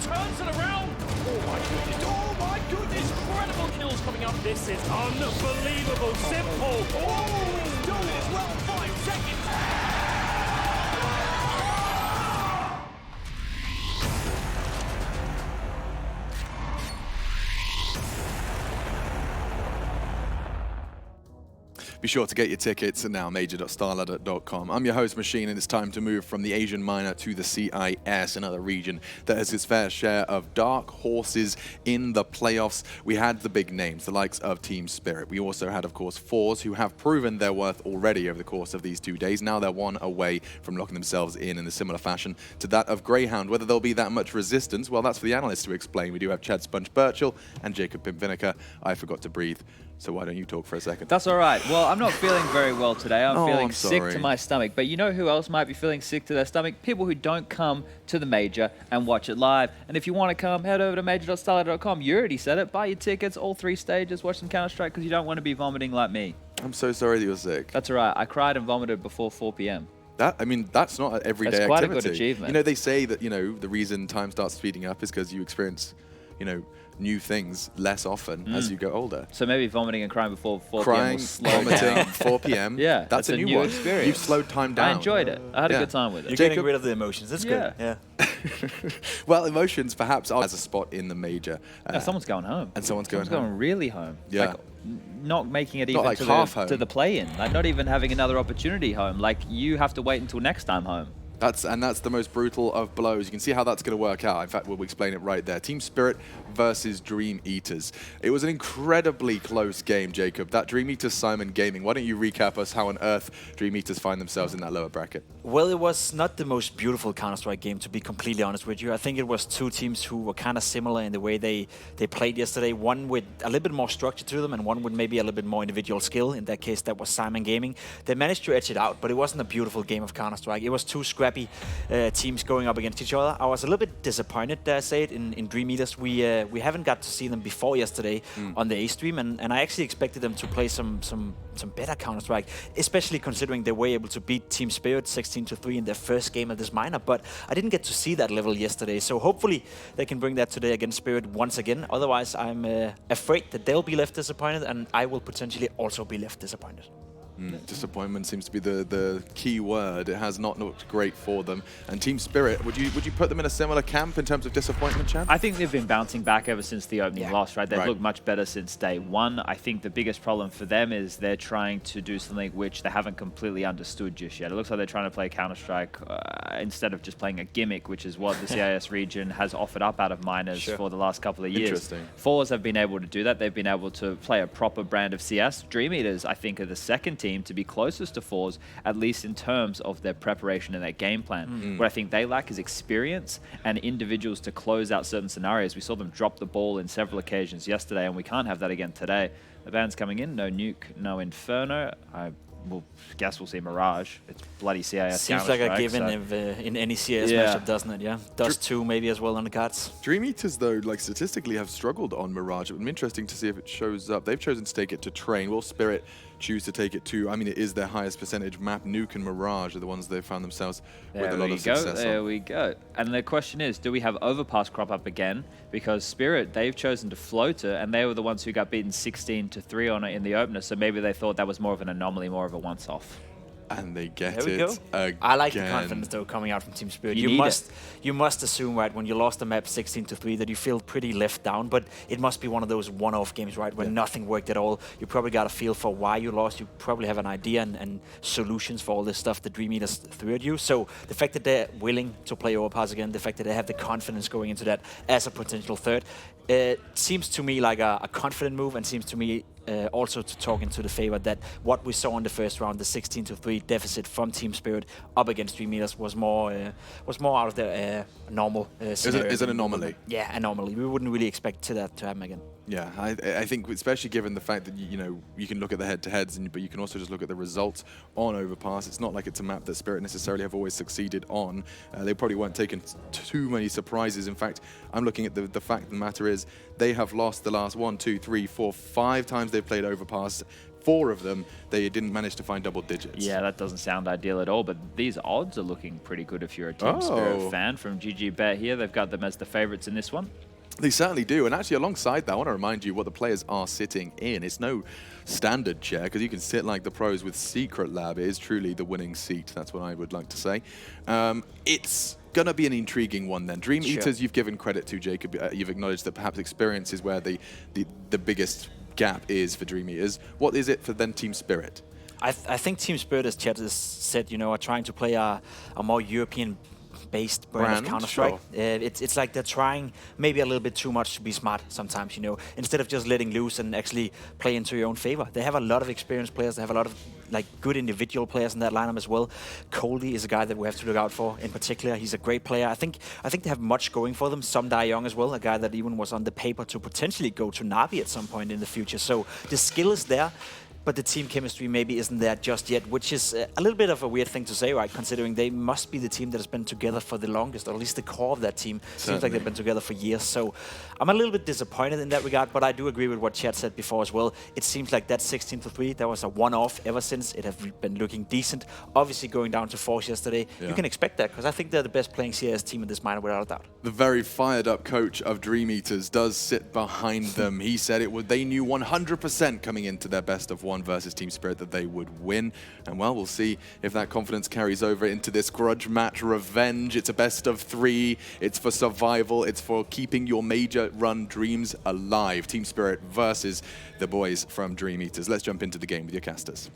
turns it around. Oh my goodness, incredible kills coming up. This is unbelievable, simple. Oh, he's done it as well, 5 seconds. Be sure to get your tickets now, major.starladder.com. I'm your host, Machine, and it's time to move from the Asian minor to the CIS, another region that has its fair share of dark horses in the playoffs. We had the big names, the likes of Team Spirit. We also had, of course, Forze, who have proven their worth already over the course of these 2 days. Now they're one away from locking themselves in a similar fashion to that of Greyhound. Whether there'll be that much resistance, well, that's for the analysts to explain. We do have Chad Sponge-Birchall and Jacob Pimvinica. I forgot to breathe. So why don't you talk for a second? That's all right. Well, I'm not feeling very well today. I'm feeling sick sorry. to my stomach. But you know who else might be feeling sick to their stomach? People who don't come to the Major and watch it live. And if you want to come, head over to major.starladder.com. You already said it. Buy your tickets, all 3 stages, watch some Counter-Strike, because you don't want to be vomiting like me. I'm so sorry that you're sick. That's all right. I cried and vomited before 4 p.m. I mean, that's not an everyday That's quite activity. a good achievement. You know, they say that, the reason time starts speeding up is because you experience, new things less often as you get older. So maybe vomiting and crying before 4 p.m. Crying, will slow vomiting, down. 4 p.m. Yeah, that's a new one. experience. You've slowed time down. I enjoyed it. I had a good time with it. You're Jacob? getting rid of the emotions. That's good. Yeah. Well, emotions perhaps are as a spot in the Major. Yeah, someone's going home. And someone's going going really home. Yeah. Like, not making it Not even like to, half the, home. to the play-in. Like, not even having another opportunity home. Like, you have to wait until next time home. That's the most brutal of blows. You can see how that's going to work out. In fact, we'll explain it right there. Team Spirit versus Dream Eaters. It was an incredibly close game, Jacob. That Dream Eaters Syman gaming. Why don't you recap us how on earth Dream Eaters find themselves in that lower bracket? Well, it was not the most beautiful Counter-Strike game, to be completely honest with you. I think it was 2 teams who were kind of similar in the way they played yesterday. One with a little bit more structure to them, and one with maybe a little bit more individual skill. In that case, that was Syman Gaming. They managed to edge it out, but it wasn't a beautiful game of Counter-Strike. It was 2 scrappy teams going up against each other. I was a little bit disappointed, dare I say it, in Dream Eaters. We haven't got to see them before yesterday on the A stream, and I actually expected them to play some better Counter-Strike, especially considering they were able to beat Team Spirit 16-3 in their first game of this minor, but I didn't get to see that level yesterday, so hopefully they can bring that today against Spirit once again. Otherwise, I'm afraid that they'll be left disappointed, and I will potentially also be left disappointed. Disappointment seems to be the key word. It has not looked great for them. And Team Spirit, would you put them in a similar camp in terms of disappointment, Chad? I think they've been bouncing back ever since the opening loss, right? They've looked much better since day one. I think the biggest problem for them is they're trying to do something which they haven't completely understood just yet. It looks like they're trying to play Counter-Strike instead of just playing a gimmick, which is what the CIS region has offered up out of minors for the last couple of years. Interesting. Forze have been able to do that. They've been able to play a proper brand of CS. Dream Eaters, I think, are the second team to be closest to Forze, at least in terms of their preparation and their game plan. What I think they lack is experience and individuals to close out certain scenarios. We saw them drop the ball in several occasions yesterday, and we can't have that again today. The band's coming in, no Nuke, no Inferno. I guess we'll see Mirage. It's bloody CIS. Seems like a given in any CS matchup, doesn't it? Yeah, Dust 2 maybe as well on the cards. Dream Eaters, though, like statistically have struggled on Mirage. It would be interesting to see if it shows up. They've chosen to take it to Train. Will Spirit choose to take it to? I mean, it is their highest percentage map. Nuke and Mirage are the ones they've found themselves with a lot of success. There we go. And the question is, do we have Overpass crop up again? Because Spirit, they've chosen to floater, and they were the ones who got beaten 16-3 on it in the opener. So maybe they thought that was more of an anomaly, more of a once-off. And they get There we go. again. I like the confidence though coming out from Team Spirit. You must assume, right, when you lost the map 16-3 that you feel pretty left down, but it must be one of those one-off games, right, where nothing worked at all. You probably got a feel for why you lost. You probably have an idea and solutions for all this stuff that Dream Eaters threw at you. So the fact that they're willing to play Overpass again, the fact that they have the confidence going into that as a potential third, seems to me like a confident move, and seems to me also to talk into the favor that what we saw in the first round, the 16-3 deficit from Team Spirit up against Dream Eaters, was more out of the normal scenario. Is an anomaly. Yeah, anomaly. We wouldn't really expect that to happen again. Yeah, I think especially given the fact that you can look at the head-to-heads, but you can also just look at the results on Overpass. It's not like it's a map that Spirit necessarily have always succeeded on. They probably weren't taking too many surprises. In fact, I'm looking at the fact of the matter is they have lost the last 1, 2, 3, 4, 5 times they've played Overpass. 4 of them, they didn't manage to find double digits. Yeah, that doesn't sound ideal at all, but these odds are looking pretty good if you're a Team Spirit fan. From GG Bet here, they've got them as the favorites in this one. They certainly do. And actually, alongside that, I want to remind you what the players are sitting in. It's no standard chair, because you can sit like the pros with Secret Lab. It is truly the winning seat. That's what I would like to say. It's going to be an intriguing one then. Dream Eaters, you've given credit to, Jacob. You've acknowledged that perhaps experience is where the biggest gap is for Dream Eaters. What is it for then Team Spirit? I think Team Spirit, as Chet has said, are trying to play a more European-based brand of Counter-Strike. Sure. It's like they're trying maybe a little bit too much to be smart sometimes, instead of just letting loose and actually play into your own favor. They have a lot of experienced players. They have a lot of good individual players in that lineup as well. Coldy is a guy that we have to look out for in particular. He's a great player. I think they have much going for them. Some Die Young as well, a guy that even was on the paper to potentially go to Navi at some point in the future. So the skill is there, but the team chemistry maybe isn't there just yet, which is a little bit of a weird thing to say, right? Considering they must be the team that has been together for the longest, or at least the core of that team. Seems like they've been together for years. So I'm a little bit disappointed in that regard, but I do agree with what Chad said before as well. It seems like that 16-3, that was a one-off ever since. It has been looking decent. Obviously going down to Forze yesterday, you can expect that, because I think they're the best playing CIS team in this minor without a doubt. The very fired up coach of Dream Eaters does sit behind them. He said they knew 100% coming into their best of 1 versus Team Spirit that they would win. And well, we'll see if that confidence carries over into this grudge match revenge. It's a best of 3. It's for survival. It's for keeping your major run dreams alive. Team Spirit versus the boys from Dream Eaters. Let's jump into the game with your casters.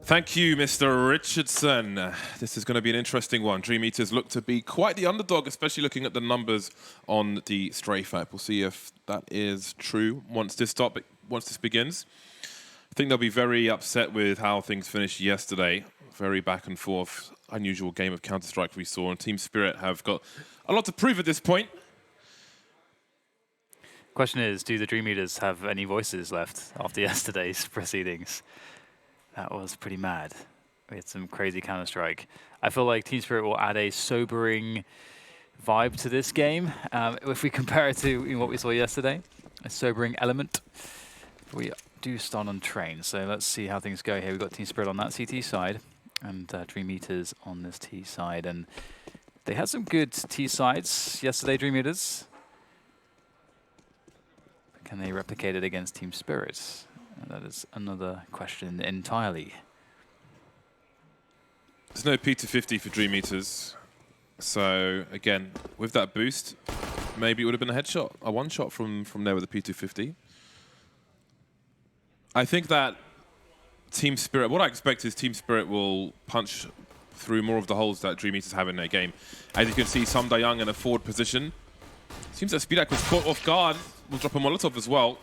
Thank you, Mr. Richardson. This is going to be an interesting one. Dream Eaters look to be quite the underdog, especially looking at the numbers on the strafe app. We'll see if that is true once this begins. I think they'll be very upset with how things finished yesterday. Very back and forth, unusual game of Counter-Strike we saw. And Team Spirit have got a lot to prove at this point. Question is, do the Dream Eaters have any voices left after yesterday's proceedings? That was pretty mad. We had some crazy Counter-Strike. I feel like Team Spirit will add a sobering vibe to this game. If we compare it to what we saw yesterday, a sobering element. We do start on train, so let's see how things go here. We've got Team Spirit on that CT side, and Dream Eaters on this T side. And they had some good T sides yesterday, Dream Eaters. Can they replicate it against Team Spirit? That is another question entirely. There's no P250 for Dream Eaters. So, again, with that boost, maybe it would have been a headshot, a one-shot from there with the P250. I think that Team Spirit, what I expect is Team Spirit will punch through more of the holes that Dream Eaters have in their game. As you can see, Some Die Young in a forward position. Seems that Speedak was caught off guard. We'll drop a Molotov as well.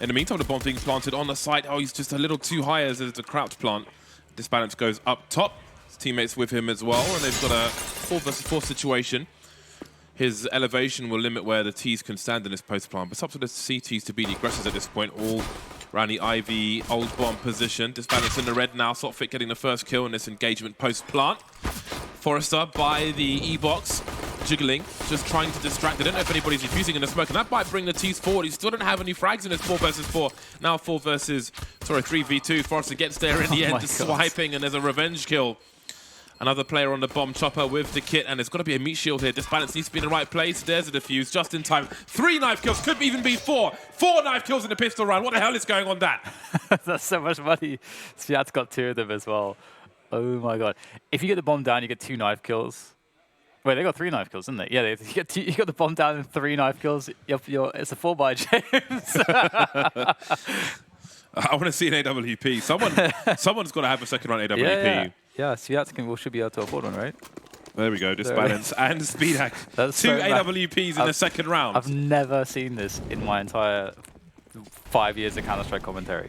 In the meantime, the bomb being planted on the site. Oh, he's just a little too high as it's a crouch plant. Disbalance goes up top. His teammates with him as well, and they've got a 4 versus 4 situation. His elevation will limit where the T's can stand in this post plant, but it's up to the CTs to be the aggressors at this point, all around the Ivy old bomb position. Disbalance in the red now, Sotfit getting the first kill in this engagement post plant. Forrester by the E-box, jiggling, just trying to distract. I don't know if anybody's defusing in the smoke, and that might bring the T's forward. He still don't have any frags in his 4 versus 4. Now 3v2. Forrester gets there in the end, just swiping, and there's a revenge kill. Another player on the bomb chopper with the kit, and there's got to be a meat shield here. Disbalance needs to be in the right place. There's a defuse just in time. 3 knife kills, could even be 4. 4 knife kills in the pistol round. What the hell is going on that? That's so much money. Sviat's got 2 of them as well. Oh my god. If you get the bomb down, you get 2 knife kills. Wait, they got 3 knife kills, didn't they? Yeah, you got the bomb down and 3 knife kills. It's a 4 by James. I want to see an AWP. Someone's got to have a second round AWP. Yeah, Sviat should be able to afford one, right? There we go, Disbalance and Speedak. 2 AWPs in the second round. I've never seen this in my entire 5 years of Counter-Strike commentary.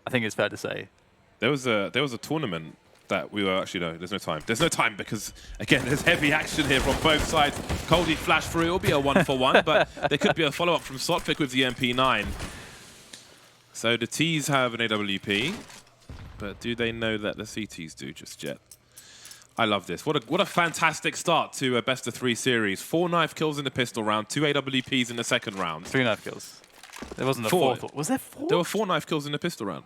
I think it's fair to say. There was a tournament that we were actually, no, there's no time. There's no time because, again, there's heavy action here from both sides. Coldy flash through, it'll be a 1-for-1, but there could be a follow-up from Sotfit with the MP9. So the T's have an AWP, but do they know that the CTs do just yet? I love this. What a fantastic start to a best-of-3 series. 4 knife kills in the pistol round, 2 AWPs in the second round. 3 knife kills. There wasn't a Four. fourth. Was there four? There were 4 knife kills in the pistol round.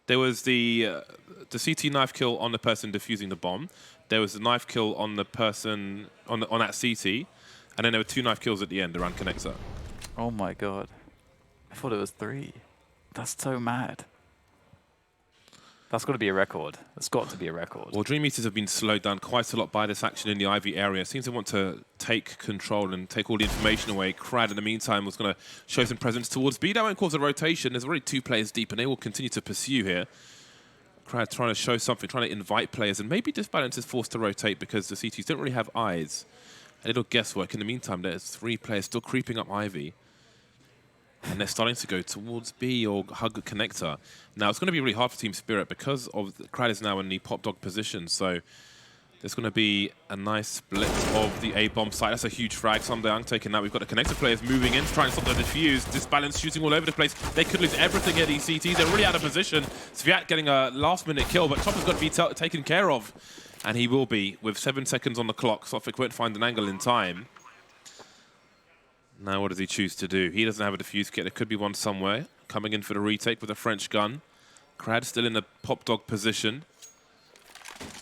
There was the CT knife kill on the person defusing the bomb. There was a knife kill on the person on that CT, and then there were 2 knife kills at the end around connector. Oh my god. I thought it was 3. That's so mad. That's got to be a record. That's got to be a record. Well, Dream Eaters have been slowed down quite a lot by this action in the Ivy area. It seems they want to take control and take all the information away. Crad, in the meantime, was going to show some presence towards B. That won't cause a rotation. There's already 2 players deep, and they will continue to pursue here. Crad trying to show something, trying to invite players, and maybe Disbalance is forced to rotate because the CTs don't really have eyes. A little guesswork. In the meantime, there's 3 players still creeping up Ivy. And they're starting to go towards B or hug connector. Now, it's going to be really hard for Team Spirit because of the Crad is now in the pop dog position. So there's going to be a nice split of the A-bomb site. That's a huge frag. Young taking that. We've got the connector players moving in to try and stop the defuse. Disbalance shooting all over the place. They could lose everything here, these CTs. They're really out of position. Sviat getting a last-minute kill, but Chopper's got to be taken care of. And he will be with 7 seconds on the clock. Sophic won't find an angle in time. Now what does he choose to do? He doesn't have a defuse kit. There could be one somewhere. Coming in for the retake with a French gun. Crad still in the pop dog position.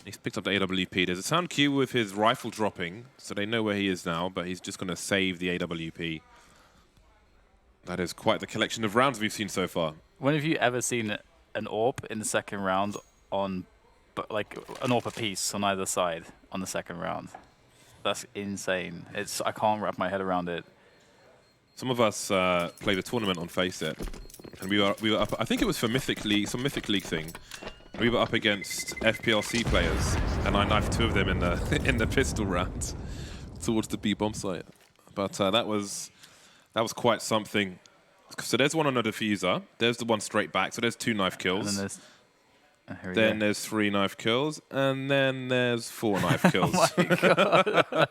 He's picked up the AWP. There's a sound cue with his rifle dropping, so they know where he is now, but he's just going to save the AWP. That is quite the collection of rounds we've seen so far. When have you ever seen an AWP in the second round on, like, an AWP apiece on either side on the second round? That's insane. I can't wrap my head around it. Some of us played a tournament on Faceit, and we were up. I think it was for Mythic League, some Mythic League thing. We were up against FPLC players, and I knifed 2 of them in the in the pistol round towards the B bomb site. But that was quite something. So there's one on a diffuser. There's the one straight back. So there's 2 knife kills. And then There's 3 knife kills, and then there's 4 knife kills. Oh my god!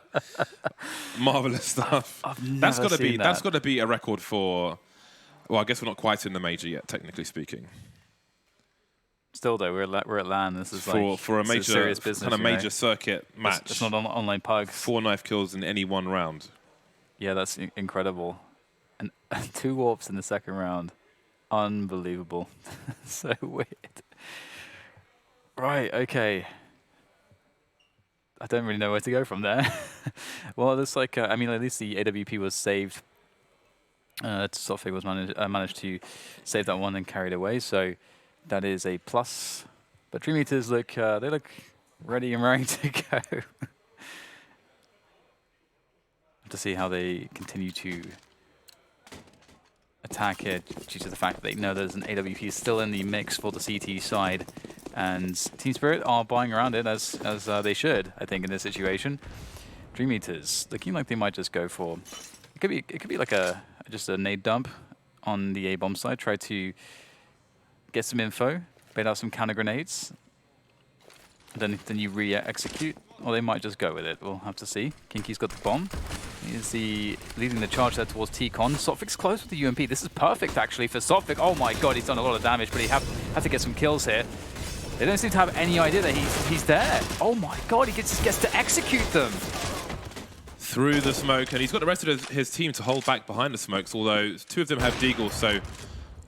Marvelous stuff. That's got to be That's got to be a record for. Well, I guess we're not quite in the major yet, technically speaking. Still though, we're at LAN. This is for a major serious business, kind of major circuit match. It's not on online pugs. 4 knife kills in any one round. Yeah, that's incredible. And 2 warps in the second round. Unbelievable. So weird. Right, okay. I don't really know where to go from there. Well, it looks like, I mean, at least the AWP was saved. Sophic was managed to save that one and carry it away, so that is a plus. But Dream Eaters look, they look ready and raring to go. To see how they continue to attack here due to the fact that they know there's an AWP still in the mix for the CT side. And Team Spirit are buying around it as they should, I think, in this situation. Dream Eaters looking like they might just go for it could be like just a nade dump on the A bomb side. Try to get some info, bait out some counter grenades, then you re-execute, or they might just go with it. We'll have to see. Kinky's got the bomb. He's leading the charge there towards T-Con. Sophic's close with the UMP. This is perfect actually for Sophic. Oh my god, he's done a lot of damage, but he have to get some kills here. They don't seem to have any idea that he's there. Oh my god, he just gets to execute them. Through the smoke, and he's got the rest of his team to hold back behind the smokes, although 2 of them have deagles, so,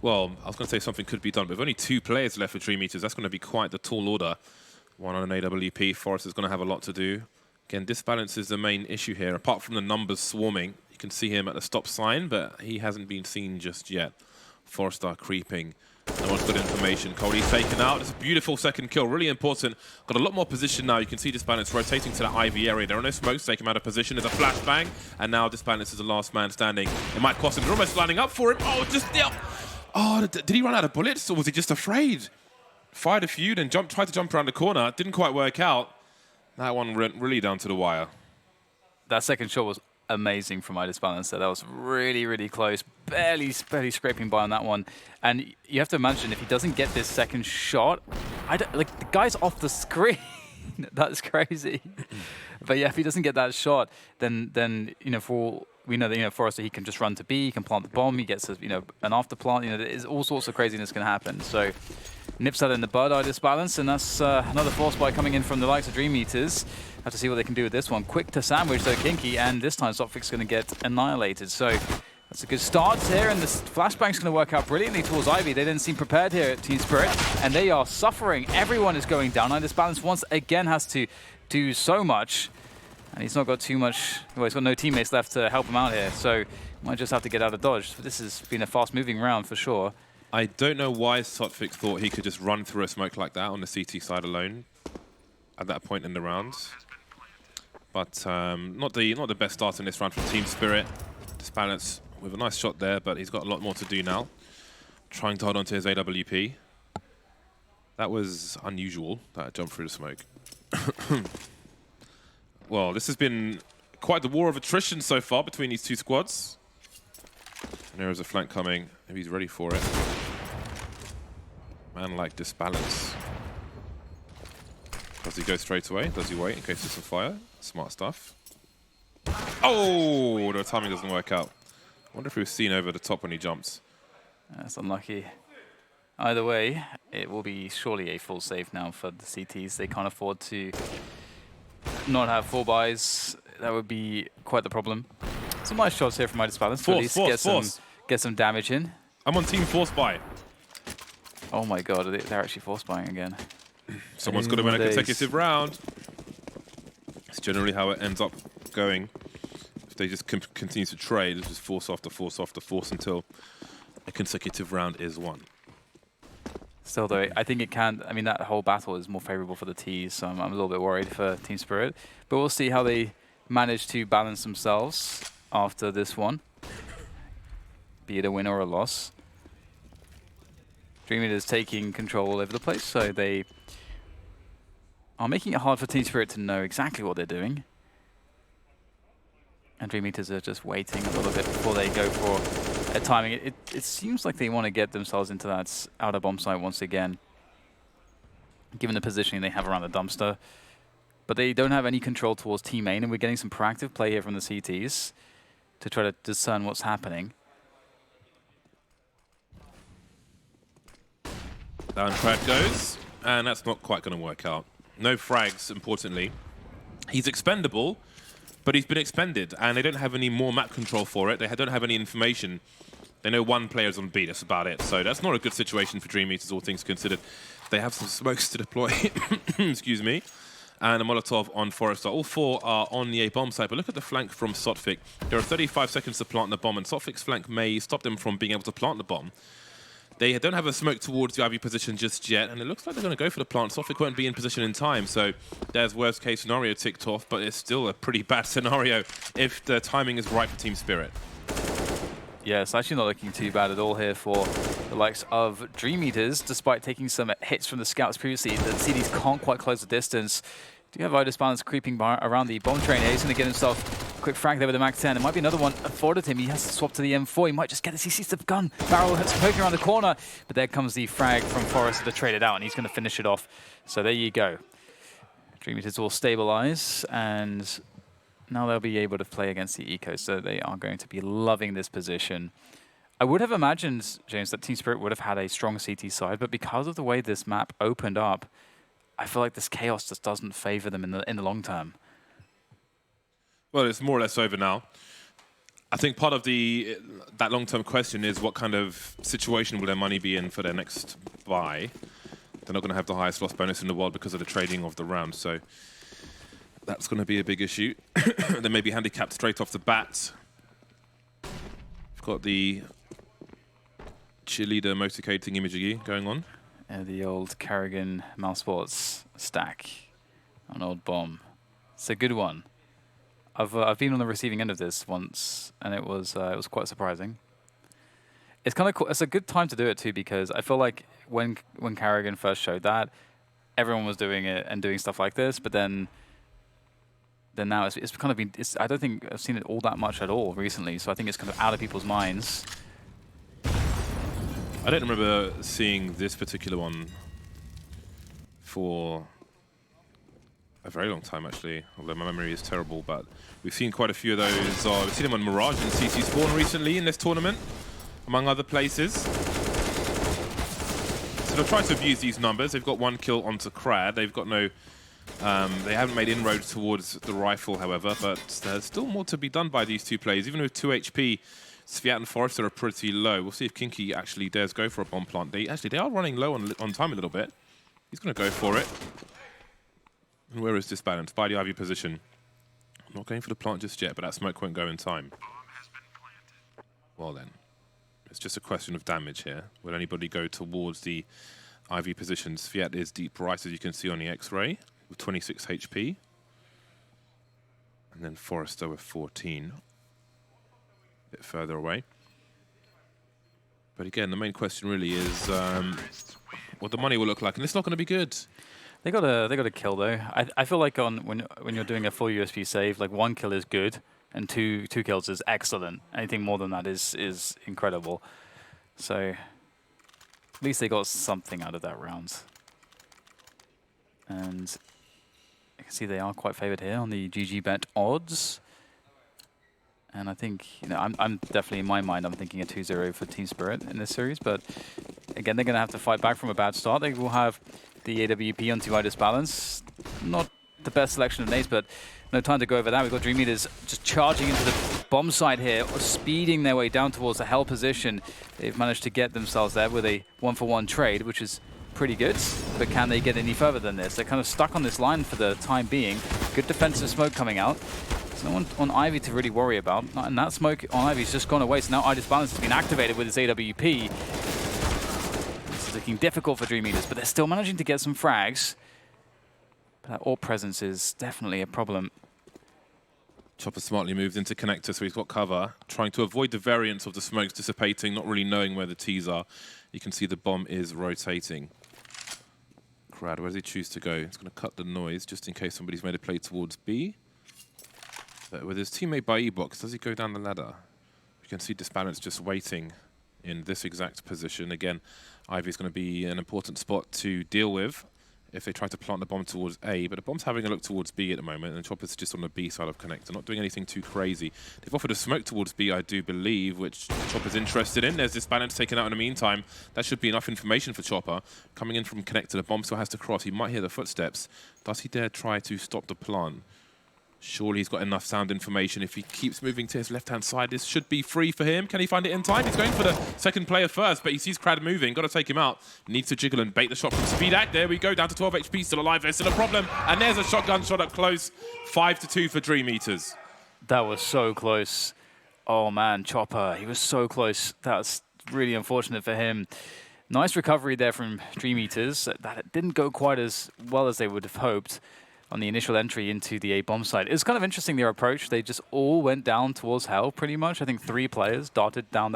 well, I was going to say something could be done, but with only 2 players left for Dream Eaters, that's going to be quite the tall order. 1 on an AWP, Forze is going to have a lot to do. Again, disbalance is the main issue here, apart from the numbers swarming. You can see him at the stop sign, but he hasn't been seen just yet. Forrester creeping. No one's got information. Cody's taken out. It's a beautiful second kill, really important. Got a lot more position now. You can see Disbalance rotating to that Ivy area. There are no smokes, take him out of position. There's a flashbang, and now Disbalance is the last man standing. It might cost him. They're almost lining up for him. Oh, just, yeah. Oh, did he run out of bullets, or was he just afraid? Fired a few, then tried to jump around the corner. Didn't quite work out. That one went really down to the wire. That second shot was amazing from Disbalance. That was really, really close. Barely scraping by on that one. And you have to imagine if he doesn't get this second shot, like the guy's off the screen. That's crazy. But yeah, if he doesn't get that shot, then you know, we know that, you know, Forrester, he can just run to B, he can plant the bomb, he gets an after plant. You know, there's all sorts of craziness can happen. So nips that in the bud, Disbalance, and that's another force buy coming in from the likes of Dream Eaters. Have to see what they can do with this one. Quick to sandwich though, Kinky, and this time Sophic's going to get annihilated. So That's a good start here, and the flashbang's going to work out brilliantly towards Ivy. They didn't seem prepared here at Team Spirit, and they are suffering. Everyone is going down. And this balance once again has to do so much, and he's not got too much. Well, he's got no teammates left to help him out here, so might just have to get out of dodge. This has been a fast-moving round for sure. I don't know why Sotfix thought he could just run through a smoke like that on the CT side alone at that point in the round. But not the best start in this round from Team Spirit. Disbalance with a nice shot there, but he's got a lot more to do now. Trying to hold on to his AWP. That was unusual, that jump through the smoke. Well, this has been quite the war of attrition so far between these two squads. And there is a flank coming, if he's ready for it. Man like Disbalance. Does he go straight away? Does he wait in case there's some fire? Smart stuff. Oh, the timing doesn't work out. I wonder if he was seen over the top when he jumps. That's unlucky. Either way, it will be surely a full save now for the CTs. They can't afford to not have 4 buys. That would be quite the problem. Some nice shots here from my Disbalance to at least get some damage in. I'm on Team Force Buy. Oh my god, they're actually force buying again. Someone's got to win a consecutive round. It's generally how it ends up going. If they just continue to trade, it's just force after force after force until a consecutive round is won. Still though, I think it can, I mean that whole battle is more favorable for the Ts, so I'm a little bit worried for Team Spirit. But we'll see how they manage to balance themselves after this one. Be it a win or a loss. Dream Eater's taking control all over the place, so they are making it hard for Team Spirit to know exactly what they're doing. And Dream Eaters are just waiting a little bit before they go for a timing. It seems like they want to get themselves into that outer bomb site once again, given the positioning they have around the dumpster. But they don't have any control towards team main, and we're getting some proactive play here from the CTs to try to discern what's happening. Down frag goes, and that's not quite going to work out. No frags, importantly. He's expendable, but he's been expended, and they don't have any more map control for it. They don't have any information. They know one player's on B, that's about it. So that's not a good situation for Dream Eaters, all things considered. They have some smokes to deploy, excuse me, and a Molotov on Forrester. All 4 are on the A bomb site, but look at the flank from Sotfik. There are 35 seconds to plant the bomb, and Sotfik's flank may stop them from being able to plant the bomb. They don't have a smoke towards the Ivy position just yet, and it looks like they're going to go for the plant. Sotfik won't be in position in time, so there's worst case scenario ticked off, but it's still a pretty bad scenario if the timing is right for Team Spirit. Yeah, it's actually not looking too bad at all here for the likes of Dream Eaters, despite taking some hits from the scouts previously. The CDs can't quite close the distance. Do you have Disbalance creeping around the bomb train here? He's going to get himself a quick frag there with the Mac 10. There might be another one afforded him. He has to swap to the M4. He might just get this. He sees the gun barrel that's poking around the corner. But there comes the frag from Forrester to trade it out, and he's going to finish it off. So there you go. Dream Eaters will stabilize, and now they'll be able to play against the Eco. So they are going to be loving this position. I would have imagined, James, that Team Spirit would have had a strong CT side, but because of the way this map opened up, I feel like this chaos just doesn't favor them in the long term. Well, it's more or less over now. I think part of that long-term question is what kind of situation will their money be in for their next buy. They're not going to have the highest loss bonus in the world because of the trading of the round, so that's going to be a big issue. They may be handicapped straight off the bat. We've got the cheerleader motivating imagery going on. The old Carrigan Mousesports stack, an old bomb. It's a good one. I've been on the receiving end of this once, and it was quite surprising. It's kind of cool. It's a good time to do it too, because I feel like when Carrigan first showed that, everyone was doing it and doing stuff like this, but then now it's kind of been. I don't think I've seen it all that much at all recently, so I think it's kind of out of people's minds. I don't remember seeing this particular one for a very long time, actually, although my memory is terrible, but we've seen quite a few of those. We've seen them on Mirage and CC Spawn recently in this tournament, among other places. So they'll try to abuse these numbers. They've got 1 kill onto Krad. They've got no... they haven't made inroads towards the rifle, however, but there's still more to be done by these two players. Even with 2 HP, Sviat and Forrester are pretty low. We'll see if Kinky actually dares go for a bomb plant. They are running low on time a little bit. He's going to go for it. And where is Disbalance? By the Ivy position. I'm not going for the plant just yet, but that smoke won't go in time. Well then, it's just a question of damage here. Will anybody go towards the Ivy position? Sviat is deep right, as you can see on the X-ray, with 26 HP. And then Forrester with 14. A bit further away. But again, the main question really is what the money will look like. And it's not going to be good. They got a kill though. I feel like when you're doing a full USP save, like 1 kill is good and two kills is excellent. Anything more than that is incredible. So at least they got something out of that round. And you can see they are quite favored here on the GG bet odds. And I think, you know, I'm definitely, in my mind, I'm thinking a 2-0 for Team Spirit in this series. But again, they're going to have to fight back from a bad start. They will have the AWP on Dividus Balance. Not the best selection of nades, but no time to go over that. We've got Dream Eaters just charging into the bomb site here, or speeding their way down towards the hell position. They've managed to get themselves there with a 1-for-1 trade, which is pretty good. But can they get any further than this? They're kind of stuck on this line for the time being. Good defensive smoke coming out. There's no one on Ivy to really worry about. And that smoke on Ivy's just gone away. So now Dividus Balance has been activated with his AWP. This is looking difficult for Dream Eaters, but they're still managing to get some frags. But that AWP presence is definitely a problem. Chopper smartly moved into connector, so he's got cover, trying to avoid the variance of the smokes dissipating, not really knowing where the T's are. You can see the bomb is rotating. Crad, where does he choose to go? He's going to cut the noise just in case somebody's made a play towards B. But with his teammate by E-box, does he go down the ladder? You can see Disbalance just waiting in this exact position. Again, Ivy's going to be an important spot to deal with if they try to plant the bomb towards A, but the bomb's having a look towards B at the moment, and Chopper's just on the B side of connector, not doing anything too crazy. They've offered a smoke towards B, I do believe, which Chopper's interested in. There's Disbalance taken out in the meantime. That should be enough information for Chopper. Coming in from connector, the bomb still has to cross. He might hear the footsteps. Does he dare try to stop the plant? Surely he's got enough sound information. If he keeps moving to his left-hand side, this should be free for him. Can he find it in time? He's going for the second player first, but he sees Crad moving. Got to take him out. Needs to jiggle and bait the shot from Speedak. There we go, down to 12 HP, still alive. There's still a problem. And there's a shotgun shot up close. 5-2 for Dream Eaters. That was so close. Oh man, Chopper, he was so close. That's really unfortunate for him. Nice recovery there from Dream Eaters. That it didn't go quite as well as they would have hoped on the initial entry into the A bomb site. It's kind of interesting, their approach. They just all went down towards hell, pretty much. I think 3 players darted down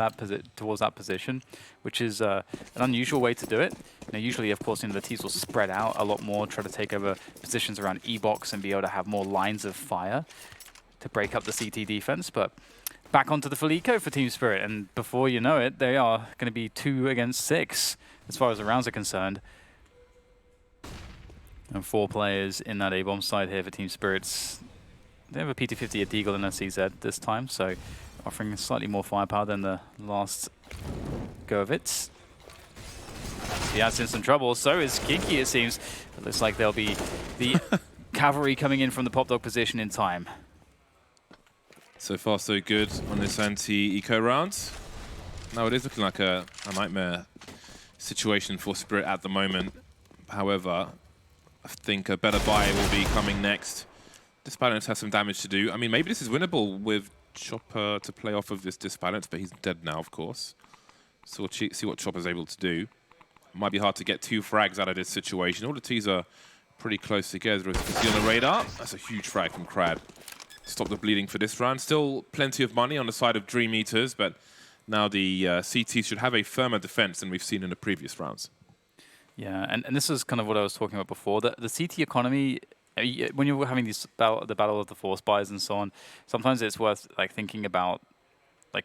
towards that position, which is an unusual way to do it. You know, usually, of course, the T's will spread out a lot more, try to take over positions around E-box and be able to have more lines of fire to break up the CT defense. But back onto the Felico for Team Spirit, and before you know it, they are going to be 2 against 6 as far as the rounds are concerned. And 4 players in that A-bomb side here for Team Spirits. They have a PT-50 at Deagle and a CZ this time, so offering slightly more firepower than the last go of it. He has in some trouble, so is Kinky, it seems. It looks like there'll be the cavalry coming in from the pop dog position in time. So far, so good on this anti-eco round. Now, it is looking like a nightmare situation for Spirit at the moment. However, I think a better buy will be coming next. Disbalance has some damage to do. I mean, maybe this is winnable with Chopper to play off of this Disbalance, but he's dead now, of course. So we'll see what Chopper's able to do. Might be hard to get 2 frags out of this situation. All the T's are pretty close together, as you can see on the radar. That's a huge frag from Crad. Stop the bleeding for this round. Still plenty of money on the side of Dream Eaters, but now the CT should have a firmer defense than we've seen in the previous rounds. Yeah, and this is kind of what I was talking about before. The CT economy, when you're having the battle of the force buys and so on, sometimes it's worth thinking about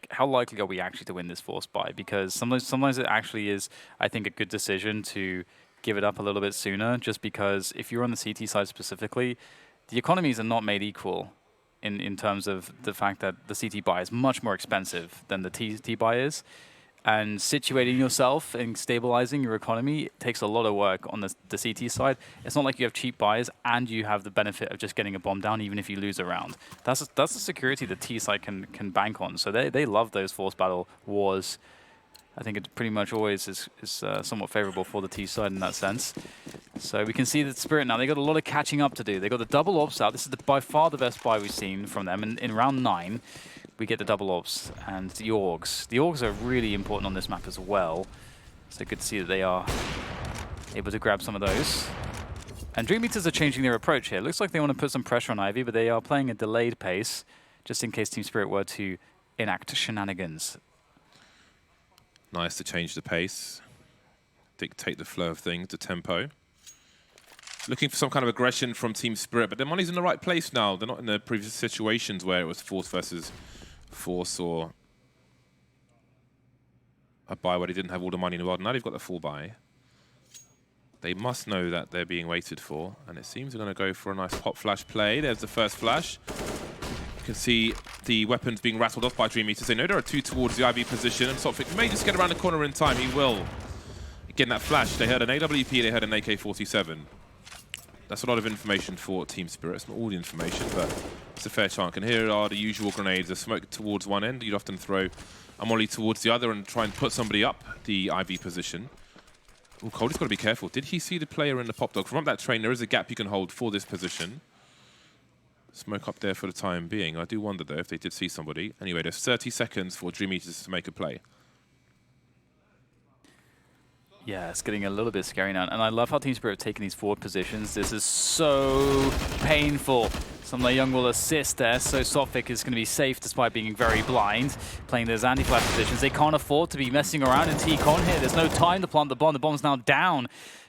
how likely are we actually to win this force buy? Because sometimes it actually is, I think, a good decision to give it up a little bit sooner, just because if you're on the CT side specifically, the economies are not made equal in terms of the fact that the CT buy is much more expensive than the TT buy is. and situating yourself and stabilizing your economy takes a lot of work on the CT side. It's not like you have cheap buys and you have the benefit of just getting a bomb down even if you lose a round. That's the security the T side can bank on. So they love those force battle wars. I think it pretty much always is somewhat favorable for the T side in that sense. So we can see that Spirit now, they got a lot of catching up to do. They got the double ops out. This is by far the best buy we've seen from them. In round 9, we get the double ops and the Orgs. The Orgs are really important on this map as well. So good to see that they are able to grab some of those. And Dream Eaters are changing their approach here. Looks like they want to put some pressure on Ivy, but they are playing a delayed pace, just in case Team Spirit were to enact shenanigans. Nice to change the pace, dictate the flow of things, the tempo. Looking for some kind of aggression from Team Spirit, but their money's in the right place now. They're not in the previous situations where it was Force versus Force or a buy where they didn't have all the money in the world. Now they've got the full buy. They must know that they're being waited for, and it seems they're going to go for a nice pop flash play. There's the first flash. You can see the weapons being rattled off by Dream Eaters. They know there are 2 towards the IV position, and Sophic may just get around the corner in time. He will. Getting that flash, they heard an AWP, they heard an AK-47. That's a lot of information for Team Spirit. It's not all the information, but it's a fair chunk. And here are the usual grenades. A smoke towards one end. You'd often throw a molly towards the other and try and put somebody up the IV position. Oh, Cody's got to be careful. Did he see the player in the pop dog? From up that train, there is a gap you can hold for this position. Smoke up there for the time being. I do wonder, though, if they did see somebody. Anyway, there's 30 seconds for Dream Eaters to make a play. Yeah, it's getting a little bit scary now. And I love how Team Spirit have taken these forward positions. This is so painful. Somewhere Young will assist there, so Sophic is going to be safe despite being very blind, playing those anti-flash positions. They can't afford to be messing around in T-Con here. There's no time to plant the bomb. The bomb's now down,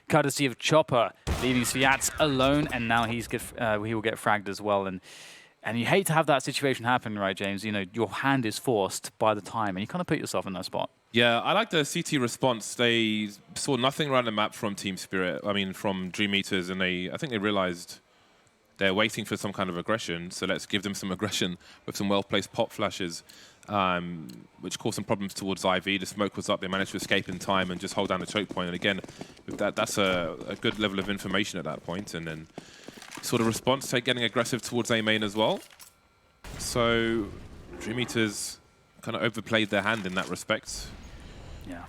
courtesy of Chopper, leaving Sviats alone, and now he will get fragged as well. And you hate to have that situation happen, right, James? You know, your hand is forced by the time, and you kind of put yourself in that spot. Yeah, I like the CT response. They saw nothing around the map from Team Spirit, from Dream Eaters, and I think they realized they're waiting for some kind of aggression, so let's give them some aggression with some well-placed pop flashes, which caused some problems towards IV. The smoke was up, they managed to escape in time and just hold down the choke point. And again, with that's a good level of information at that point. And then sort of response, getting aggressive towards A main as well. So Dream Eaters kind of overplayed their hand in that respect. Yeah.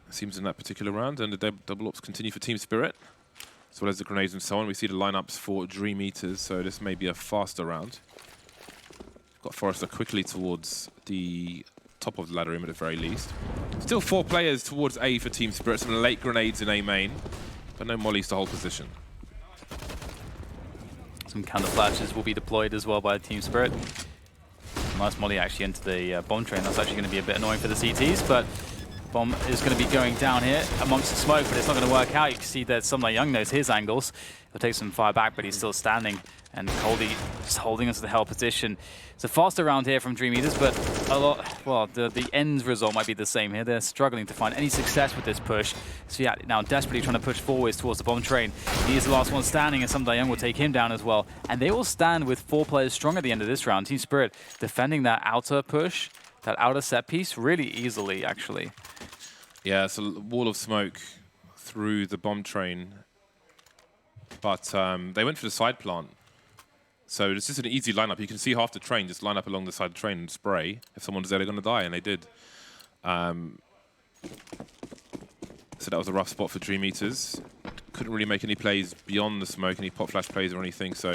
It seems in that particular round, and the double ops continue for Team Spirit, as well as the grenades and so on. We see the lineups for Dream Eaters, so this may be a faster round. Got Forrester quickly towards the top of the ladder at the very least. Still 4 players towards A for Team Spirit, some late grenades in A main, but no mollies to hold position. Some counter flashes will be deployed as well by Team Spirit. Nice molly actually into the bomb train. That's actually going to be a bit annoying for the CTs, but bomb is going to be going down here amongst the smoke, but it's not going to work out. You can see that Sumner Young knows his angles. He'll take some fire back, but he's still standing. And Coldy just holding us to the hell position. It's a faster round here from Dream Eaters, but a lot, well, the end result might be the same here. They're struggling to find any success with this push. So yeah, now desperately trying to push forwards towards the bomb train. He is the last one standing, and Sumner Young will take him down as well. And they will stand with 4 players strong at the end of this round. Team Spirit defending that outer push, that outer set piece, really easily, actually. Yeah, it's a wall of smoke through the bomb train, but they went for the side plant. So it's just an easy lineup. You can see half the train just line up along the side of the train and spray. If someone's there, they're going to die, and they did. So that was a rough spot for Dream Eaters. Couldn't really make any plays beyond the smoke, any pop flash plays or anything, so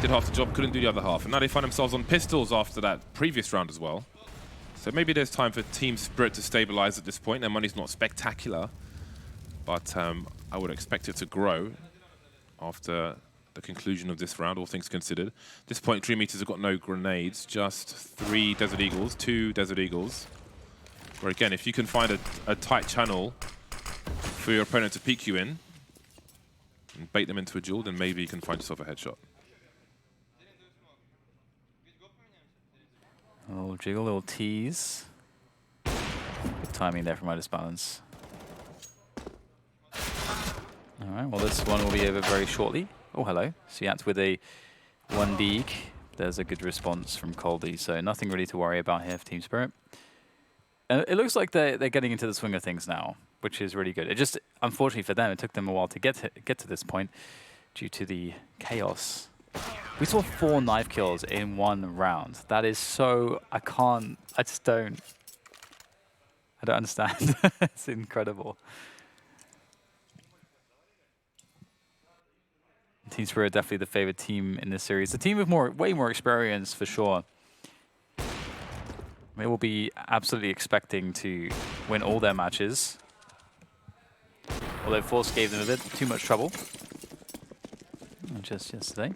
did half the job, couldn't do the other half. And now they find themselves on pistols after that previous round as well. So maybe there's time for Team Spirit to stabilize at this point. Their money's not spectacular, but I would expect it to grow after the conclusion of this round, all things considered. At this point, Dream Eaters have got no grenades, just 3 Desert Eagles, 2 Desert Eagles. Where again, if you can find a tight channel for your opponent to peek you in and bait them into a duel, then maybe you can find yourself a headshot. A little jiggle, a little tease. Good timing there from Midas Balance. All right, well, this one will be over very shortly. Oh, hello. Sviats with a 1 deek. There's a good response from Coldy, so nothing really to worry about here for Team Spirit. It looks like they're getting into the swing of things now, which is really good. It just, unfortunately for them, it took them a while to get to this point due to the chaos. We saw 4 knife kills in 1 round. That is so, I just don't understand. It's incredible. Team Spirit definitely the favorite team in this series. The team with way more experience for sure. They will be absolutely expecting to win all their matches. Although Forze gave them a bit too much trouble. Just yesterday.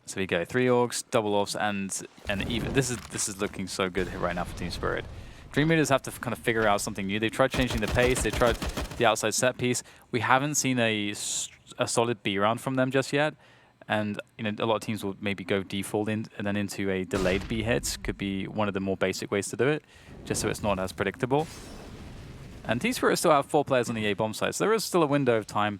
So we go 3 orgs, double offs, and even. This is looking so good right now for Team Spirit. Dream Eaters have to kind of figure out something new. They tried changing the pace. They tried the outside set piece. We haven't seen a solid B round from them just yet. And you know, a lot of teams will maybe go default and then into a delayed B hit. Could be one of the more basic ways to do it, just so it's not as predictable. And Team Spirit still have 4 players on the A bomb site, so there is still a window of time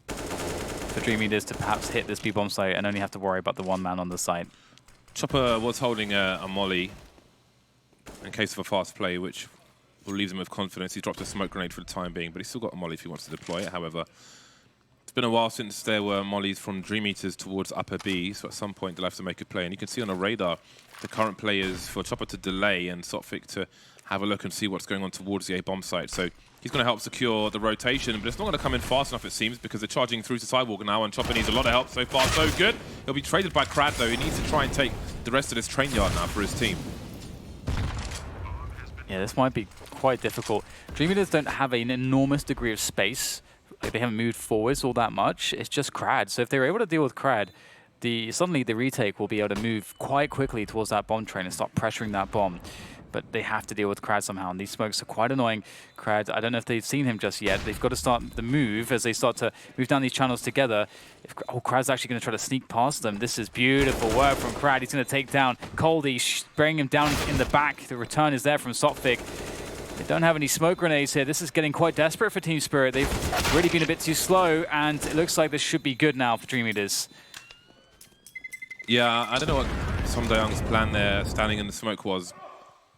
for Dream Eaters to perhaps hit this B bomb site and only have to worry about the 1 man on the site. Chopper was holding a molly in case of a fast play, which will leave him with confidence. He dropped a smoke grenade for the time being, but he's still got a molly if he wants to deploy it. However, it's been a while since there were mollies from Dream Eaters towards upper B, so at some point they'll have to make a play. And you can see on the radar the current players for Chopper to delay and Sotfik to have a look and see what's going on towards the A bomb site. So he's going to help secure the rotation, but it's not going to come in fast enough, it seems, because they're charging through to Sidewalk now, and Chopper needs a lot of help. So far, so good. He'll be traded by Krad, though. He needs to try and take the rest of this train yard now for his team. Yeah, this might be quite difficult. Dream Eaters don't have an enormous degree of space. Like, they haven't moved forwards all that much. It's just Krad. So if they're able to deal with Krad, suddenly the retake will be able to move quite quickly towards that bomb train and start pressuring that bomb. But they have to deal with Krad somehow, and these smokes are quite annoying. Krad, I don't know if they've seen him just yet. They've got to start the move as they start to move down these channels together. Krad's actually going to try to sneak past them. This is beautiful work from Krad. He's going to take down Coldy, spraying him down in the back. The return is there from Sotfik. They don't have any smoke grenades here. This is getting quite desperate for Team Spirit. They've really been a bit too slow, and it looks like this should be good now for Dream Eaters. Yeah, I don't know what Som Dayoung's plan there, standing in the smoke, was.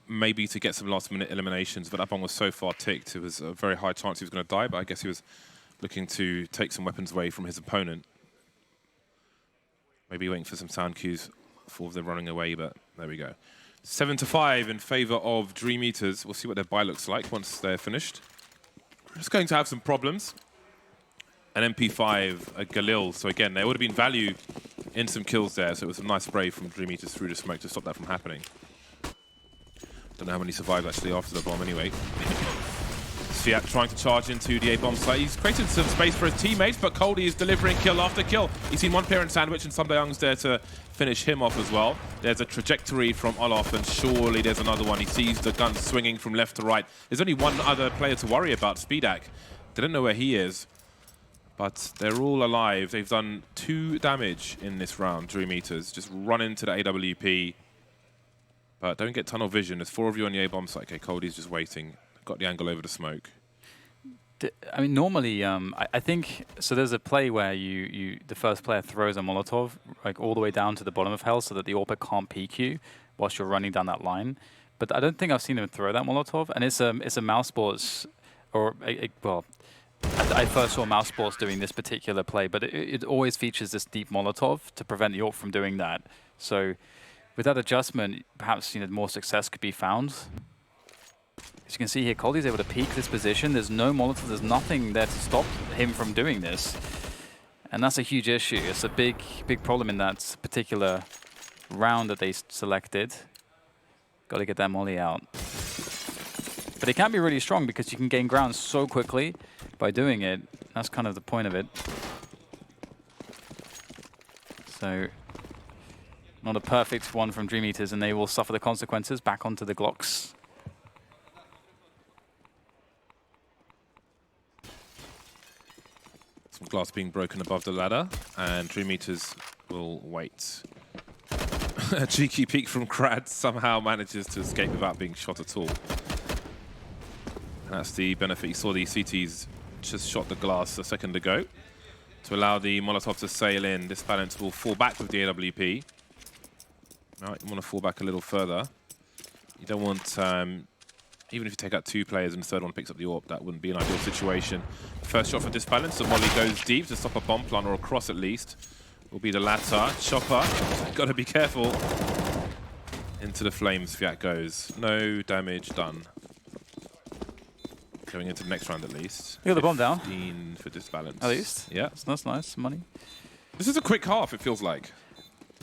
Maybe to get some last-minute eliminations, but that bomb was so far ticked, it was a very high chance he was going to die, but I guess he was looking to take some weapons away from his opponent. Maybe waiting for some sound cues before they're running away, but there we go. 7-5 in favor of Dream Eaters. We'll see what their buy looks like once they're finished. We're just going to have some problems. An MP5, a Galil, so again, there would have been value in some kills there, so it was a nice spray from Dream Eaters through the smoke to stop that from happening. Don't know how many survived actually after the bomb anyway. Sviat trying to charge into the A-bomb site. He's created some space for his teammates, but Coldy is delivering kill after kill. He's seen one player in sandwich, and Som Dayoung's there to finish him off as well. There's a trajectory from Olaf, and surely there's another one. He sees the gun swinging from left to right. There's only one other player to worry about, Speedak. They don't know where he is, but they're all alive. They've done 2 damage in this round, Dream Eaters. Just run into the AWP. But don't get tunnel vision. There's 4 of you on the A-bomb site. Okay, Cody's just waiting. Got the angle over the smoke. I mean, normally, I think, so there's a play where the first player throws a Molotov like all the way down to the bottom of hell so that the AWP can't peek you whilst you're running down that line. But I don't think I've seen him throw that Molotov. And it's a mouse sports, or, well, I first saw mouse sports doing this particular play, but it always features this deep Molotov to prevent the AWP from doing that. So with that adjustment, perhaps more success could be found. As you can see here, Coldy's able to peek this position. There's no Molotov, there's nothing there to stop him from doing this. And that's a huge issue. It's a big problem in that particular round that they selected. Got to get that molly out. But it can be really strong because you can gain ground so quickly by doing it. That's kind of the point of it. So, not a perfect one from Dream Eaters, and they will suffer the consequences back onto the Glocks. Some glass being broken above the ladder, and Dream Eaters will wait. A cheeky peek from Krad somehow manages to escape without being shot at all. And that's the benefit. You saw the CTs just shot the glass a second ago to allow the Molotov to sail in. This balance will fall back with the AWP. Right, you want to fall back a little further. You don't want, even if you take out 2 players and the third one picks up the AWP, that wouldn't be an ideal situation. First shot for Disbalance, so Molly goes deep to stop a bomb plant or a cross at least. Will be the latter. Chopper, got to be careful. Into the flames, Fiat goes. No damage done. Going into the next round at least. You got the bomb down. 15 for Disbalance. At least. Yeah. That's nice. Money. This is a quick half, it feels like.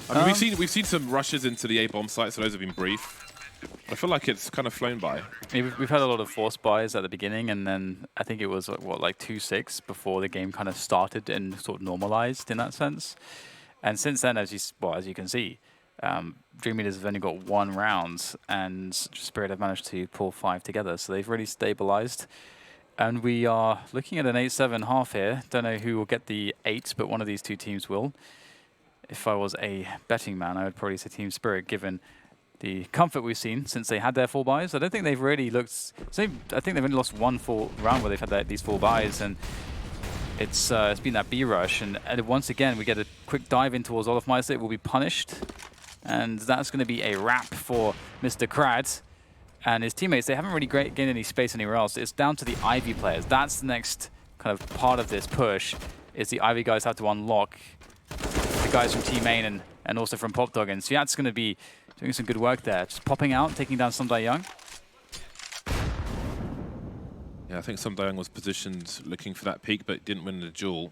I mean, we've seen some rushes into the A bomb site, so those have been brief. I feel like it's kind of flown by. I mean, we've had a lot of force buys at the beginning, and then I think it was what, like 2-6 before the game kind of started and sort of normalized in that sense. And since then, as you can see, Dream Eaters have only got 1 round, and Spirit have managed to pull 5 together, so they've really stabilized. And we are looking at an 8-7 half here. Don't know who will get the 8, but one of these 2 teams will. If I was a betting man, I would probably say Team Spirit, given the comfort we've seen since they had their 4 buys. I don't think they've really looked... I think they've only lost 1 full round where they've had these 4 buys, and it's been that B rush. And once again, we get a quick dive in towards Olofmeister. It will be punished, and that's going to be a wrap for Mr. Krad and his teammates. They haven't really gained any space anywhere else. It's down to the Ivy players. That's the next kind of part of this push, is the Ivy guys have to unlock the guys from Team Main and also from Popdog. And so that's going to be doing some good work there. Just popping out, taking down Some Young. Yeah, I think Some Young was positioned looking for that peak, but didn't win the duel.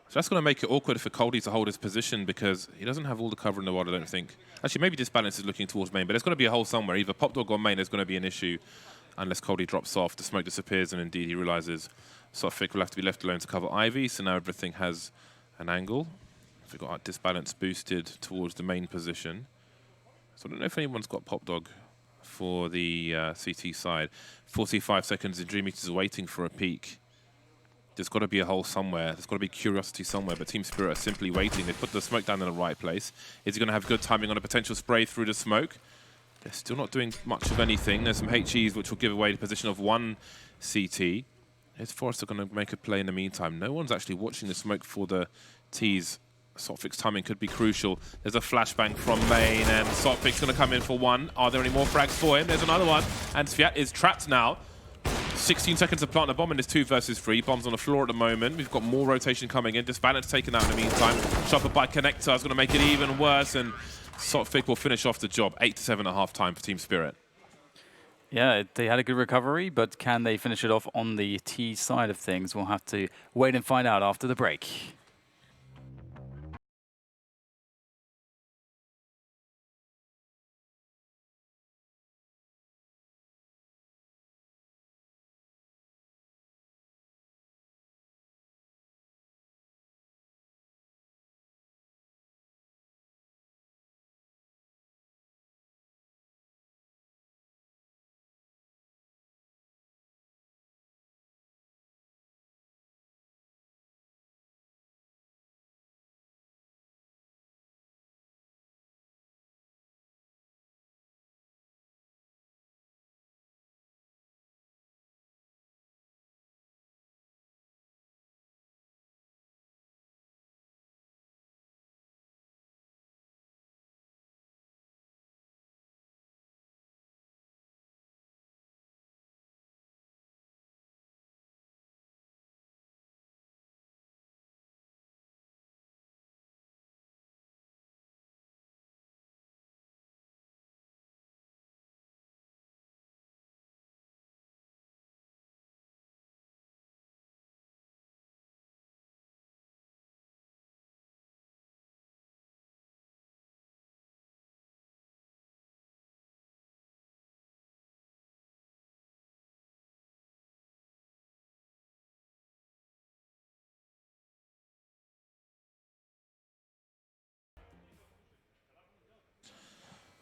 So that's going to make it awkward for Coldie to hold his position, because he doesn't have all the cover in the world, I don't think. Actually, maybe Disbalance is looking towards main, but there's going to be a hole somewhere. Either Popdog or main, there's going to be an issue unless Coldie drops off. The smoke disappears, and indeed he realizes Sotfik will have to be left alone to cover Ivy, so now everything has an angle. We've got our Disbalance boosted towards the main position. So I don't know if anyone's got Popdog for the CT side. 45 seconds, and Dream Eaters are waiting for a peak. There's got to be a hole somewhere. There's got to be curiosity somewhere, but Team Spirit are simply waiting. They put the smoke down in the right place. Is he going to have good timing on a potential spray through the smoke? They're still not doing much of anything. There's some HEs which will give away the position of 1 CT. Is Forrester going to make a play in the meantime? No one's actually watching the smoke for the T's. Sotfik's timing could be crucial. There's a flashbang from main, and Sotfik's going to come in for 1. Are there any more frags for him? There's another one, and Sviat is trapped now. 16 seconds to plant a bomb, and it's 2 versus 3. Bombs on the floor at the moment. We've got more rotation coming in. Disbalance taken out in the meantime. Chopper by Connector is going to make it even worse, and Sotfik will finish off the job. 8-7 at half time for Team Spirit. Yeah, they had a good recovery, but can they finish it off on the T side of things? We'll have to wait and find out after the break.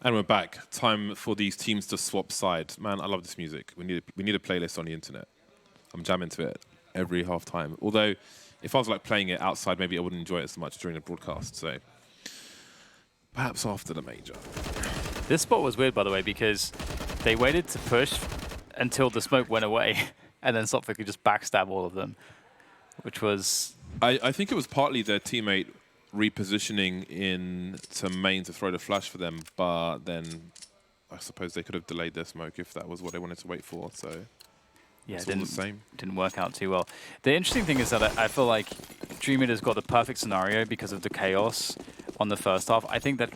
And we're back. Time for these teams to swap sides. Man, I love this music. We need a playlist on the internet. I'm jamming to it every half time. Although, if I was like playing it outside, maybe I wouldn't enjoy it as much during the broadcast. So, perhaps after the major. This spot was weird, by the way, because they waited to push until the smoke went away, and then Sotfik could just backstab all of them, which was... I think it was partly their teammate repositioning in to main to throw the flash for them, but then I suppose they could have delayed their smoke if that was what they wanted to wait for. So Yeah, it's all the same. Didn't work out too well. The interesting thing is that I feel like Dream Eater's got the perfect scenario because of the chaos on the first half. I think that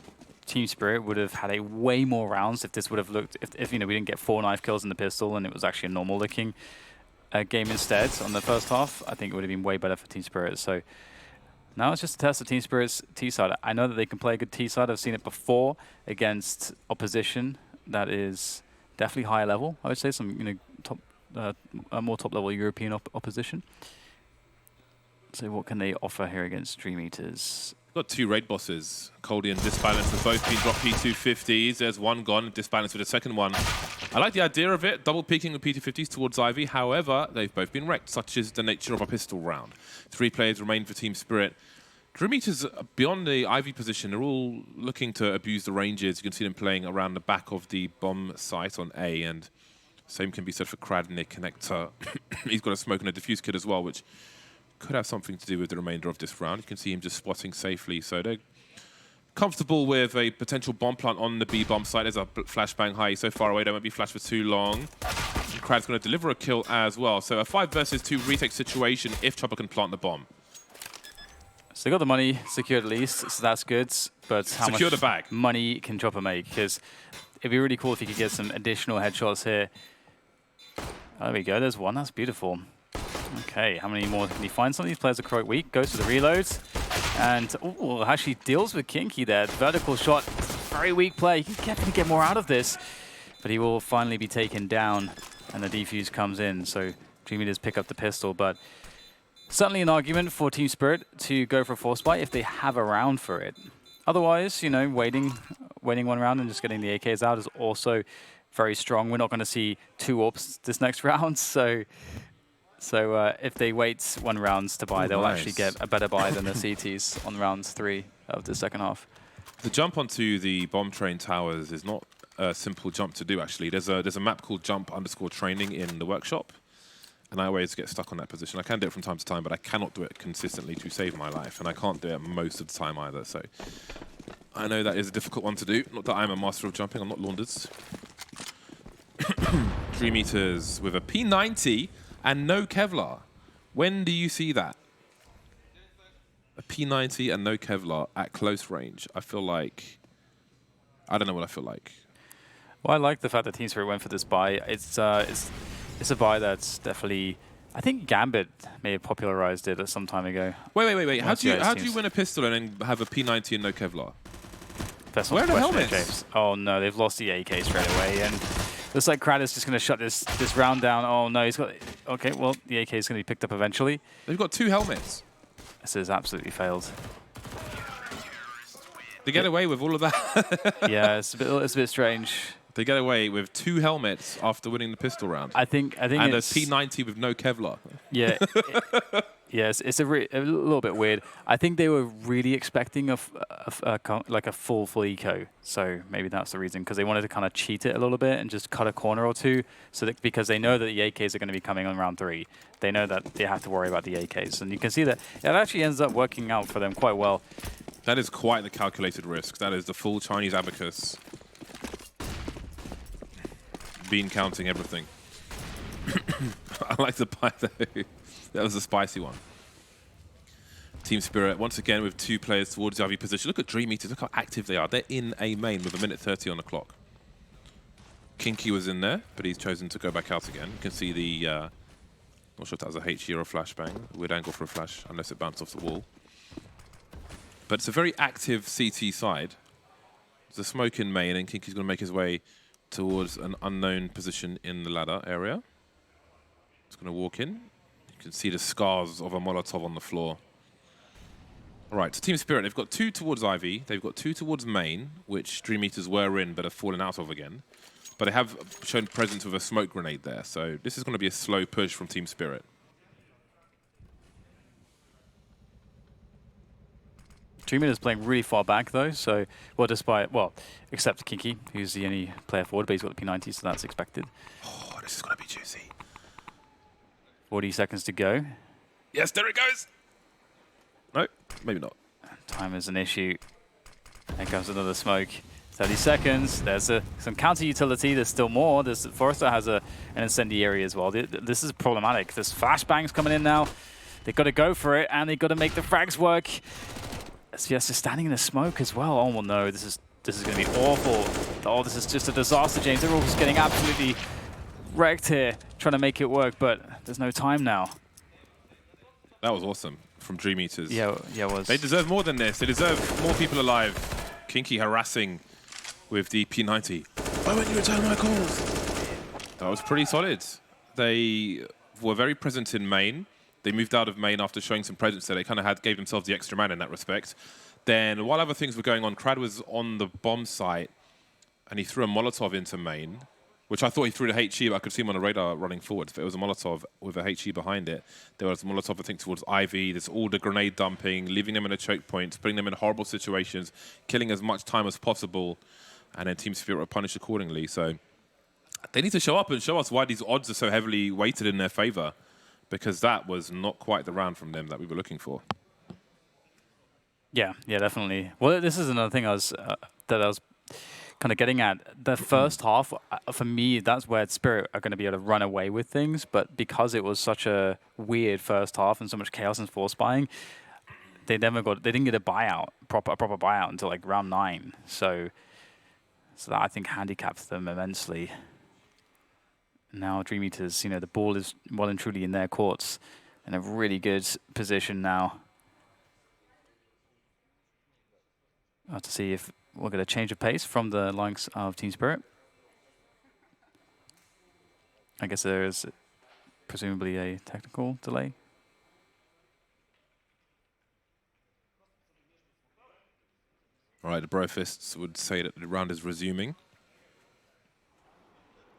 Team Spirit would have had a way more rounds if this would have looked, if you know, we didn't get 4 knife kills in the pistol and it was actually a normal looking game instead on the first half. I think it would have been way better for Team Spirit. So now it's just a test of Team Spirit's T-side. I know that they can play a good T-side. I've seen it before against opposition that is definitely higher level. I would say some, you know, more top-level European opposition. So what can they offer here against Dream Eaters? Got 2 raid bosses. Coldie and Disbalance have both been dropped P250s. There's one gone, Disbalance with the second one. I like the idea of it, double peeking with P250s towards Ivy. However, they've both been wrecked, such is the nature of a pistol round. 3 players remain for Team Spirit. Dream Eaters, beyond the Ivy position, they're all looking to abuse the ranges. You can see them playing around the back of the bomb site on A, and same can be said for Crad and the Connector. He's got a smoke and a diffuse kit as well, which could have something to do with the remainder of this round. You can see him just spotting safely, so they're comfortable with a potential bomb plant on the B bomb site. There's a flashbang high so far away, they won't be flashed for too long. And Crad's going to deliver a kill as well. So a 5 versus 2 retake situation if Chopper can plant the bomb. So they got the money secured at least, so that's good. But how Secure much the bag. money can Chopper make? Because it'd be really cool if he could get some additional headshots here. Oh, there we go, there's one, that's beautiful. Okay, how many more can he find? Some of these players are quite weak. Goes to the reloads. And, ooh, actually deals with Kinky there. Vertical shot, very weak play. He can definitely get more out of this. But he will finally be taken down. And the defuse comes in. So Dream Eaters pick up the pistol. But certainly an argument for Team Spirit to go for a force buy if they have a round for it. Otherwise, you know, waiting 1 round and just getting the AKs out is also very strong. We're not going to see 2 AWPs this next round. So if they wait 1 round to buy, they'll actually get a better buy than the CTs on round 3 of the second half. The jump onto the bomb train towers is not a simple jump to do, actually. There's a map called jump_training in the workshop, and I always get stuck on that position. I can do it from time to time, but I cannot do it consistently to save my life, and I can't do it most of the time either. So I know that is a difficult one to do. Not that I'm a master of jumping, I'm not Launders. Dream Eaters with a P90 and no Kevlar. When do you see that? A P90 and no Kevlar at close range. I feel like... I don't know what I feel like. Well, I like the fact that Team Spirit went for this buy. It's a buy that's definitely... I think Gambit may have popularized it some time ago. Wait. How do you win a pistol and then have a P90 and no Kevlar? Where are the helmets? James. Oh no, they've lost the AK straight away, and looks like Crad is just going to shut this round down. Oh no, he's got... Okay, well, the AK is going to be picked up eventually. They've got 2 helmets. This has absolutely failed. They get away with all of that. Yeah, it's a bit strange. They get away with 2 helmets after winning the pistol round. I think and a P90 with no Kevlar. Yeah. Yes, it's a little bit weird. I think they were really expecting like a full eco, so maybe that's the reason, because they wanted to kind of cheat it a little bit and just cut a corner or 2, so that because they know that the AKs are going to be coming on round 3, they know that they have to worry about the AKs, and you can see that it actually ends up working out for them quite well. That is quite the calculated risk. That is the full Chinese abacus. Bean counting everything. I like the buy though. That was a spicy one. Team Spirit, once again, with 2 players towards the IV position. Look at Dream Eaters, look how active they are. They're in a main with 1:30 on the clock. Kinky was in there, but he's chosen to go back out again. You can see the... not sure if that was a HE or a flashbang. Weird angle for a flash, unless it bounced off the wall. But it's a very active CT side. There's a smoke in main, and Kinky's going to make his way towards an unknown position in the ladder area. He's going to walk in. You can see the scars of a Molotov on the floor. All right, so Team Spirit, they've got 2 towards Ivy. They've got 2 towards main, which Dream Eaters were in but have fallen out of again. But they have shown presence with a smoke grenade there. So this is going to be a slow push from Team Spirit. Dream Eaters playing really far back though, so except Kinky, who's the only player forward, but he's got the P90, so that's expected. Oh, this is going to be juicy. 40 seconds to go. Yes, there it goes. No, maybe not. Time is an issue. There comes another smoke. 30 seconds. There's some counter utility. There's still more. Forze has an incendiary as well. This is problematic. There's flashbangs coming in now. They've got to go for it, and they've got to make the frags work. SVS is standing in the smoke as well. Oh, well, no. This is going to be awful. Oh, this is just a disaster, James. They're all just getting absolutely wrecked here, trying to make it work, but there's no time now. That was awesome from Dream Eaters. Yeah, it was. They deserve more than this. They deserve more people alive. Kinky harassing with the P90. Why won't you return my calls? That was pretty solid. They were very present in main. They moved out of main after showing some presence there. They kind of gave themselves the extra man in that respect. Then, while other things were going on, Crad was on the bomb site, and he threw a Molotov into main, which I thought he threw the HE, but I could see him on the radar running forward. But it was a Molotov with a HE behind it. There was a Molotov, I think, towards Ivy. There's all the grenade dumping, leaving them in a choke point, putting them in horrible situations, killing as much time as possible, and then Team Spirit were punished accordingly. So they need to show up and show us why these odds are so heavily weighted in their favor, because that was not quite the round from them that we were looking for. Yeah, definitely. Well, this is another thing I was kind of getting at. The first half, for me, that's where Spirit are going to be able to run away with things. But because it was such a weird first half and so much chaos and force buying, they didn't get a proper buyout until like round 9. So that I think handicaps them immensely. Now Dream Eaters, the ball is well and truly in their courts, in a really good position now. I'll have to see if we'll get a change of pace from the likes of Team Spirit. I guess there is presumably a technical delay. All right, the Brofists would say that the round is resuming.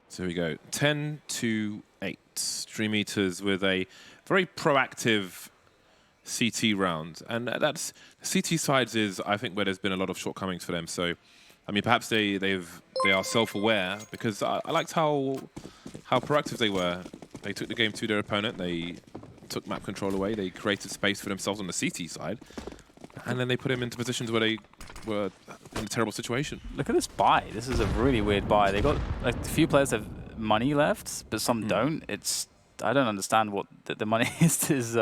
So here we go, 10-8. Dream Eaters with a very proactive CT round, and that's CT sides is, I think, where there's been a lot of shortcomings for them. So, I mean, perhaps they are self-aware, because I liked how proactive they were. They took the game to their opponent. They took map control away. They created space for themselves on the CT side, and then they put them into positions where they were in a terrible situation. Look at this buy. This is a really weird buy. They got like a few players have money left, but some don't. I don't understand what the money is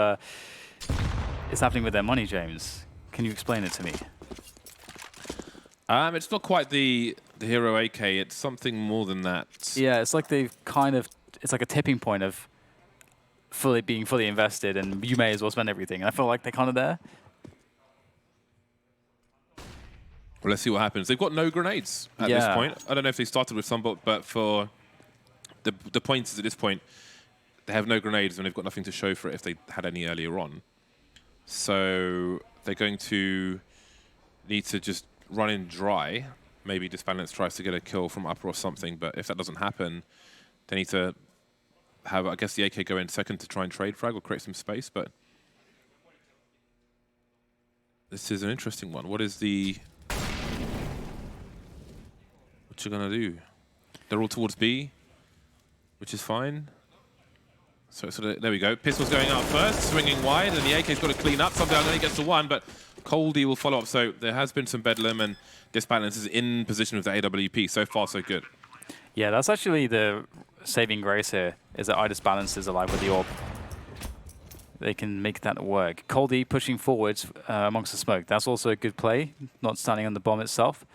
happening with their money, James. Can you explain it to me? It's not quite the hero AK. It's something more than that. Yeah, it's like they've it's like a tipping point of being fully invested, and you may as well spend everything. And I feel like they're kind of there. Well, let's see what happens. They've got no grenades at this point. I don't know if they started with some, but for the point is at this point, they have no grenades and they've got nothing to show for it if they had any earlier on. So they're going to need to just run in dry. Maybe Disbalance tries to get a kill from upper or something, but if that doesn't happen, they need to have, I guess, the AK go in second to try and trade frag or create some space. But this is an interesting one. What you're going to do? They're all towards B, which is fine. So there we go. Pistol's going up first, swinging wide, and the AK's got to clean up. Somehow only gets to 1, but Coldy will follow up. So there has been some bedlam, and Disbalance is in position with the AWP. So far, so good. Yeah, that's actually the saving grace here, is that Disbalance is alive with the AWP. They can make that work. Coldy pushing forwards amongst the smoke. That's also a good play, not standing on the bomb itself.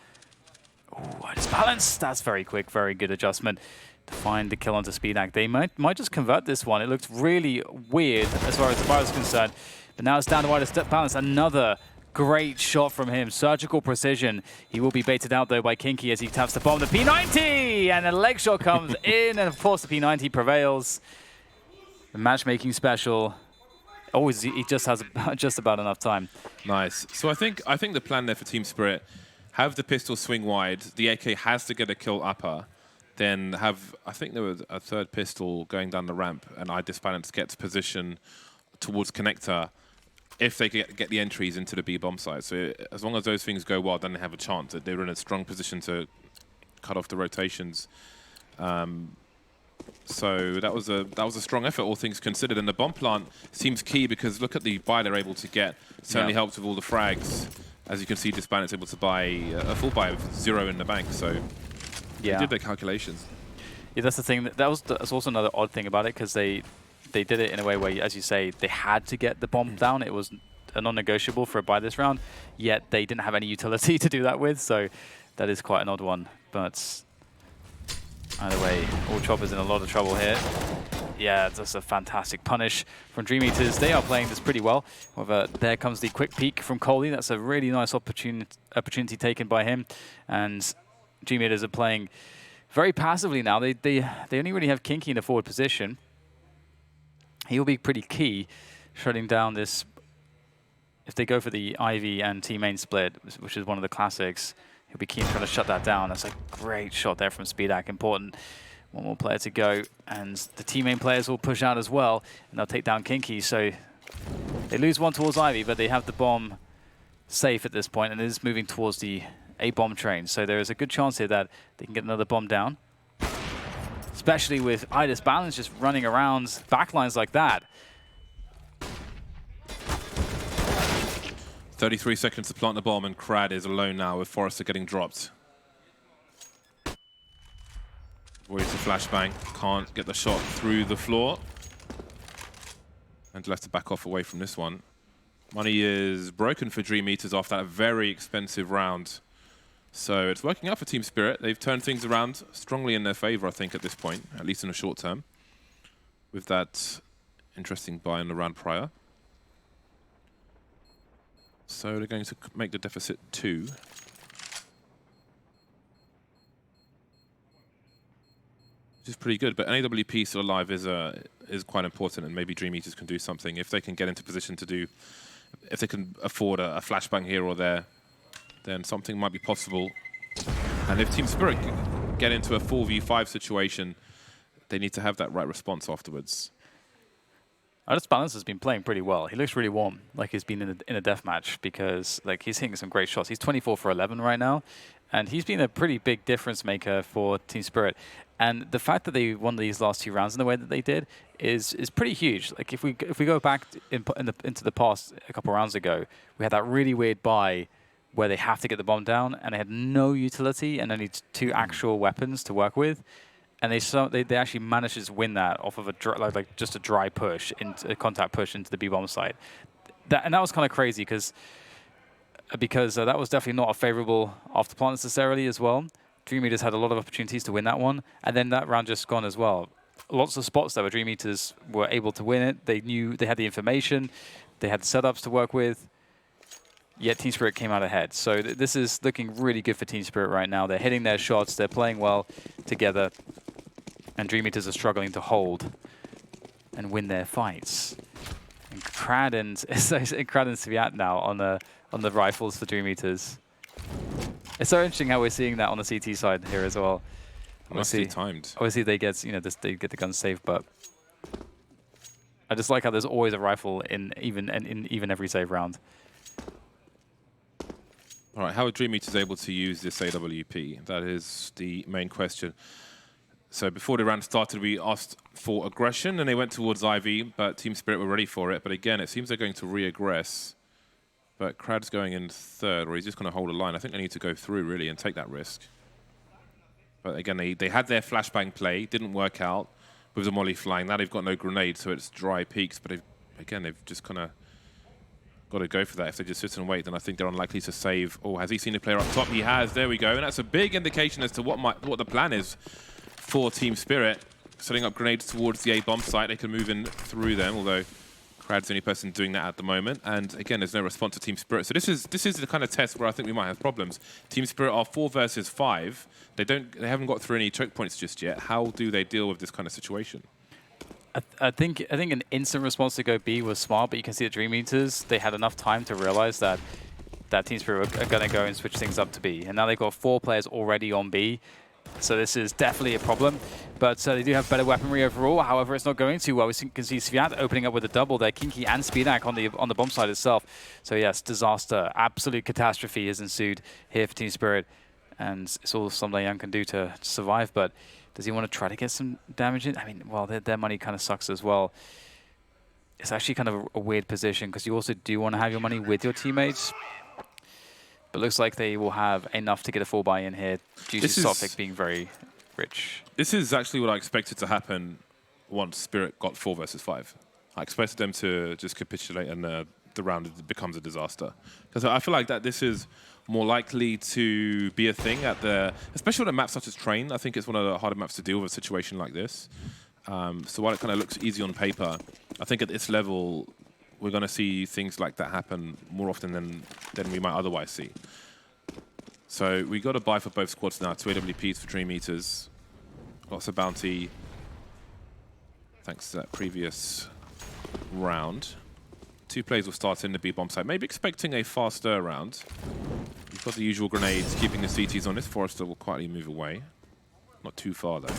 Oh, Disbalance. That's very quick, very good adjustment to find the kill onto Speedak. They might just convert this one. It looked really weird as far as the fire is concerned. But now it's down to Disbalance. Another great shot from him. Surgical precision. He will be baited out, though, by Kinky as he taps the bomb. The P90! And a leg shot comes in, and of course the P90 prevails. The matchmaking special. Always, he just has just about enough time. Nice. So I think the plan there for Team Spirit, have the pistol swing wide. The AK has to get a kill upper. Then have, I think there was a third pistol going down the ramp, and Disbalance gets position towards connector if they get the entries into the B bomb site. So as long as those things go well, then they have a chance. That they're in a strong position to cut off the rotations. So that was a strong effort, all things considered. And the bomb plant seems key because look at the buy they're able to get. Certainly helps with all the frags. as you can see, Disbanded's able to buy a full buy with 0 in the bank. So they did their calculations. Yeah, that's the thing. That's also another odd thing about it, because they did it in a way where, as you say, they had to get the bomb down. It was a non-negotiable for a buy this round, yet they didn't have any utility to do that with. So that is quite an odd one. But either way, All Chopper's in a lot of trouble here. Yeah, that's a fantastic punish from Dream Eaters. They are playing this pretty well. However, there comes the quick peek from Coley. That's a really nice opportunity taken by him. And Dream Eaters are playing very passively now. They only really have Kinky in the forward position. He will be pretty key shutting down this. If they go for the Ivy and T-main split, which is one of the classics, he'll be keen trying to shut that down. That's a great shot there from Speedak. Important. One more player to go, and the T-main players will push out as well, and they'll take down Kinky. So they lose one towards Ivy, but they have the bomb safe at this point, and it is moving towards the A-bomb train. So there is a good chance here that they can get another bomb down, especially with Idis Balance just running around backlines like that. 33 seconds to plant the bomb, and Krad is alone now with Forrester getting dropped. Avoids the flashbang, can't get the shot through the floor. And left to back off away from this one. Money is broken for Dream Eaters after that very expensive round. So it's working out for Team Spirit. They've turned things around strongly in their favor, I think, at this point, at least in the short term, with that interesting buy in the round prior. So they're going to make the deficit 2. Which is pretty good, but an AWP still alive is quite important, and maybe Dream Eaters can do something. If they can get into position to do, if they can afford a flashbang here or there, then something might be possible. And if Team Spirit get into a 4v5 situation, they need to have that right response afterwards. Idis Balance has been playing pretty well. He looks really warm, like he's been in a deathmatch, because like he's hitting some great shots. He's 24 for 11 right now, and he's been a pretty big difference maker for Team Spirit. And the fact that they won these last 2 rounds in the way that they did is pretty huge. Like if we go back into the past a couple rounds ago, we had that really weird buy where they have to get the bomb down, and they had no utility and only 2 actual weapons to work with. And they actually managed to win that off of like just a dry push, into a contact push into the B-bomb site. And that was kind of crazy because that was definitely not a favorable afterplant necessarily as well. Dream Eaters had a lot of opportunities to win that one, and then that round just gone as well. Lots of spots there where Dream Eaters were able to win it. They knew they had the information, they had the setups to work with, yet Team Spirit came out ahead. So this is looking really good for Team Spirit right now. They're hitting their shots, they're playing well together, and Dream Eaters are struggling to hold and win their fights. And Krad and Sviat now on the rifles for Dream Eaters. It's so interesting how we're seeing that on the CT side here as well. Nicely timed. Obviously, they get they get the gun safe, but I just like how there's always a rifle in even every save round. All right, how are Dream Eaters able to use this AWP? That is the main question. So before the round started, we asked for aggression, and they went towards Ivy, but Team Spirit were ready for it. But again, it seems they're going to re-aggress. But Krad's going in third, or he's just going to hold a line. I think they need to go through, really, and take that risk. But again, they had their flashbang play, didn't work out with the molly flying. Now they've got no grenade, so it's dry peaks. But they've just kind of got to go for that. If they just sit and wait, then I think they're unlikely to save. Oh, has he seen the player up top? He has. There we go. And that's a big indication as to what the plan is for Team Spirit. Setting up grenades towards the A-bomb site. They can move in through them, although Krad's the only person doing that at the moment. And again, there's no response to Team Spirit. So this is the kind of test where I think we might have problems. Team Spirit are 4 versus 5. They haven't got through any choke points just yet. How do they deal with this kind of situation? I think an instant response to go B was smart, but you can see that Dream Eaters, they had enough time to realize that Team Spirit are going to go and switch things up to B. And now they've got 4 players already on B. So this is definitely a problem. But they do have better weaponry overall. However, it's not going too well. We can see Sviat opening up with a double there. Kinky and Speedak on the bomb side itself. So yes, disaster, absolute catastrophe has ensued here for Team Spirit. And it's all SLADDER can do to survive. But does he want to try to get some damage in? I mean, well, their money kind of sucks as well. It's actually kind of a weird position because you also do want to have your money with your teammates. But looks like they will have enough to get a full buy-in here due to Sophic being very rich. This is actually what I expected to happen once Spirit got 4 versus 5. I expected them to just capitulate and the round becomes a disaster. Because I feel like that this is more likely to be a thing at the, especially on a map such as Train. I think it's one of the harder maps to deal with a situation like this. So while it kind of looks easy on paper, I think at this level, we're going to see things like that happen more often than we might otherwise see. So we got a buy for both squads now, 2 AWPs for Dream Eaters. Lots of bounty, thanks to that previous round. 2 players will start in the B-bomb side, maybe expecting a faster round. You've got the usual grenades, keeping the CTs on this. Forrester will quietly move away. Not too far, though.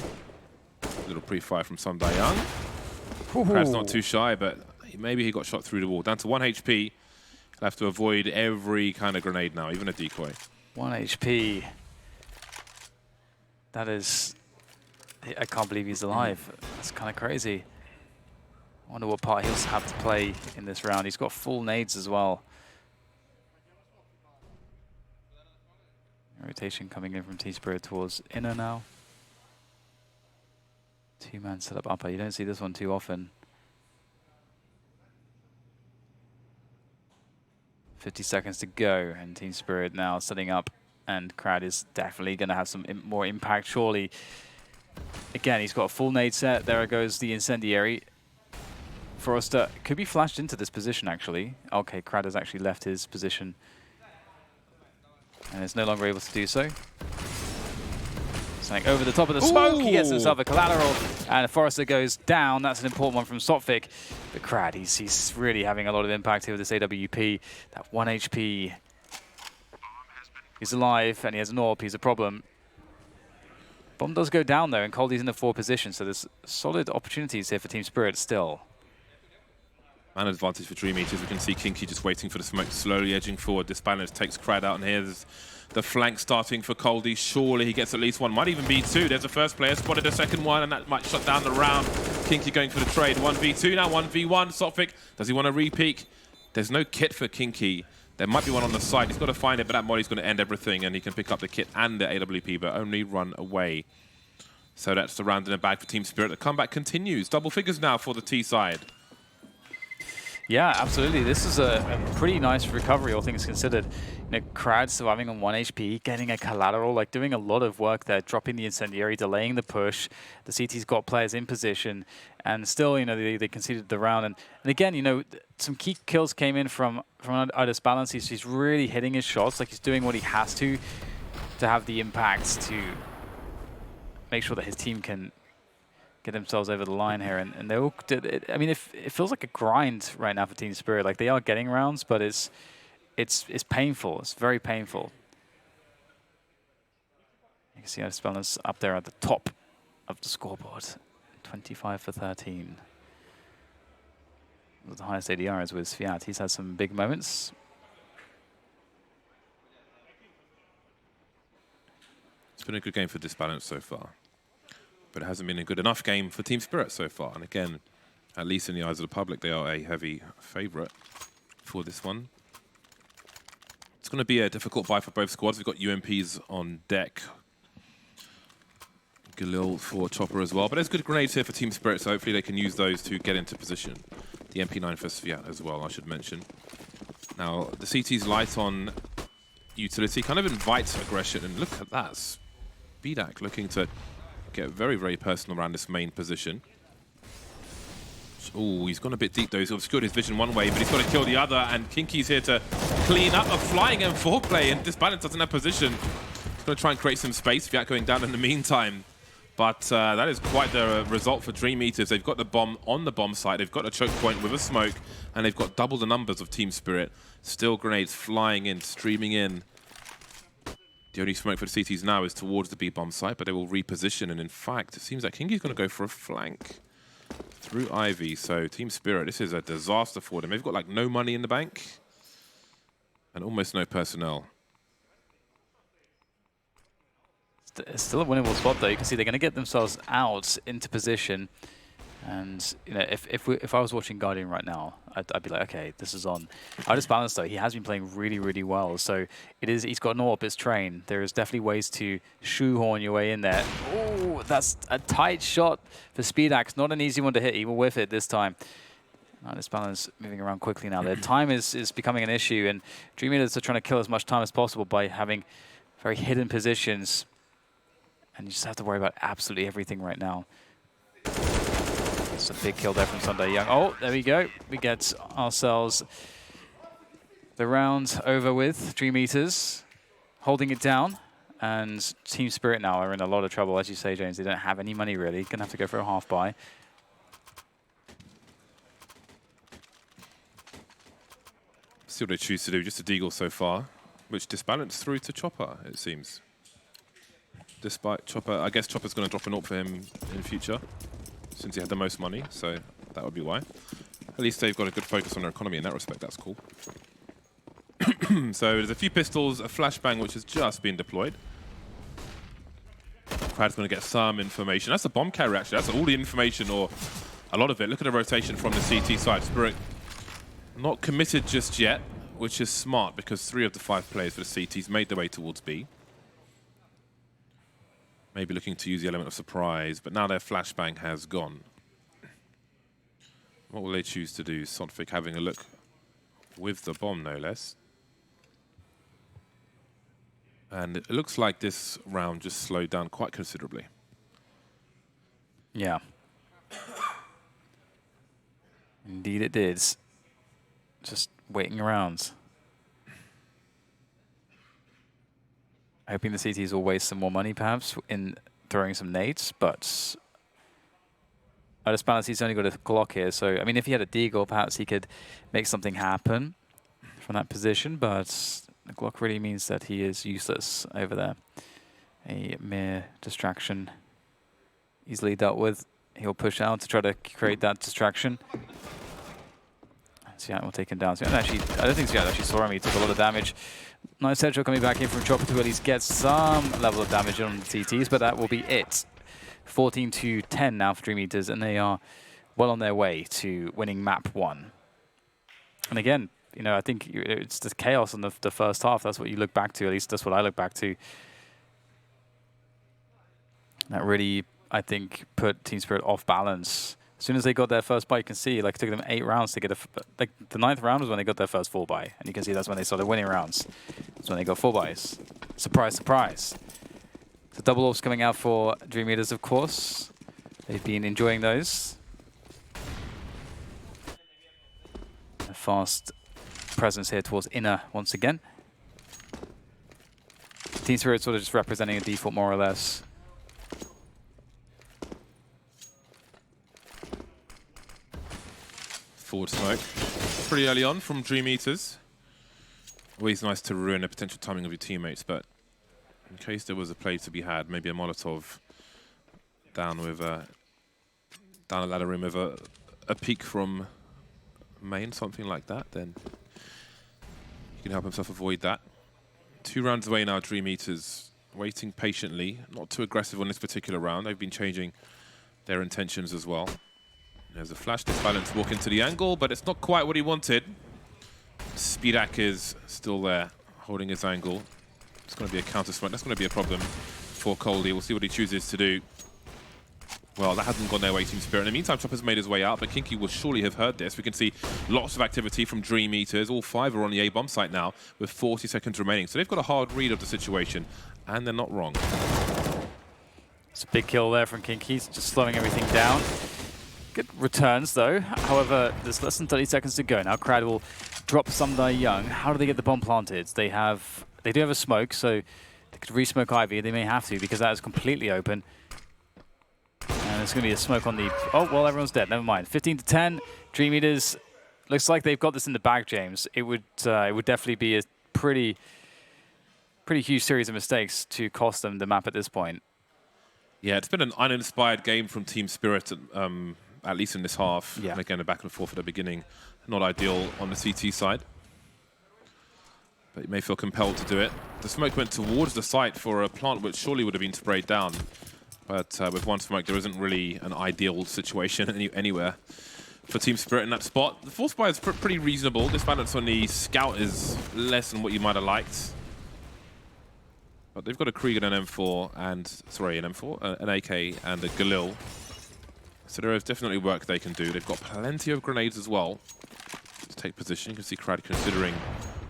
A little pre-fire from Sun Young. Perhaps not too shy, but maybe he got shot through the wall. Down to 1 HP. He'll have to avoid every kind of grenade now, even a decoy. 1 HP. That is... I can't believe he's alive. That's kind of crazy. I wonder what part he'll have to play in this round. He's got full nades as well. Rotation coming in from T-Spirit towards inner now. 2-man setup upper. You don't see this one too often. 50 seconds to go, and Team Spirit now setting up, and Crowd is definitely going to have some more impact, surely. Again, he's got a full nade set. There goes the incendiary. Forrester could be flashed into this position, actually. Okay, Crowd has actually left his position and is no longer able to do so. Sending over the top of the smoke, he gets himself a collateral, and Forrester goes down. That's an important one from Sophic. But Crad, he's really having a lot of impact here with this AWP. That 1 HP. He's alive, and he has an AWP. He's a problem. Bomb does go down, though, and Coldie's in the 4 position, so there's solid opportunities here for Team Spirit still. Man advantage for Dream Eaters. We can see Kinky just waiting for the smoke, slowly edging forward. This balance takes Crad out, and here's the flank starting for Coldie. Surely he gets at least 1, might even be 2. There's the first player, spotted a second one, and that might shut down the round. Kinky going for the trade. 1v2 now, 1v1. Sophic, does he want to re-peek? There's no kit for Kinky. There might be one on the side. He's got to find it, but that molly's going to end everything, and he can pick up the kit and the AWP, but only run away. So that's the round in the bag for Team Spirit. The comeback continues. Double figures now for the T side. Yeah, absolutely. This is a pretty nice recovery, all things considered. You know, Crowd surviving on 1 HP, getting a collateral, like doing a lot of work there, dropping the incendiary, delaying the push. The CT's got players in position, and still, you know, they conceded the round. And again, you know, some key kills came in from Idis Balance. He's really hitting his shots, like he's doing what he has to have the impact to make sure that his team can get themselves over the line here, and they all did it. I mean, it feels like a grind right now for Team Spirit. Like they are getting rounds, but it's painful. It's very painful. You can see Idis Balance up there at the top of the scoreboard, 25 for 13. The highest ADR is with Sviat. He's had some big moments. It's been a good game for Disbalance so far, but it hasn't been a good enough game for Team Spirit so far. And again, at least in the eyes of the public, they are a heavy favourite for this one. It's going to be a difficult buy for both squads. We've got UMPs on deck. Galil for Chopper as well. But there's good grenades here for Team Spirit, so hopefully they can use those to get into position. The MP9 for Sviat as well, I should mention. Now, the CT's light on utility kind of invites aggression. And look at that. Speedak looking to get very, very personal around this main position. Oh, he's gone a bit deep though. He's obscured his vision one way, but he's got to kill the other. And Kinky's here to clean up a flying M4 play, and Disbalance doesn't have position. He's going to try and create some space. Sviat going down in the meantime. But that is quite the result for Dream Eaters. They've got the bomb on the bomb site. They've got a choke point with a smoke, and they've got double the numbers of Team Spirit. Still grenades flying in, streaming in. The only smoke for the CTs now is towards the B-bomb site, but they will reposition. And in fact, it seems like Kinky's going to go for a flank through Ivy. So Team Spirit, this is a disaster for them. They've got like no money in the bank and almost no personnel. It's still a winnable spot, though. You can see they're going to get themselves out into position. And you know, if I was watching Guardian right now, I'd be like, okay, this is on. Balanced though, he has been playing really, really well. So he's got an all-up-his train. There is definitely ways to shoehorn your way in there. Oh, that's a tight shot for SpeedAxe. Not an easy one to hit. He will whiff it this time. Balance moving around quickly now. Their time is becoming an issue, and Dream Eaters are trying to kill as much time as possible by having very hidden positions. And you just have to worry about absolutely everything right now. It's a big kill there from Sunday Young. Oh, there we go. We get ourselves the round over with. Dream Eaters holding it down. And Team Spirit now are in a lot of trouble. As you say, James, they don't have any money really. Going to have to go for a half buy. See what they choose to do. Just a deagle so far, which disbalanced through to Chopper, it seems. Despite Chopper, I guess Chopper's going to drop a naught for him in future, since he had the most money, so that would be why. At least they've got a good focus on their economy in that respect, that's cool. So there's a few pistols, a flashbang which has just been deployed. Krad's going to get some information. That's a bomb carrier actually, that's all the information, or a lot of it. Look at the rotation from the CT side. Spirit not committed just yet, which is smart because 3 of the 5 players for the CTs made their way towards B. Maybe looking to use the element of surprise, but now their flashbang has gone. What will they choose to do? Sonfik having a look with the bomb, no less. And it looks like this round just slowed down quite considerably. Yeah. Indeed it did. Just waiting around. Hoping the CTs will waste some more money, perhaps, in throwing some nades, but Balance, he's only got a Glock here, so, I mean, if he had a Deagle, perhaps he could make something happen from that position, but the Glock really means that he is useless over there. A mere distraction, easily dealt with. He'll push out to try to create that distraction. Seattle will take him down. I don't think Seattle actually saw him. He took a lot of damage. Nice headshot coming back in from Chopper to at least get some level of damage on the TTs, but that will be it. 14-10 now for Dream Eaters, and they are well on their way to winning map 1. And again, you know, I think it's the chaos in the first half. That's what you look back to. At least that's what I look back to. That really, I think, put Team Spirit off balance. As soon as they got their first buy, you can see, like, it took them 8 rounds to get like, the 9th round was when they got their first 4 buy. And you can see that's when they started winning rounds. That's when they got 4 buys. Surprise, surprise. The double orbs coming out for Dream Eaters, of course. They've been enjoying those. A fast presence here towards inner once again. Team Spirit sort of just representing a default more or less. Forward smoke. Pretty early on from Dream Eaters. Always nice to ruin the potential timing of your teammates, but in case there was a play to be had, maybe a Molotov down a ladder room with a peek from main, something like that, then he can help himself avoid that. 2 rounds away now, Dream Eaters waiting patiently, not too aggressive on this particular round. They've been changing their intentions as well. There's a flash disbalance walk into the angle, but it's not quite what he wanted. SpeedAxe is still there, holding his angle. It's going to be a counter smoke. That's going to be a problem for Coldy. We'll see what he chooses to do. Well, that hasn't gone their way, Team Spirit. In the meantime, Chopper's made his way out, but Kinky will surely have heard this. We can see lots of activity from Dream Eaters. All 5 are on the A-bomb site now with 40 seconds remaining. So they've got a hard read of the situation, and they're not wrong. It's a big kill there from Kinky, just slowing everything down. Good returns, though. However, there's less than 30 seconds to go. Now, Krad will drop Sunday Young. How do they get the bomb planted? They do have a smoke, so they could re-smoke Ivy. They may have to, because that is completely open. And it's going to be a smoke on the... Oh, well, everyone's dead. Never mind. 15-10. Dream Eaters, looks like they've got this in the bag, James. It would definitely be a pretty huge series of mistakes to cost them the map at this point. Yeah, it's been an uninspired game from Team Spirit, at least in this half. Yeah. And again, a back and forth at the beginning. Not ideal on the CT side. But you may feel compelled to do it. The smoke went towards the site for a plant which surely would have been sprayed down. But with one smoke, there isn't really an ideal situation anywhere for Team Spirit in that spot. The force buy is pretty reasonable. This balance on the scout is less than what you might have liked. But they've got a Krieg and an M4 and, sorry, an M4, an AK and a Galil. So there is definitely work they can do. They've got plenty of grenades as well to take position. You can see Crad considering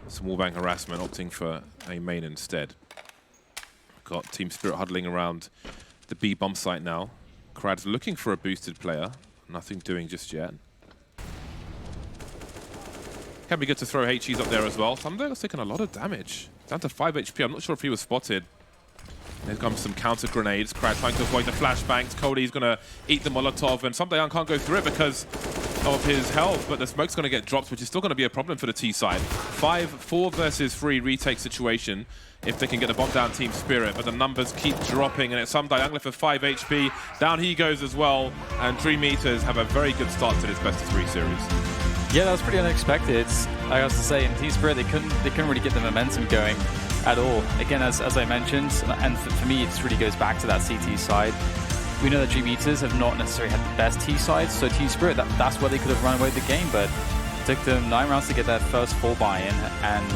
some wallbang harassment, opting for a main instead. Got Team Spirit huddling around the B bomb site now. Crad's looking for a boosted player. Nothing doing just yet. Can be good to throw HEs up there as well. Thunder's taking a lot of damage. Down to 5 HP. I'm not sure if he was spotted. There comes some counter grenades. Crad trying to avoid the flashbangs. Cody's going to eat the Molotov, and Somedayoung can't go through it because of his health, but the smoke's going to get dropped, which is still going to be a problem for the T side. 4 versus 3 retake situation if they can get the bomb down Team Spirit, but the numbers keep dropping, and it's Somedayoung left with 5 HP. Down he goes as well, and Dream Eaters have a very good start to this best of 3 series. Yeah, that was pretty unexpected. I have to say, in Team Spirit, they couldn't really get the momentum going at all. Again, as I mentioned, and for me, it just really goes back to that CT side. We know that Dream Eaters have not necessarily had the best T sides, so Team Spirit, that's where they could have run away with the game, but it took them 9 rounds to get that first full buy-in, and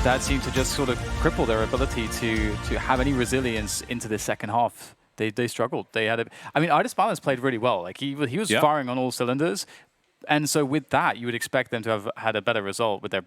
that seemed to just sort of cripple their ability to have any resilience into the second half. They struggled. They had I mean, Artis Balance played really well. Like he was firing on all cylinders. And so with that, you would expect them to have had a better result with their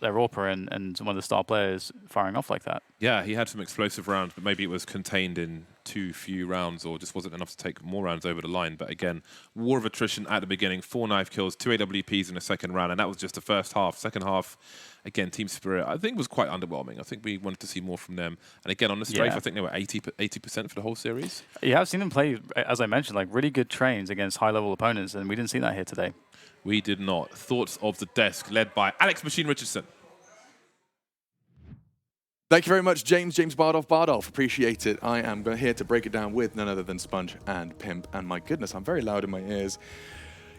AWPer and one of the star players firing off like that. Yeah, he had some explosive rounds, but maybe it was contained in too few rounds or just wasn't enough to take more rounds over the line. But again, war of attrition at the beginning, 4 knife kills, 2 AWPs in the second round, and that was just the first half. Second half, again, Team Spirit, I think was quite underwhelming. I think we wanted to see more from them. And again, on the strafe, I think they were 80% for the whole series. Yeah, I've seen them play, as I mentioned, like really good trains against high-level opponents, and we didn't see that here today. We did not. Thoughts of the desk, led by Alex Machine Richardson. Thank you very much, James Bardolph. Appreciate it. I am here to break it down with none other than Sponge and Pimp. And my goodness, I'm very loud in my ears.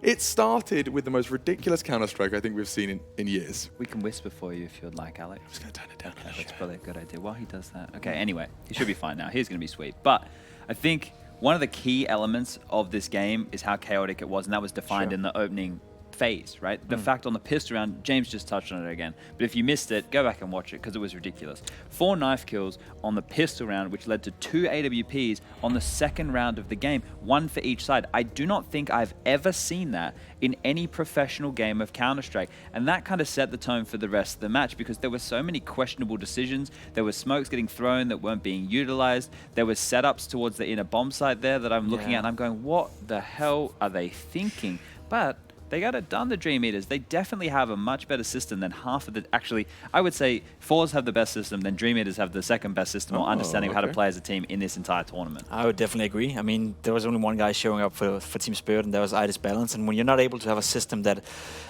It started with the most ridiculous Counter-Strike I think we've seen in years. We can whisper for you if you'd like, Alex. I'm just going to turn it down. Okay, that's probably a good idea. While he does that. Okay, anyway, he should be fine now. He's going to be sweet. But I think one of the key elements of this game is how chaotic it was, and that was defined in the opening phase, right? The fact on the pistol round, James just touched on it again, but if you missed it, go back and watch it because it was ridiculous. 4 knife kills on the pistol round, which led to 2 AWPs on the second round of the game, 1 for each side. I do not think I've ever seen that in any professional game of Counter-Strike, and that kind of set the tone for the rest of the match because there were so many questionable decisions. There were smokes getting thrown that weren't being utilized. There were setups towards the inner bomb site there that I'm looking at and I'm going, what the hell are they thinking? But they got it done, the Dream Eaters. They definitely have a much better system than half of the... Actually, I would say Forze have the best system, then Dream Eaters have the second best system or understanding of how to play as a team in this entire tournament. I would definitely agree. I mean, there was only one guy showing up for Team Spirit, and that was Artis Balance. And when you're not able to have a system that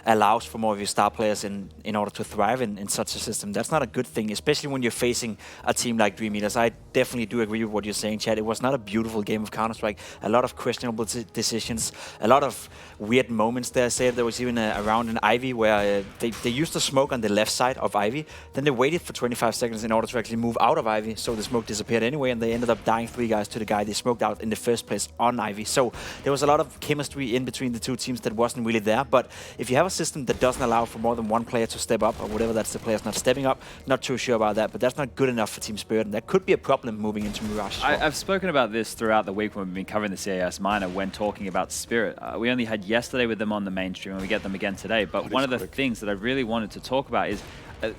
allows for more of your star players in order to thrive in such a system, that's not a good thing, especially when you're facing a team like Dream Eaters. I definitely do agree with what you're saying, Chad. It was not a beautiful game of Counter-Strike. A lot of questionable decisions, a lot of weird moments there. I said there was even a round in Ivy where they used the smoke on the left side of Ivy, then they waited for 25 seconds in order to actually move out of Ivy, so the smoke disappeared anyway, and they ended up dying 3 guys to the guy they smoked out in the first place on Ivy. So there was a lot of chemistry in between the two teams that wasn't really there, but if you have a system that doesn't allow for more than one player to step up, or whatever, that's the player's not stepping up, not too sure about that, but that's not good enough for Team Spirit, and that could be a problem moving into Mirage as well. I've spoken about this throughout the week when we've been covering the CIS minor when talking about Spirit. We only had yesterday with them on the mainstream, and we get them again today, but one of the things that I really wanted to talk about is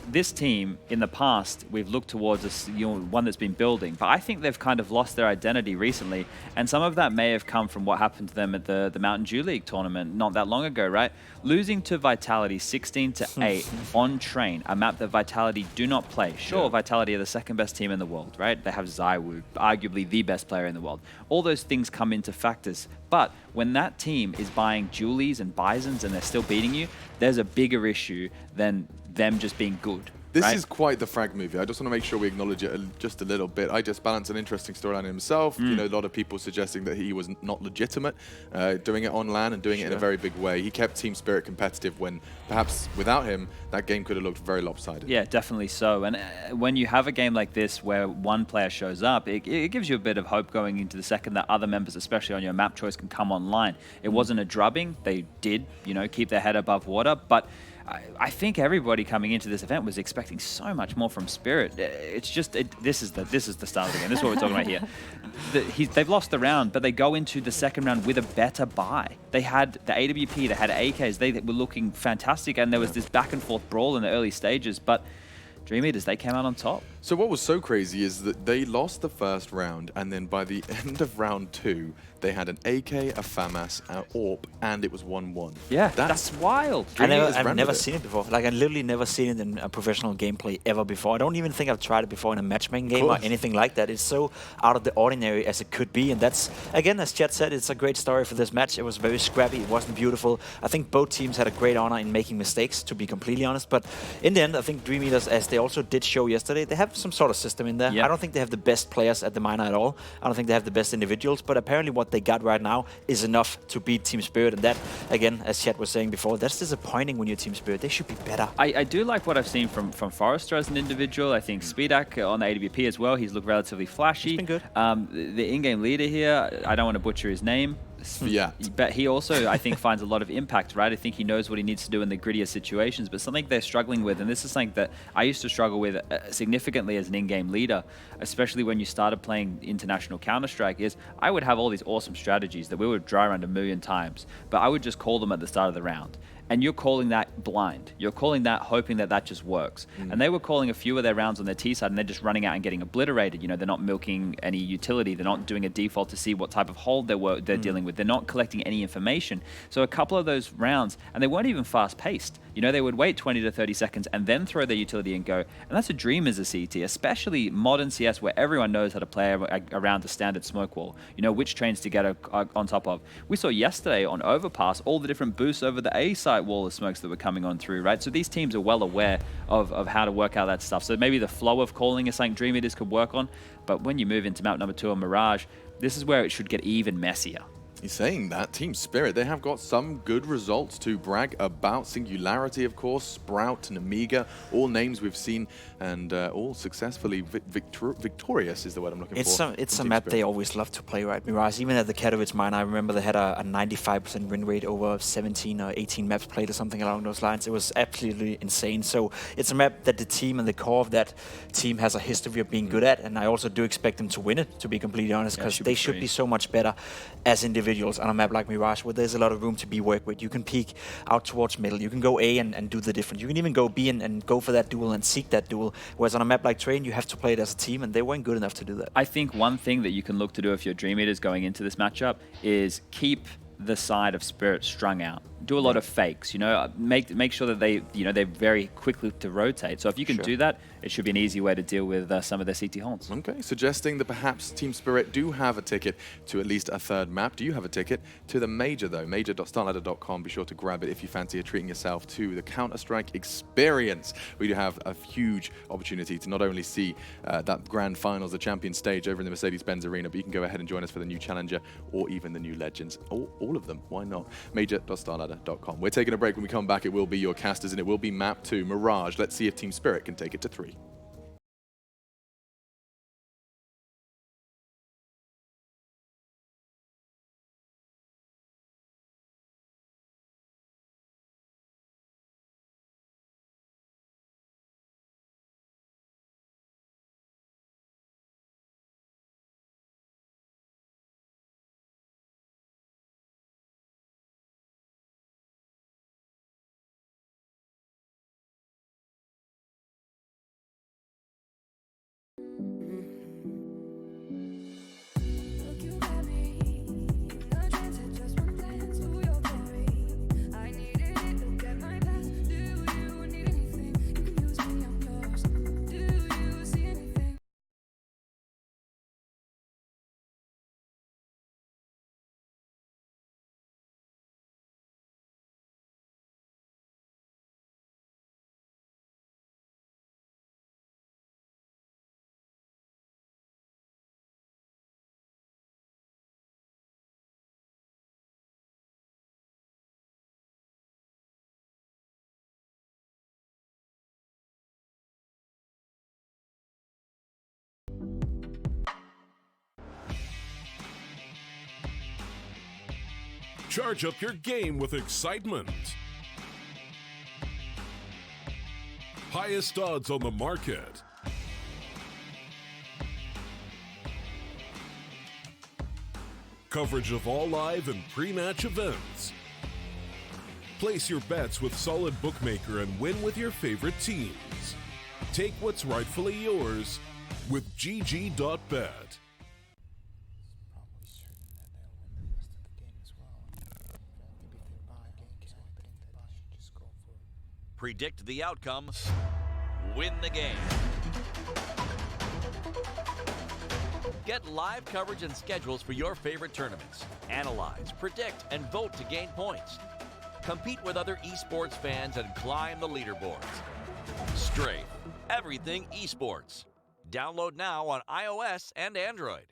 this team, in the past, we've looked towards one that's been building, but I think they've kind of lost their identity recently, and some of that may have come from what happened to them at the Mountain Dew League tournament not that long ago, right? Losing to Vitality 16-8 on Train, a map that Vitality do not play. Sure, Vitality are the second best team in the world, right? They have ZywOo, arguably the best player in the world. All those things come into factors, but when that team is buying Julies and Bisons and they're still beating you, there's a bigger issue than them just being good, This right? is quite the frag movie. I just want to make sure we acknowledge it just a little bit. I just balance an interesting storyline himself. You know, a lot of people suggesting that he was not legitimate doing it on LAN and doing it in a very big way. He kept Team Spirit competitive when perhaps without him, that game could have looked very lopsided. Yeah, definitely so. And when you have a game like this where one player shows up, it gives you a bit of hope going into the second that other members, especially on your map choice, can come online. It wasn't a drubbing. They did, you know, keep their head above water, but I think everybody coming into this event was expecting so much more from Spirit. It's just this is the start of the game. This is what we're talking about here. They've lost the round, but they go into the second round with a better buy. They had the AWP, they had AKs, they were looking fantastic, and there was this back and forth brawl in the early stages. But Dream Eaters, they came out on top. So what was so crazy is that they lost the first round, and then by the end of round 2, they had an AK, a FAMAS, an AWP, and it was 1-1. Yeah, that's wild. I've never seen it before. Like, I literally never seen it in a professional gameplay ever before. I don't even think I've tried it before in a matchmaking game or anything like that. It's so out of the ordinary as it could be, and that's, again, as Chet said, it's a great story for this match. It was very scrappy. It wasn't beautiful. I think both teams had a great honor in making mistakes, to be completely honest. But in the end, I think Dream Eaters, as they also did show yesterday, they have some sort of system in there. Yep. I don't think they have the best players at the minor at all. I don't think they have the best individuals, but apparently what they got right now is enough to beat Team Spirit. And that, again, as Chet was saying before, that's disappointing when you're Team Spirit. They should be better. I do like what I've seen from Forrester as an individual. I think Speedak on the AWP as well, he's looked relatively flashy. He's been good. The in-game leader here, I don't want to butcher his name. Yeah. But he also, I think, finds a lot of impact, right? I think he knows what he needs to do in the grittier situations, but something they're struggling with, and this is something that I used to struggle with significantly as an in-game leader, especially when you started playing international Counter-Strike, is I would have all these awesome strategies that we would dry around 1,000,000 times, but I would just call them at the start of the round. And you're calling that blind. You're calling that hoping that that just works. And they were calling a few of their rounds on their T side, and they're just running out and getting obliterated. You know, they're not milking any utility. They're not doing a default to see what type of hold they're dealing with. They're not collecting any information. So a couple of those rounds, and they weren't even fast-paced. You know, they would wait 20 to 30 seconds and then throw their utility and go. And that's a dream as a CT, especially modern CS where everyone knows how to play around the standard smoke wall. You know, which trains to get on top of. We saw yesterday on Overpass all the different boosts over the A site wall of smokes that were coming on through, right? So these teams are well aware of how to work out that stuff. So maybe the flow of calling is something Dream Eaters could work on. But when you move into map number 2 on Mirage, this is where it should get even messier. He's saying that. Team Spirit, they have got some good results to brag about. Singularity, of course, Sprout and Amiga, all names we've seen and all successfully victorious is the word I'm looking for. It's a map they always love to play, right? Mirage, even at the Katowice mine, I remember they had a 95% win rate over 17 or 18 maps played or something along those lines. It was absolutely insane. So it's a map that the team and the core of that team has a history of being good at, and I also do expect them to win it, to be completely honest, because they should be so much better as individuals on a map like Mirage, where there's a lot of room to be worked with. You can peek out towards middle. You can go A and do the difference. You can even go B and go for that duel and seek that duel. Whereas on a map like Train, you have to play it as a team, and they weren't good enough to do that. I think one thing that you can look to do if you're Dream Eaters going into this matchup is keep the side of Spirit strung out. Do a lot of fakes, you know, make sure that they, you know, they're very quickly to rotate. So if you can do that, it should be an easy way to deal with some of their CT holds. Okay, suggesting that perhaps Team Spirit do have a ticket to at least a third map. Do you have a ticket to the Major, though? Major.StarLadder.com. Be sure to grab it if you fancy treating yourself to the Counter-Strike experience. We do have a huge opportunity to not only see that grand finals, the champion stage over in the Mercedes-Benz Arena, but you can go ahead and join us for the new Challenger or even the new Legends. All of them. Why not? Major.StarLadder.com. We're taking a break. When we come back, it will be your casters, and it will be map 2, Mirage. Let's see if Team Spirit can take it to 3. Charge up your game with excitement. Highest odds on the market. Coverage of all live and pre-match events. Place your bets with Solid Bookmaker and win with your favorite teams. Take what's rightfully yours with GG.bet. Predict the outcome, win the game. Get live coverage and schedules for your favorite tournaments. Analyze, predict, and vote to gain points. Compete with other esports fans and climb the leaderboards. Strafe, everything esports. Download now on iOS and Android.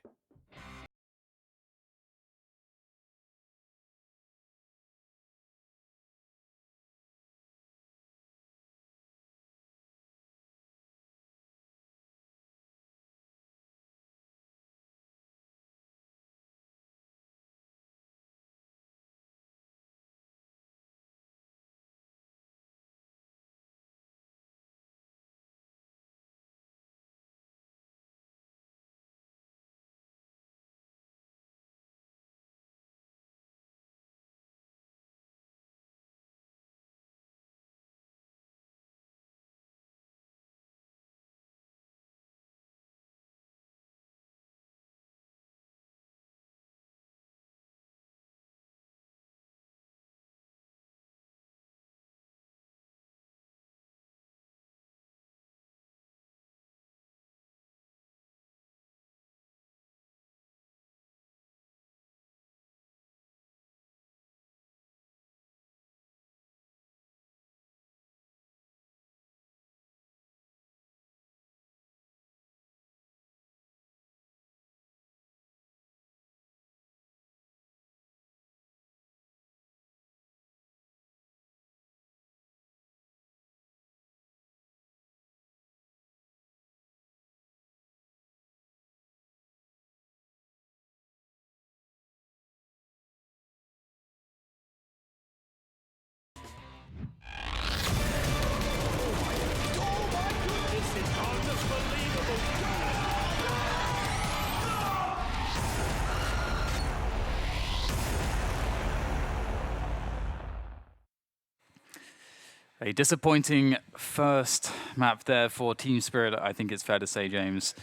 A disappointing first map there for Team Spirit, I think it's fair to say, James.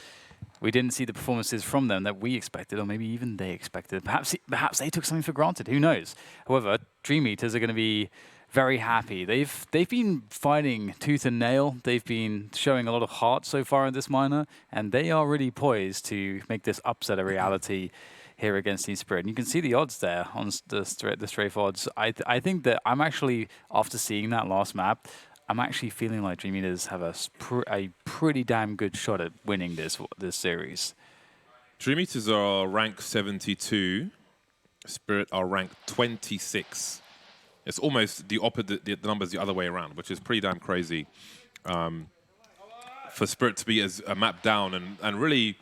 We didn't see the performances from them that we expected, or maybe even they expected. Perhaps they took something for granted, who knows? However, Dream Eaters are going to be very happy. They've been fighting tooth and nail. They've been showing a lot of heart so far in this minor, and they are really poised to make this upset a reality here against Team Spirit. And you can see the odds there on the strafe odds. I think that I'm actually, after seeing that last map, I'm actually feeling like Dream Eaters have a pretty damn good shot at winning this series. Dream Eaters are ranked 72. Spirit are ranked 26. It's almost the opposite, the numbers the other way around, which is pretty damn crazy. For Spirit to be as a map down, and really,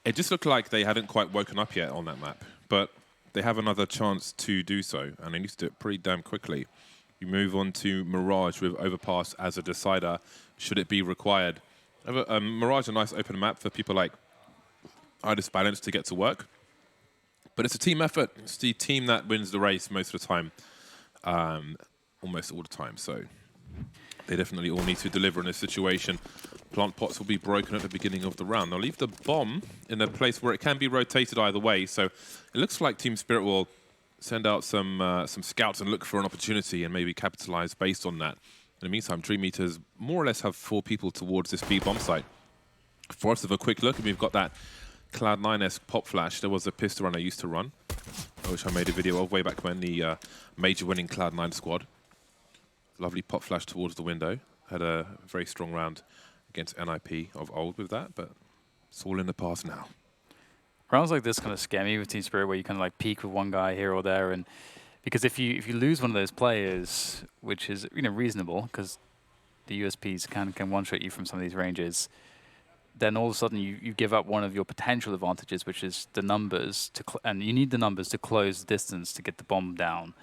it just looked like they hadn't quite woken up yet on that map. But they have another chance to do so, and they need to do it pretty damn quickly. You move on to Mirage with Overpass as a decider, should it be required. Mirage, a nice open map for people like Idis Balance to get to work. But it's a team effort. It's the team that wins the race most of the time, almost all the time. So they definitely all need to deliver in this situation. Plant pots will be broken at the beginning of the round. They'll leave the bomb in a place where it can be rotated either way. So it looks like Team Spirit will send out some scouts and look for an opportunity and maybe capitalize based on that. In the meantime, Dream Eaters more or less have 4 people towards this B bomb site. For us, have a quick look, and we've got that Cloud9-esque pop flash. There was a pistol run I used to run, which I made a video of way back when, the major winning Cloud9 squad. Lovely pop flash towards the window. Had a very strong round against NIP of old with that, but it's all in the past now. Rounds like this kind of scare me with Team Spirit, where you kind of like peak with one guy here or there, and because if you lose one of those players, which is reasonable, because the USPs can one-shot you from some of these ranges, then all of a sudden you give up one of your potential advantages, which is the numbers, and you need the numbers to close the distance to get the bomb down.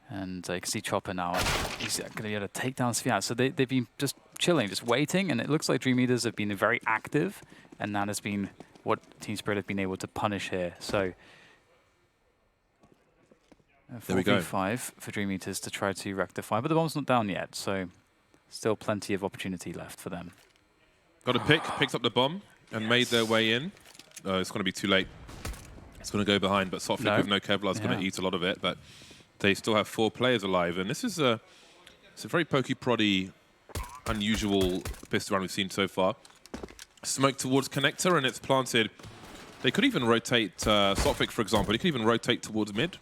And you can see Chopper now. He's going to be able to take down Sviat. So they've been just chilling, just waiting, and it looks like Dream Eaters have been very active, and that has been what Team Spirit have been able to punish here. So 4v5 for Dream Eaters to try to rectify, but the bomb's not down yet, so still plenty of opportunity left for them. Got a pick, picked up the bomb, and made their way in. It's going to be too late. It's going to go behind, but Sofik with no Kevlar is going to eat a lot of it, but they still have 4 players alive, and this is it's a very pokey-proddy, unusual pistol round we've seen so far. Smoke towards connector, and it's planted. They could even rotate Sofik, for example. He could even rotate towards mid.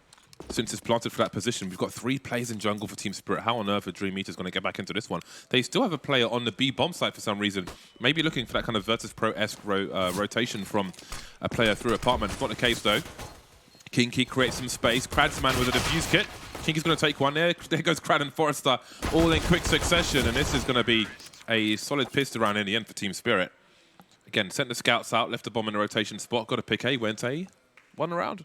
Since it's planted for that position, we've got 3 players in jungle for Team Spirit. How on earth are Dream Eaters going to get back into this one? They still have a player on the B bomb site for some reason. Maybe looking for that kind of Virtus Pro-esque rotation from a player through apartment. It's not the case, though. Kinky creates some space. Kradsman with a defuse kit. Kinky's going to take one there. There goes Krad and Forrester all in quick succession. And this is going to be a solid pistol round in the end for Team Spirit. Again, sent the scouts out, left the bomb in the rotation spot. Got a pick A, went A. Won the round.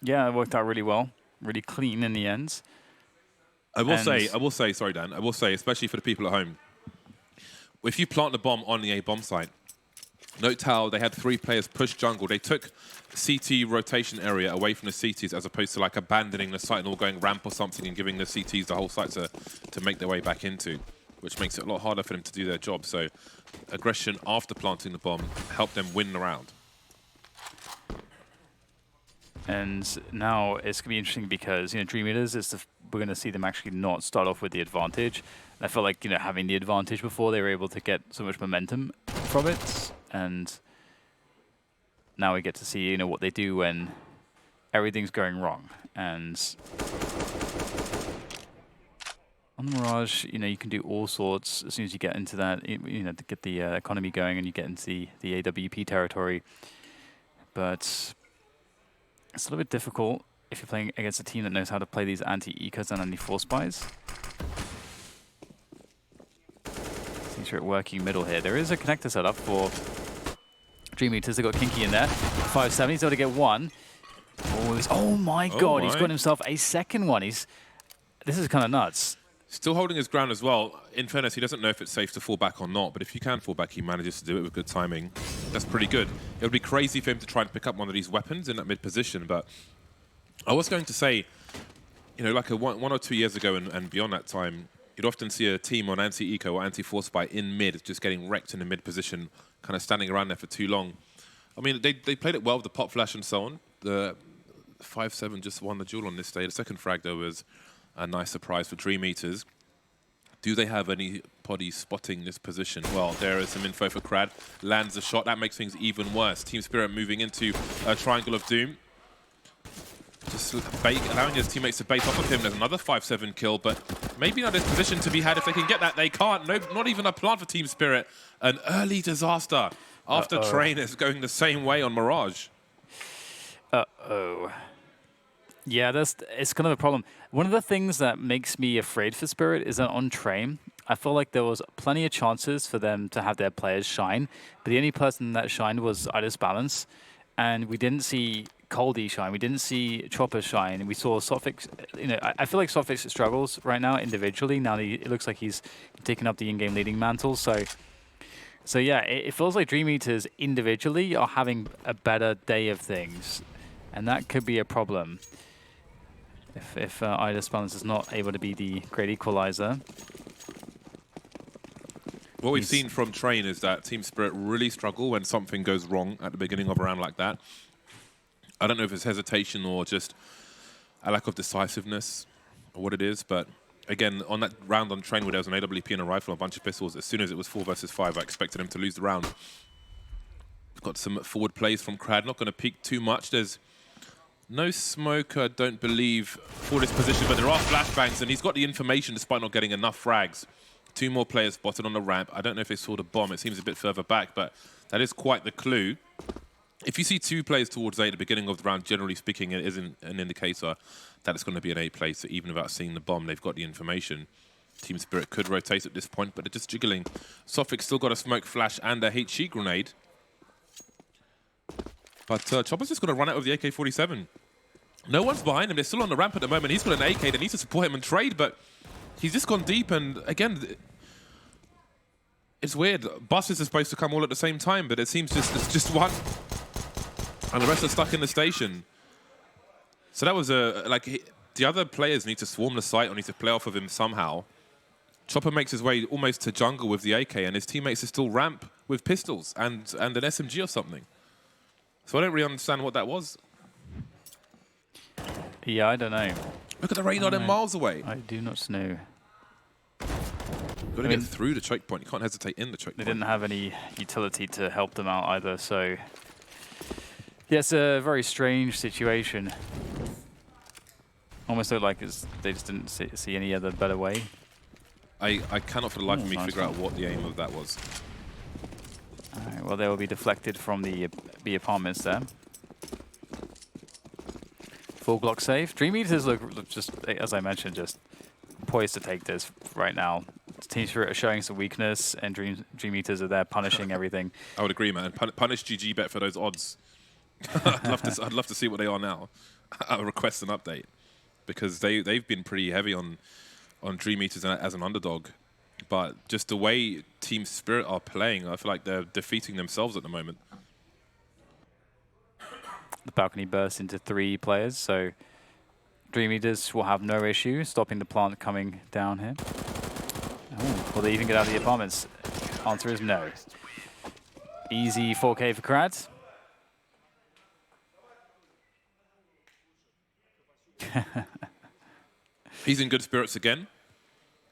Yeah, it worked out really well. Really clean in the end. I will say, sorry, Dan. I will say, especially for the people at home, if you plant the bomb on the A bomb site, note how they had 3 players push jungle. They took CT rotation area away from the CTs as opposed to like abandoning the site and all going ramp or something and giving the CTs the whole site to make their way back into, which makes it a lot harder for them to do their job. So aggression after planting the bomb helped them win the round. And now it's going to be interesting because, Dream Eaters, we're going to see them actually not start off with the advantage. And I felt like, having the advantage before, they were able to get so much momentum from it. And now we get to see, what they do when everything's going wrong. And on the Mirage, you can do all sorts as soon as you get into that, to get the economy going and you get into the AWP territory. But it's a little bit difficult if you're playing against a team that knows how to play these anti-ecos and anti-force buys. Seems you're working middle here. There is a connector set up for Dream Eaters. They've got Kinky in there. 5-7, he's able to get one. Oh my god, he's got himself a second one. This is kind of nuts. Still holding his ground as well. In fairness, he doesn't know if it's safe to fall back or not, but if you can fall back, he manages to do it with good timing. That's pretty good. It would be crazy for him to try and pick up one of these weapons in that mid position, but I was going to say, like 1 or 2 years ago and beyond that time, you'd often see a team on anti-eco or anti-force buy in mid, just getting wrecked in the mid position, kind of standing around there for too long. I mean, they played it well with the pop flash and so on. The 5-7 just won the duel on this day. The second frag, though, was a nice surprise for Dream Eaters. Do they have anybody spotting this position? Well, there is some info for Krad. Lands a shot. That makes things even worse. Team Spirit moving into a Triangle of Doom. Just allowing his teammates to bait off of him. There's another 5-7 kill, but maybe not this position to be had if they can get that. They can't. No, not even a plant for Team Spirit. An early disaster after Train is going the same way on Mirage. Yeah, it's kind of a problem. One of the things that makes me afraid for Spirit is that on Train, I feel like there was plenty of chances for them to have their players shine, but the only person that shined was Idis Balance, and we didn't see Coldy shine, we didn't see Chopper shine, we saw Sofik. I feel like Sofik struggles right now individually. Now it looks like he's taken up the in-game leading mantle, so yeah, it feels like Dream Eaters individually are having a better day of things, and that could be a problem. If Idis Balance is not able to be the great equalizer. What we've seen from Train is that Team Spirit really struggle when something goes wrong at the beginning of a round like that. I don't know if it's hesitation or just a lack of decisiveness or what it is, but again, on that round on Train where there was an AWP and a rifle and a bunch of pistols, as soon as it was 4 versus 5, I expected him to lose the round. Got some forward plays from Krad, not going to peek too much. There's no smoke, I don't believe, for this position, but there are flashbangs, and he's got the information despite not getting enough frags. 2 more players spotted on the ramp. I don't know if they saw the bomb. It seems a bit further back, but that is quite the clue. If you see 2 players towards A at the beginning of the round, generally speaking, it isn't an indicator that it's going to be an A play, so even without seeing the bomb, they've got the information. Team Spirit could rotate at this point, but they're just jiggling. Sophic still got a smoke flash and a HE grenade. But Chopper's just going to run out of the AK-47. No one's behind him. They're still on the ramp at the moment. He's got an AK. They need to support him and trade, but he's just gone deep. And again, it's weird. Buses are supposed to come all at the same time, but it seems it's just one. And the rest are stuck in the station. So that was the other players need to swarm the site or need to play off of him somehow. Chopper makes his way almost to jungle with the AK, and his teammates are still ramp with pistols and an SMG or something. So I don't really understand what that was. Yeah, I don't know. Look at the radar, they're miles away. I do not know. You've got to get through the choke point. You can't hesitate in the choke point. They didn't have any utility to help them out either, so... Yeah, it's a very strange situation. Almost looked like they just didn't see any other better way. I cannot for the life of me figure out what the aim of that was. Alright, well, they will be deflected from the apartments there. Full Glock save. Dream Eaters look just, as I mentioned, just poised to take this right now. Team Spirit are showing some weakness, and Dream Eaters are there punishing everything. I would agree, man. Punish GG bet for those odds. I'd love to see what they are now. I'll request an update because they've been pretty heavy on Dream Eaters as an underdog, but just the way Team Spirit are playing, I feel like they're defeating themselves at the moment. The balcony bursts into 3 players, so Dream Eaters will have no issue stopping the plant coming down here. Oh, will they even get out of the apartments? Answer is no. Easy 4K for Krad. He's in good spirits again,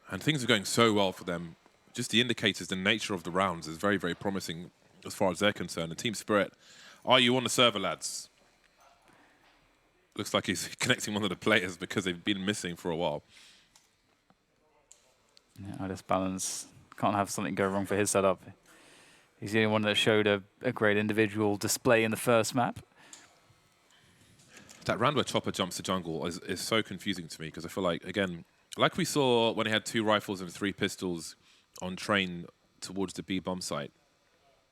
and things are going so well for them. Just the indicators, the nature of the rounds is very, very promising as far as they're concerned. And Team Spirit, are you on the server, lads? Looks like he's connecting one of the players because they've been missing for a while. Yeah, I just balance. Can't have something go wrong for his setup. He's the only one that showed a great individual display in the first map. That round where Chopper jumps to jungle is so confusing to me because I feel like, again, like we saw when he had 2 rifles and 3 pistols on train towards the B bomb site,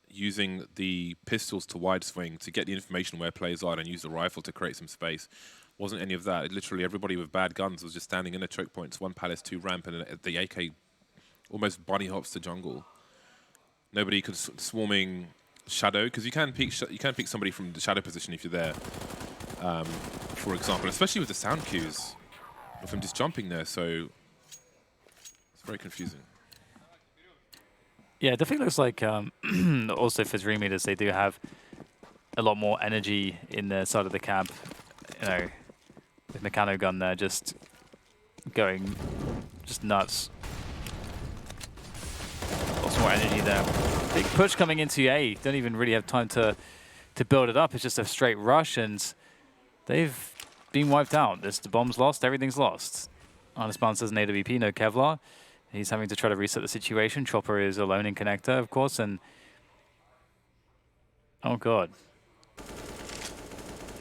using the pistols to wide swing to get the information where players are and use the rifle to create some space. Wasn't any of that. Literally everybody with bad guns was just standing in the choke points, 1 palace, 2 ramp, and the AK almost bunny hops to jungle. Nobody could swarming shadow because you can peek somebody from the shadow position if you're there. For example, especially with the sound cues of him just jumping there, so it's very confusing. Yeah, it definitely looks like also for Dream Eaters, they do have a lot more energy in their side of the cab. You know, with Mechano Gun there just going just nuts. Lots more energy there. Big push coming into A. Don't even really have time to build it up. It's just a straight rush, and they've been wiped out. The bomb's lost, everything's lost. Honestbound says an AWP, no Kevlar. He's having to try to reset the situation. Chopper is alone in connector, of course, and oh god.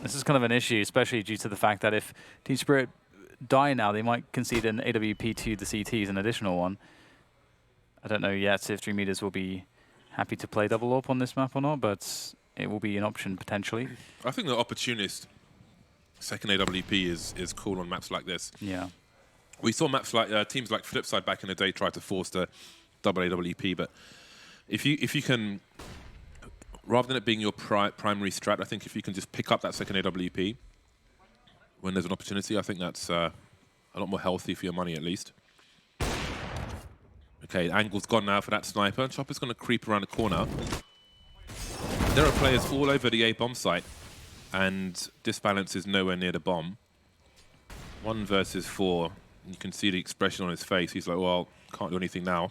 This is kind of an issue, especially due to the fact that if Team Spirit die now, they might concede an AWP to the CTs, an additional one. I don't know yet if Dream Eaters will be happy to play double AWP on this map or not, but it will be an option potentially. I think the opportunist second AWP is cool on maps like this. Yeah. We saw maps like teams like Flipside back in the day try to force the double AWP, but if you can, rather than it being your primary strat, I think if you can just pick up that second AWP when there's an opportunity, I think that's a lot more healthy for your money at least. Okay, angle's gone now for that sniper. Chopper's going to creep around the corner. There are players all over the A bomb site, and Disbalance is nowhere near the bomb. 1 versus 4. You can see the expression on his face. He's like, well, can't do anything now.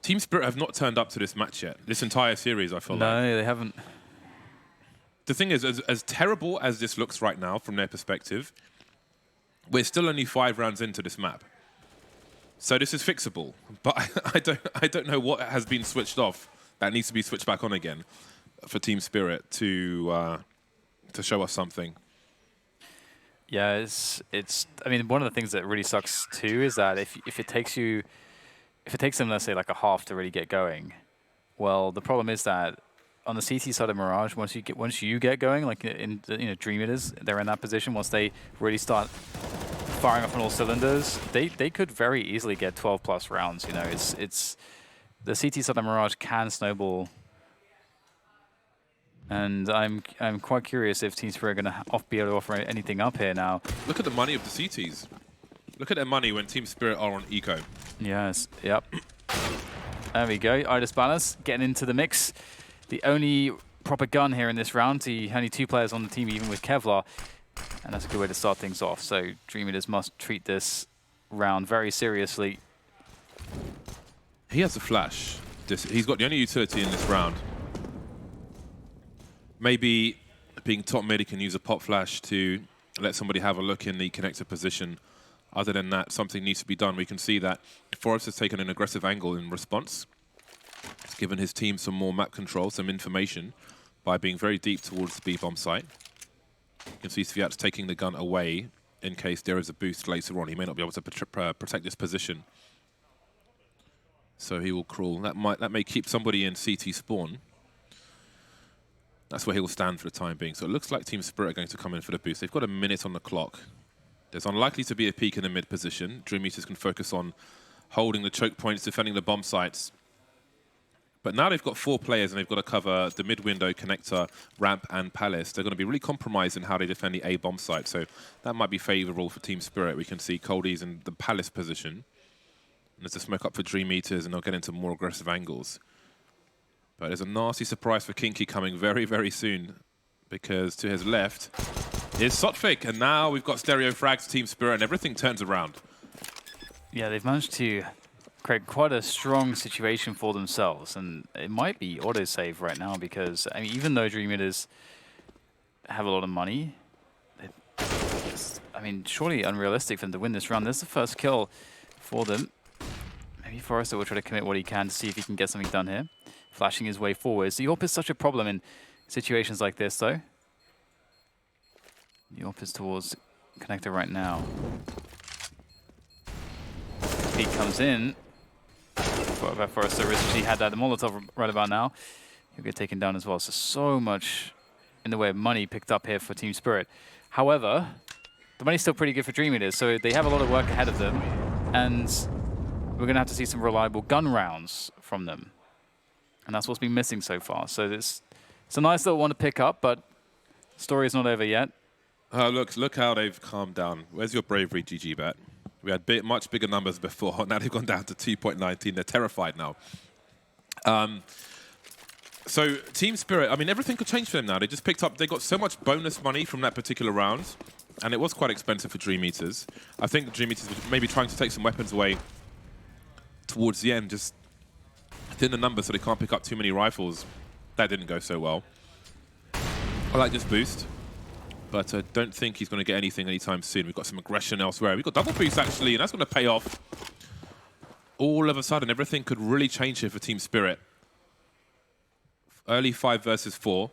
Team Spirit have not turned up to this match yet. This entire series, I feel like. No, they haven't. The thing is, as terrible as this looks right now from their perspective, we're still only 5 rounds into this map. So this is fixable. But I don't know what has been switched off that needs to be switched back on again for Team Spirit to show us something. Yeah, I mean, one of the things that really sucks too is that if it takes them, let's say, like a half to really get going, well, the problem is that on the CT side of Mirage, once you get going, like in Dream Eaters, they're in that position. Once they really start firing up on all cylinders, they could very easily get 12+ rounds. You know, it's the CT side of Mirage can snowball. And I'm quite curious if Team Spirit are going to be able to offer anything up here now. Look at the money of the CTs. Look at their money when Team Spirit are on eco. Yes, yep. There we go. Idis Ballas getting into the mix. The only proper gun here in this round. The only 2 players on the team, even with Kevlar. And that's a good way to start things off. So Dream Eaters must treat this round very seriously. He has a flash. He's got the only utility in this round. Maybe being top mid, he can use a pop flash to let somebody have a look in the connector position. Other than that, something needs to be done. We can see that Forze has taken an aggressive angle in response. It's given his team some more map control, some information, by being very deep towards the B-bomb site. You can see Sviat's taking the gun away in case there is a boost later on. He may not be able to protect this position. So he will crawl. That may keep somebody in CT spawn. That's where he will stand for the time being. So it looks like Team Spirit are going to come in for the boost. They've got a minute on the clock. There's unlikely to be a peak in the mid position. Dream Eaters can focus on holding the choke points, defending the bomb sites. But now they've got 4 players and they've got to cover the mid window, connector, ramp, and palace. They're going to be really compromised in how they defend the A bomb site. So that might be favorable for Team Spirit. We can see Coldys in the palace position. And there's a smoke up for Dream Eaters and they'll get into more aggressive angles. But there's a nasty surprise for Kinky coming very, very soon, because to his left is Sotfik, and now we've got stereo frags, Team Spirit, and everything turns around. Yeah, they've managed to create quite a strong situation for themselves, and it might be autosave right now because, I mean, even though Dream Eaters have a lot of money, it's, I mean, surely unrealistic for them to win this round. There's the first kill for them. Maybe Forrester will try to commit what he can to see if he can get something done here. Flashing his way forwards. The AWP is such a problem in situations like this, though. The AWP is towards connector right now. Peek comes in. Forrester originally had that Molotov right about now. He'll get taken down as well. So much in the way of money picked up here for Team Spirit. However, the money's still pretty good for Dream Eaters, so they have a lot of work ahead of them. And we're going to have to see some reliable gun rounds from them. And that's what's been missing so far. So it's a nice little one to pick up, but the story is not over yet. Look how they've calmed down. Where's your bravery, GG Bet? We had much bigger numbers before. Now they've gone down to 2.19. They're terrified now. So Team Spirit, I mean, everything could change for them now. They just picked up, they got so much bonus money from that particular round, and it was quite expensive for Dream Eaters. I think the Dream Eaters were maybe trying to take some weapons away towards the end, just thin the numbers so they can't pick up too many rifles. That didn't go so well. I like this boost, but I don't think he's going to get anything anytime soon. We've got some aggression elsewhere. We've got double boost, actually, and that's going to pay off. All of a sudden, everything could really change here for Team Spirit. Early 5 versus 4.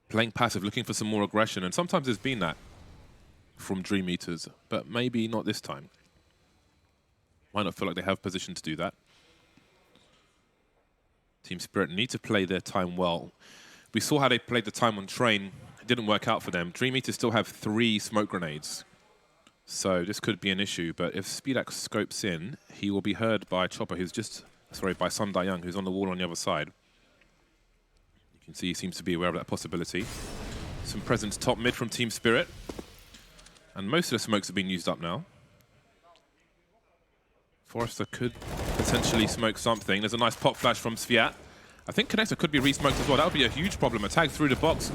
Playing passive, looking for some more aggression, and sometimes there's been that from Dream Eaters, but maybe not this time. Might not feel like they have position to do that. Team Spirit need to play their time well. We saw how they played the time on train. It didn't work out for them. Dream Eaters still have 3 smoke grenades. So this could be an issue, but if Speedak scopes in, he will be heard by Chopper, who's just, sorry, by Sun Young, who's on the wall on the other side. You can see he seems to be aware of that possibility. Some presence top mid from Team Spirit. And most of the smokes have been used up now. Forrester could potentially smoke something. There's a nice pop flash from Sviat. I think Connector could be re-smoked as well. That would be a huge problem. A tag through the box.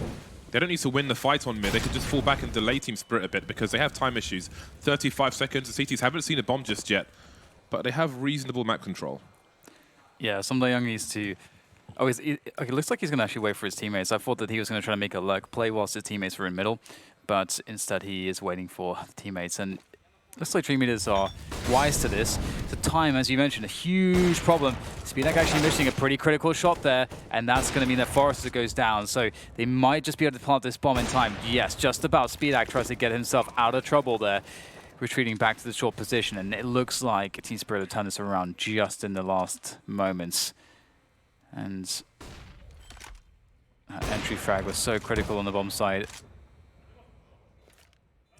They don't need to win the fight on mid. They could just fall back and delay Team Spirit a bit because they have time issues. 35 seconds. The CTs haven't seen a bomb just yet, but they have reasonable map control. Yeah, Young needs to... Oh, okay, it looks like he's going to actually wait for his teammates. I thought that he was going to try to make a lurk play whilst his teammates were in middle, but instead he is waiting for the teammates. And looks like Dream Eaters are wise to this. The time, as you mentioned, a huge problem. SpeedAC actually missing a pretty critical shot there, and that's going to mean that Forze goes down. So they might just be able to plant this bomb in time. Yes, just about. SpeedAC tries to get himself out of trouble there, retreating back to the short position, and it looks like Team Spirit will turn this around just in the last moments. And entry frag was so critical on the bomb side. If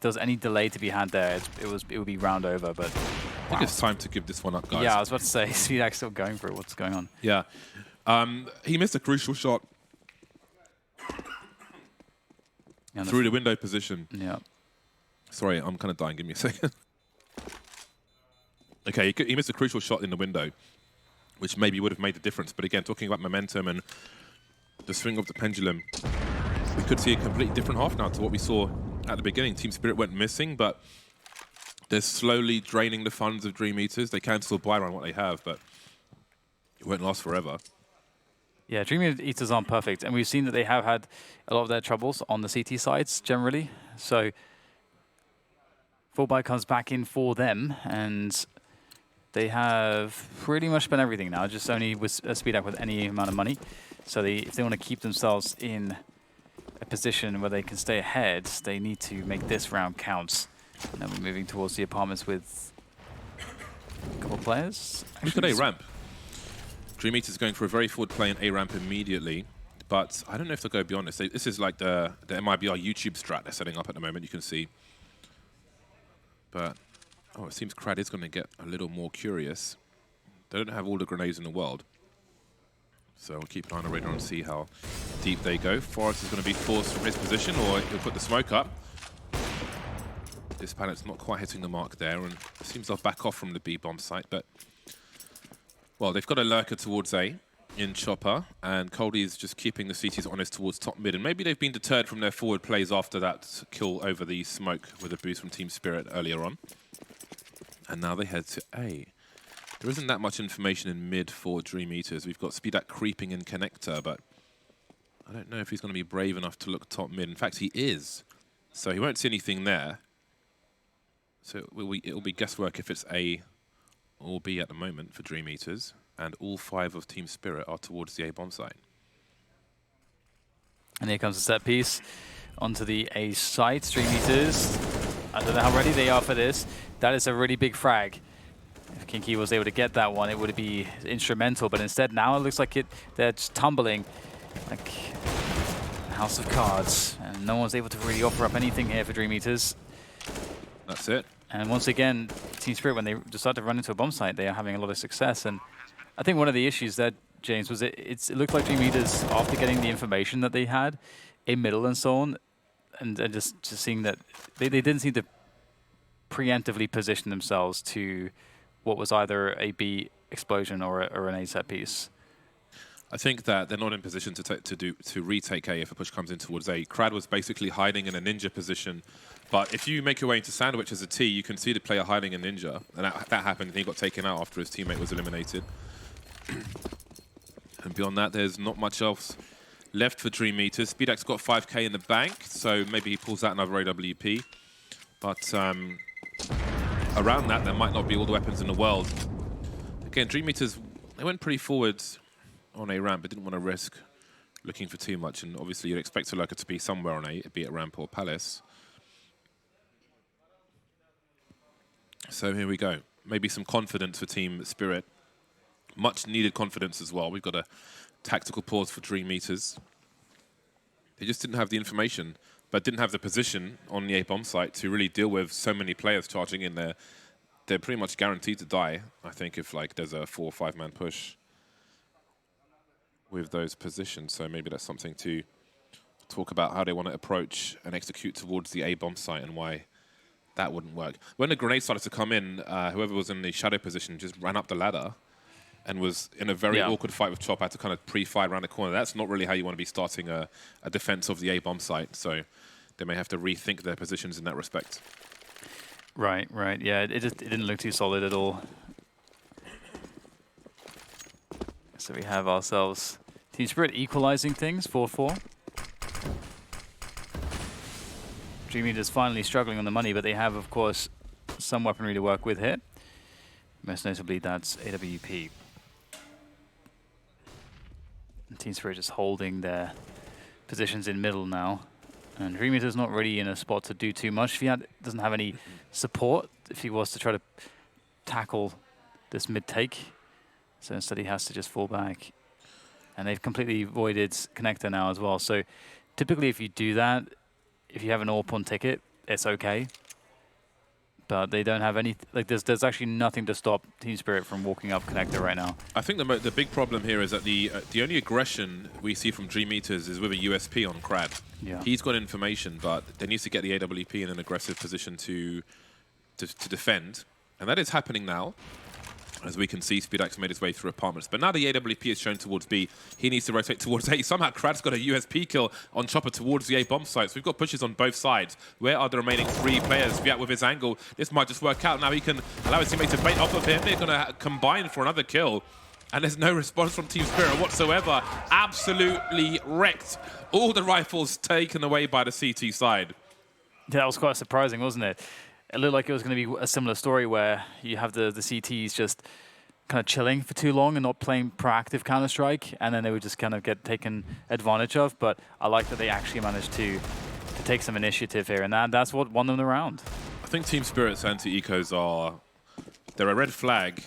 there was any delay to be had there, it would be round over, but I think it's time to give this one up, guys. yeah, I was about to say, SpeedAC still going for it. What's going on? Yeah. He missed a crucial shot through the window position. Yeah. Sorry, I'm kind of dying. Give me a second. Okay, he missed a crucial shot in the window, which maybe would have made the difference. But again, talking about momentum and the swing of the pendulum, we could see a completely different half now to what we saw at the beginning. Team Spirit went missing, but they're slowly draining the funds of Dream Eaters. They can still buy around what they have, but it won't last forever. Yeah, Dream Eaters aren't perfect, and we've seen that they have had a lot of their troubles on the CT sides generally. So full buy comes back in for them, and they have pretty much spent everything now, just only with SpeedAC with any amount of money. So if they want to keep themselves in a position where they can stay ahead, they need to make this round count. And then we're moving towards the apartments with a couple of players. Look at A-Ramp. Dream Eaters going for a very forward play in A-Ramp immediately, but I don't know if they'll go beyond this. This is like the MIBR YouTube strat they're setting up at the moment, you can see. But, oh, it seems Crad is going to get a little more curious. They don't have all the grenades in the world. So we'll keep an eye on the radar and see how deep they go. Forrest is going to be forced from his position, or he'll put the smoke up. This planet's not quite hitting the mark there, and it seems they'll back off from the B bomb site, but well, they've got a lurker towards A in Chopper, and Coldie is just keeping the CTs honest towards top mid, and maybe they've been deterred from their forward plays after that kill over the smoke with a boost from Team Spirit earlier on. And now they head to A. There isn't that much information in mid for Dream Eaters. We've got SpeedAC creeping in connector, but I don't know if he's going to be brave enough to look top mid. In fact, he is. So he won't see anything there. So it'll be guesswork if it's A or B at the moment for Dream Eaters. And all 5 of Team Spirit are towards the A bomb site. And here comes the set piece onto the A site. Dream Eaters, I don't know how ready they are for this. That is a really big frag. If Kinky was able to get that one, it would be instrumental. But instead, now it looks like they're just tumbling like House of Cards. And no one's able to really offer up anything here for Dream Eaters. That's it. And once again, Team Spirit, when they decide to run into a bomb site, they are having a lot of success. And I think one of the issues there, James, was it looked like Dream Eaters, after getting the information that they had in middle and so on, and just seeing that they didn't seem to preemptively position themselves to what was either a B explosion or an A set piece. I think that they're not in position to retake A if a push comes in towards A. Crad was basically hiding in a ninja position, but if you make your way into Sandwich as a T, you can see the player hiding in ninja, and that happened, and he got taken out after his teammate was eliminated. And beyond that, there's not much else left for Dream Eaters. SpeedAC's got 5k in the bank, so maybe he pulls out another AWP. But around that, there might not be all the weapons in the world. Again, Dream Eaters, they went pretty forward on A ramp, but didn't want to risk looking for too much. And obviously, you'd expect a lurker to be somewhere on A, be it ramp or palace. So here we go. Maybe some confidence for Team Spirit. Much needed confidence as well. We've got a tactical pause for Dream Eaters. They just didn't have the information, but didn't have the position on the A bomb site to really deal with so many players charging in there. They're pretty much guaranteed to die, I think, if like there's a 4 or 5 man push with those positions. So maybe that's something to talk about, how they want to approach and execute towards the A bomb site and why that wouldn't work. When the grenade started to come in, whoever was in the shadow position just ran up the ladder and was in a very awkward fight with Chop, had to kind of pre-fight around the corner. That's not really how you want to be starting a defense of the A bomb site. So they may have to rethink their positions in that respect. Right, right. Yeah, it didn't look too solid at all. So we have ourselves Team Spirit equalizing things, 4-4. Dream Eaters finally struggling on the money, but they have, of course, some weaponry to work with here. Most notably, that's AWP. And Team Spirit just holding their positions in middle now. And Dream Eater's not really in a spot to do too much. Fiat doesn't have any support if he was to try to tackle this mid-take. So instead he has to just fall back. And they've completely voided connector now as well. So typically if you do that, if you have an AWP on ticket, it's okay. But they don't have any, like there's actually nothing to stop Team Spirit from walking up connector right now. I think the big problem here is that the only aggression we see from Dream Eaters is with a USP on Crad. Yeah. He's got information, but they need to get the AWP in an aggressive position to defend. And that is happening now. As we can see, Speedax made his way through apartments. But now the AWP is shown towards B. He needs to rotate towards A. Somehow Krad's got a USP kill on Chopper towards the A bomb site. So we've got pushes on both sides. Where are the remaining 3 players? Fiat with his angle. This might just work out. Now he can allow his teammate to bait off of him. They're going to combine for another kill. And there's no response from Team Spirit whatsoever. Absolutely wrecked. All the rifles taken away by the CT side. Yeah, that was quite surprising, wasn't it? It looked like it was going to be a similar story where you have the CTs just kind of chilling for too long and not playing proactive Counter-Strike, and then they would just kind of get taken advantage of. But I like that they actually managed to take some initiative here, and that's what won them the round. I think Team Spirit's anti-ecos they're a red flag.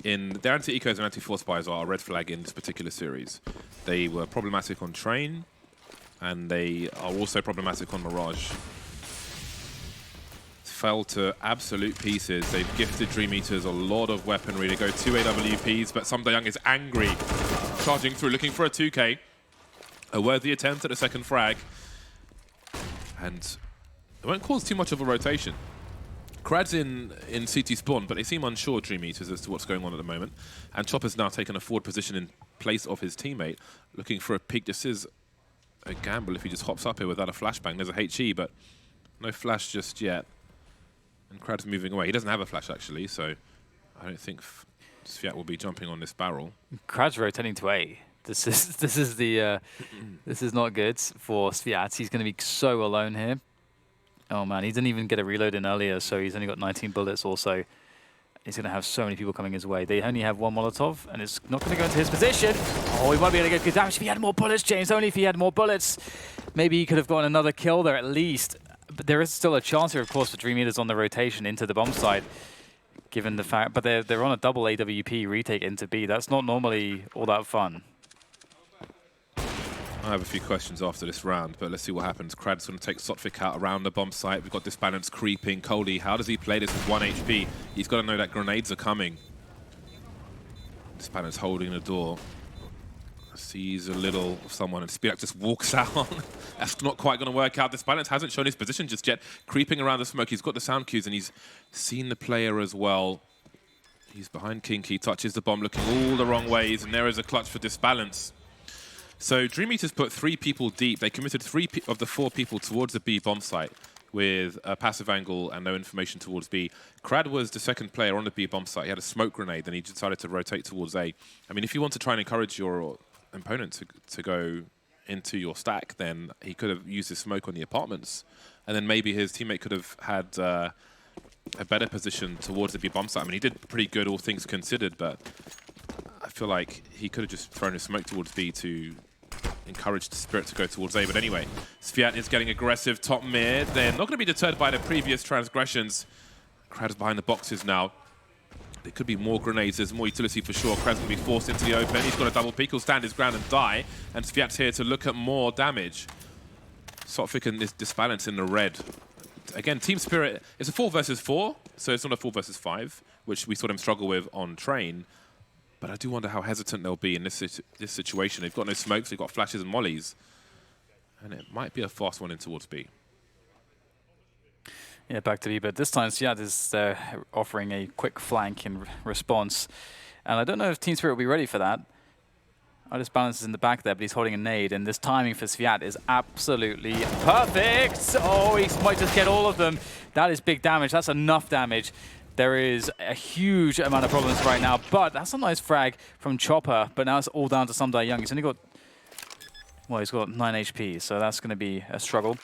Their anti-ecos and anti-force buys are a red flag in this particular series. They were problematic on Train, and they are also problematic on Mirage. Fell to absolute pieces. They've gifted Dream Eaters a lot of weaponry. They go 2 AWPs, but Young is angry. Charging through, looking for a 2K. A worthy attempt at a second frag. And it won't cause too much of a rotation. Krad's in CT spawn, but they seem unsure, Dream Eaters, as to what's going on at the moment. And Chopper's now taken a forward position in place of his teammate, looking for a peek. This is a gamble if he just hops up here without a flashbang. There's a HE, but no flash just yet. And Krad's moving away. He doesn't have a flash, actually, so I don't think Fiat will be jumping on this barrel. Krad's rotating to A. This is not good for Fiat. He's going to be so alone here. Oh man, he didn't even get a reload in earlier, so he's only got 19 bullets also. He's going to have so many people coming his way. They only have 1 Molotov, and it's not going to go into his position. Oh, he might be able to get good damage if he had more bullets, James. Only if he had more bullets. Maybe he could have gotten another kill there at least. But there is still a chance here, of course, for Dream Eaters on the rotation into the bomb site, given the fact. But they're on a double AWP retake into B. That's not normally all that fun. I have a few questions after this round, but let's see what happens. Krad's going to take Sotvik out around the bomb site. We've got Disbalance creeping. Coley, how does he play this with 1 HP? He's got to know that grenades are coming. Disbalance holding the door. Sees a little of someone, and Speedax just walks out. That's not quite going to work out. Disbalance hasn't shown his position just yet. Creeping around the smoke. He's got the sound cues, and he's seen the player as well. He's behind Kinky, touches the bomb, looking all the wrong ways, and there is a clutch for Disbalance. So Dream Eaters put 3 people deep. They committed 3 of the 4 people towards the B bomb site with a passive angle and no information towards B. Krad was the second player on the B bomb site. He had a smoke grenade, and he decided to rotate towards A. I mean, if you want to try and encourage your opponent to go into your stack, then he could have used his smoke on the apartments, and then maybe his teammate could have had a better position towards the B bomb site. I mean, he did pretty good, all things considered, but I feel like he could have just thrown his smoke towards B to encourage the Spirit to go towards A. But anyway, Fiat is getting aggressive top mid. They're not going to be deterred by the previous transgressions. Krad's behind the boxes now. There could be more grenades. There's more utility for sure. Krad's going to be forced into the open. He's got a double peek. He'll stand his ground and die. And Fiat's here to look at more damage. Sotvik and this Disbalance in the red. Again, Team Spirit, it's a 4 versus 4, so it's not a 4 versus 5, which we saw them struggle with on Train. But I do wonder how hesitant they'll be in this situation. They've got no smokes, they've got flashes and mollies. And it might be a fast one in towards B. Yeah, back to B, but this time Siad is offering a quick flank in response. And I don't know if Team Spirit will be ready for that. Disbalance is in the back there, but he's holding a nade, and this timing for Sviat is absolutely perfect. Oh, he might just get all of them. That is big damage. That's enough damage. There is a huge amount of problems right now, but that's a nice frag from Chopper, but now it's all down to Samdai Young. He's only got, well, he's got 9 HP, so that's going to be a struggle.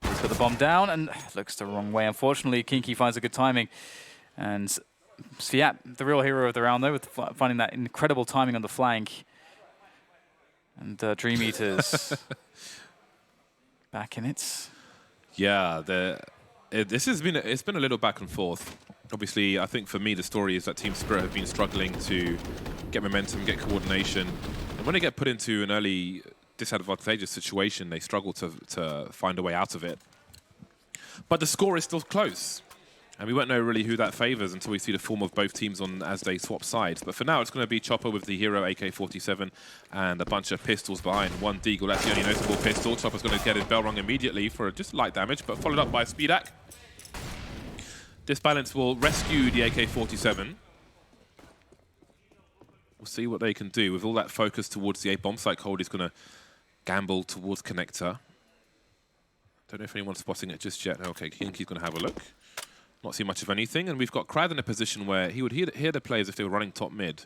He's got the bomb down and looks the wrong way. Unfortunately, Kinky finds a good timing. And Sviat, the real hero of the round, though, with finding that incredible timing on the flank. And Dream Eaters back in it. Yeah, it's been a little back and forth. Obviously, I think for me, the story is that Team Spirit have been struggling to get momentum, get coordination. And when they get put into an early disadvantageous situation, they struggle to find a way out of it. But the score is still close. And we won't know really who that favors until we see the form of both teams on as they swap sides. But for now, it's going to be Chopper with the Hero AK-47 and a bunch of pistols behind. One Deagle, that's the only notable pistol. Chopper's going to get his bell rung immediately for just light damage, but followed up by a Speedak. This balance will rescue the AK-47. We'll see what they can do. With all that focus towards the A-bomb site, Cold is going to gamble towards Connector. Don't know if anyone's spotting it just yet. Okay, Kinky's going to have a look. Not see much of anything, and we've got Crad in a position where he would hear the players if they were running top mid.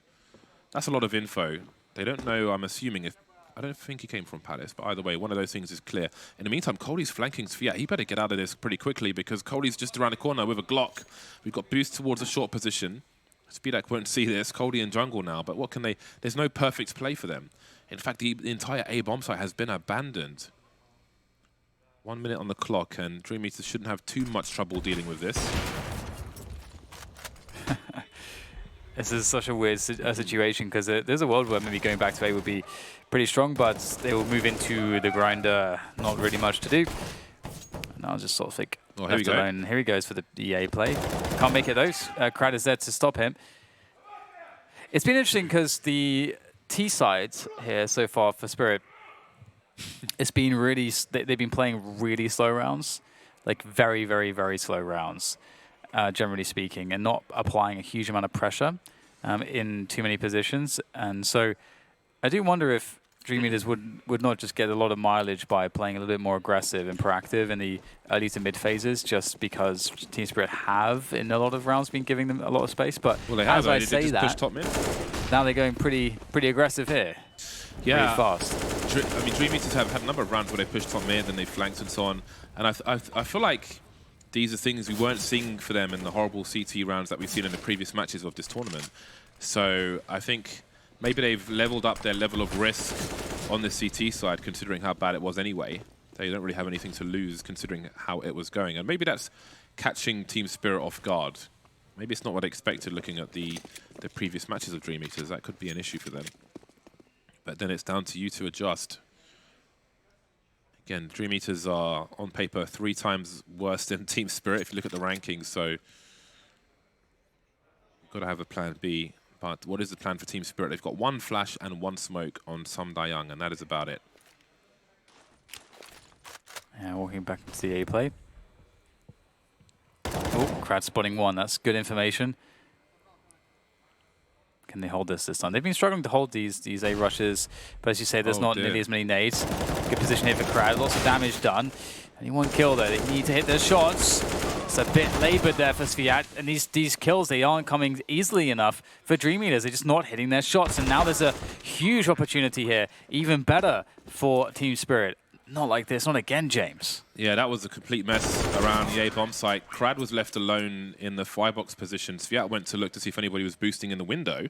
That's a lot of info. They don't know, I'm assuming, if... I don't think he came from Palace, but either way, one of those things is clear. In the meantime, Cody's flanking Sviat. He better get out of this pretty quickly because Cody's just around the corner with a Glock. We've got boost towards a short position. Speedak won't see this. Cody in jungle now, but what can they... There's no perfect play for them. In fact, the entire A-bomb site has been abandoned. 1 minute on the clock, and Dream Eaters shouldn't have too much trouble dealing with this. This is such a weird situation because there's a world where maybe going back to A would be pretty strong, but they will move into the grinder, not really much to do. And I'll just sort of think, left alone. Here he goes for the EA play. Can't make it though. Crad is there to stop him. It's been interesting because the T side here so far for Spirit, it's been really, they've been playing really slow rounds, like very, very, very slow rounds, generally speaking, and not applying a huge amount of pressure in too many positions. And so I do wonder if Dream Eaters would not just get a lot of mileage by playing a little bit more aggressive and proactive in the early to mid phases, just because Team Spirit have, in a lot of rounds, been giving them a lot of space. But well, they have, as I say that, push top mid. Now they're going pretty aggressive here. Yeah, pretty fast. I mean, Dream Eaters have had a number of rounds where they pushed top mid and they flanked and so on. And I feel like these are things we weren't seeing for them in the horrible CT rounds that we've seen in the previous matches of this tournament. So I think maybe they've leveled up their level of risk on the CT side, considering how bad it was anyway. They don't really have anything to lose, considering how it was going. And maybe that's catching Team Spirit off guard. Maybe it's not what I expected looking at the previous matches of Dream Eaters. That could be an issue for them. But then it's down to you to adjust. Again, Dream Eaters are, on paper, 3 times worse than Team Spirit if you look at the rankings. So you've got to have a plan B. But what is the plan for Team Spirit? They've got 1 flash and 1 smoke on Sum Dayang, and that is about it. Yeah, walking back into the A play. Oh, Crad spotting 1. That's good information. Can they hold this time? They've been struggling to hold these A rushes, but as you say, there's not nearly as many nades. Good position here for Crad. Lots of damage done. Only 1 kill there. They need to hit their shots. It's a bit laboured there for Sviat, and these kills, they aren't coming easily enough for Dream Eaters. They're just not hitting their shots, and now there's a huge opportunity here, even better for Team Spirit. Not like this, not again, James. Yeah, that was a complete mess around the A-bomb site. Crad was left alone in the firebox position. Sviat went to look to see if anybody was boosting in the window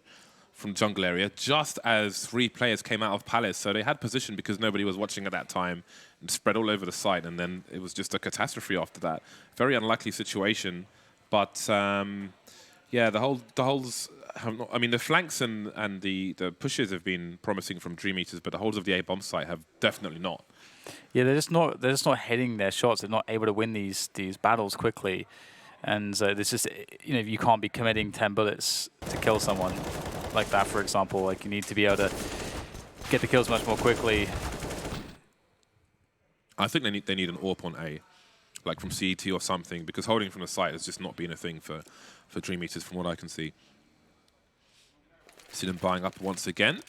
from jungle area, just as 3 players came out of Palace. So they had position because nobody was watching at that time and spread all over the site. And then it was just a catastrophe after that. Very unlucky situation. But yeah, the holes have not, I mean, the flanks and the pushes have been promising from Dream Eaters, but the holes of the A-bomb site have definitely not. Yeah, they're just not hitting their shots. They're not able to win these battles quickly, and there's just, you know, you can't be committing 10 bullets to kill someone like that. For example, like, you need to be able to get the kills much more quickly. I think they need an AWP on A, like from CET or something, because holding from the site has just not been a thing for Dream Eaters from what I can see. See them buying up once again.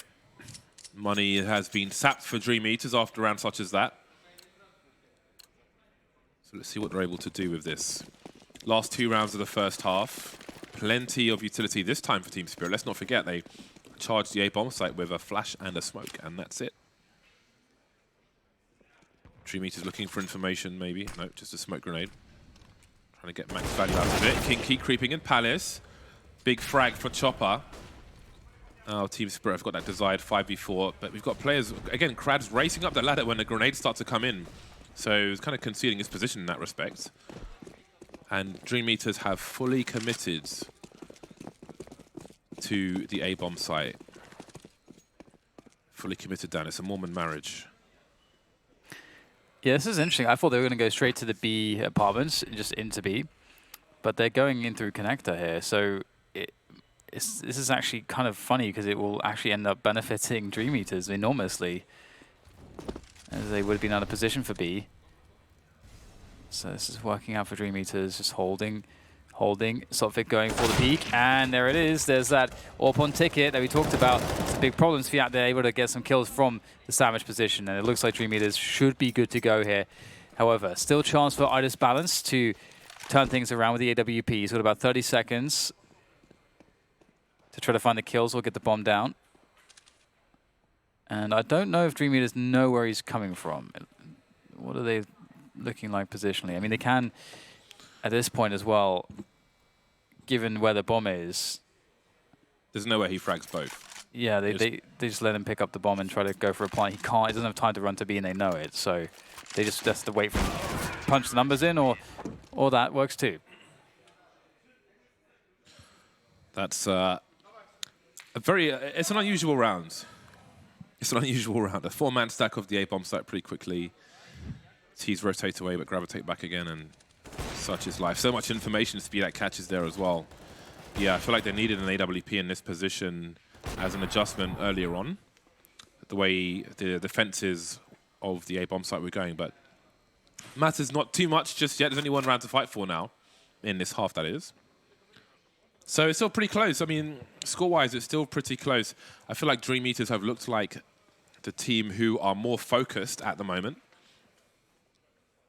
Money has been sapped for Dream Eaters after a round such as that. So let's see what they're able to do with this. Last 2 rounds of the first half. Plenty of utility this time for Team Spirit. Let's not forget they charged the A-bomb site with a flash and a smoke, and that's it. Dream Eater's looking for information, maybe. No, just a smoke grenade. Trying to get max value out of it. Kinky creeping in Palace. Big frag for Chopper. Oh, Team Spirit have got that desired 5v4, but we've got players, again, Krad's racing up the ladder when the grenades start to come in. So he's kind of conceding his position in that respect. And Dream Eaters have fully committed to the A-bomb site. Fully committed down. It's a Mormon marriage. Yeah, this is interesting. I thought they were going to go straight to the B apartments, just into B. But they're going in through connector here. So this is actually kind of funny because it will actually end up benefiting Dream Eaters enormously, as they would have been out of position for B. So this is working out for Dream Eaters, just holding. Sotfik going for the peak, and there it is. There's that AWP ticket that we talked about. It's a big problem. Fiat, they're able to get some kills from the Savage position, and it looks like Dream Eaters should be good to go here. However, still chance for Idis Balance to turn things around with the AWP. He's got about 30 seconds to try to find the kills or get the bomb down. And I don't know if Dream Eaters know where he's coming from. What are they looking like positionally? I mean, they can, at this point as well, given where the bomb is. There's no way he frags both. Yeah, they just let him pick up the bomb and try to go for a plant. He can't. He doesn't have time to run to B, and they know it. So they just have to wait for him to punch the numbers in, or that works too. That's a very. It's an unusual round. It's an unusual round. A 4-man stack of the A-bomb site pretty quickly. T's rotate away, but gravitate back again, and such is life. So much information to be that catches there as well. Yeah, I feel like they needed an AWP in this position as an adjustment earlier on, the way the defenses of the A-bomb site were going, but matters not too much just yet. There's only one round to fight for now, in this half, that is. So it's still pretty close. I mean, score-wise, it's still pretty close. I feel like Dream Eaters have looked like the team who are more focused at the moment.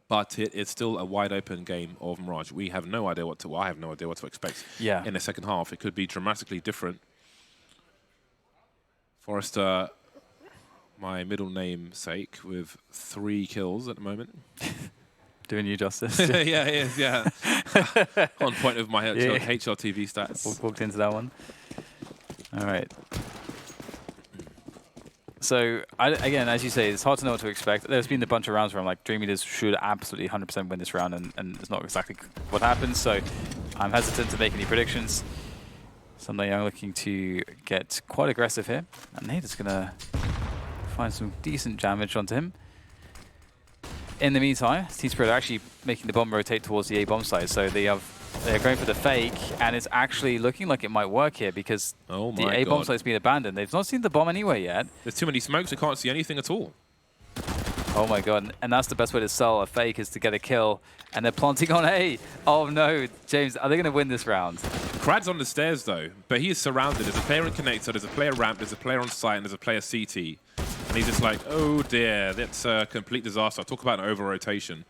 But it's still a wide-open game of Mirage. We have no idea what to. Well, I have no idea what to expect in the second half. It could be dramatically different. Forrester, my middle namesake, with 3 kills at the moment. Doing you justice. Yeah, he is, yeah. On point of my HLTV stats. Walked into that one. All right. So, again, as you say, it's hard to know what to expect. There's been a bunch of rounds where I'm like, Dream Eaters should absolutely 100% win this round, and it's not exactly what happens, so I'm hesitant to make any predictions. Sunday Young looking to get quite aggressive here, and Nate is going to find some decent damage onto him. In the meantime, Team Spirit are actually making the bomb rotate towards the A-bomb side, so they're going for the fake, and it's actually looking like it might work here because the A-bomb site's been abandoned. They've not seen the bomb anywhere yet. There's too many smokes, we can't see anything at all. Oh my god, and that's the best way to sell a fake, is to get a kill, and they're planting on A. Oh no, James, are they going to win this round? Krad's on the stairs though, but he is surrounded. There's a player in connector, there's a player ramp, there's a player on site, and there's a player CT. And he's just like, oh dear, that's a complete disaster. I'll talk about an over-rotation.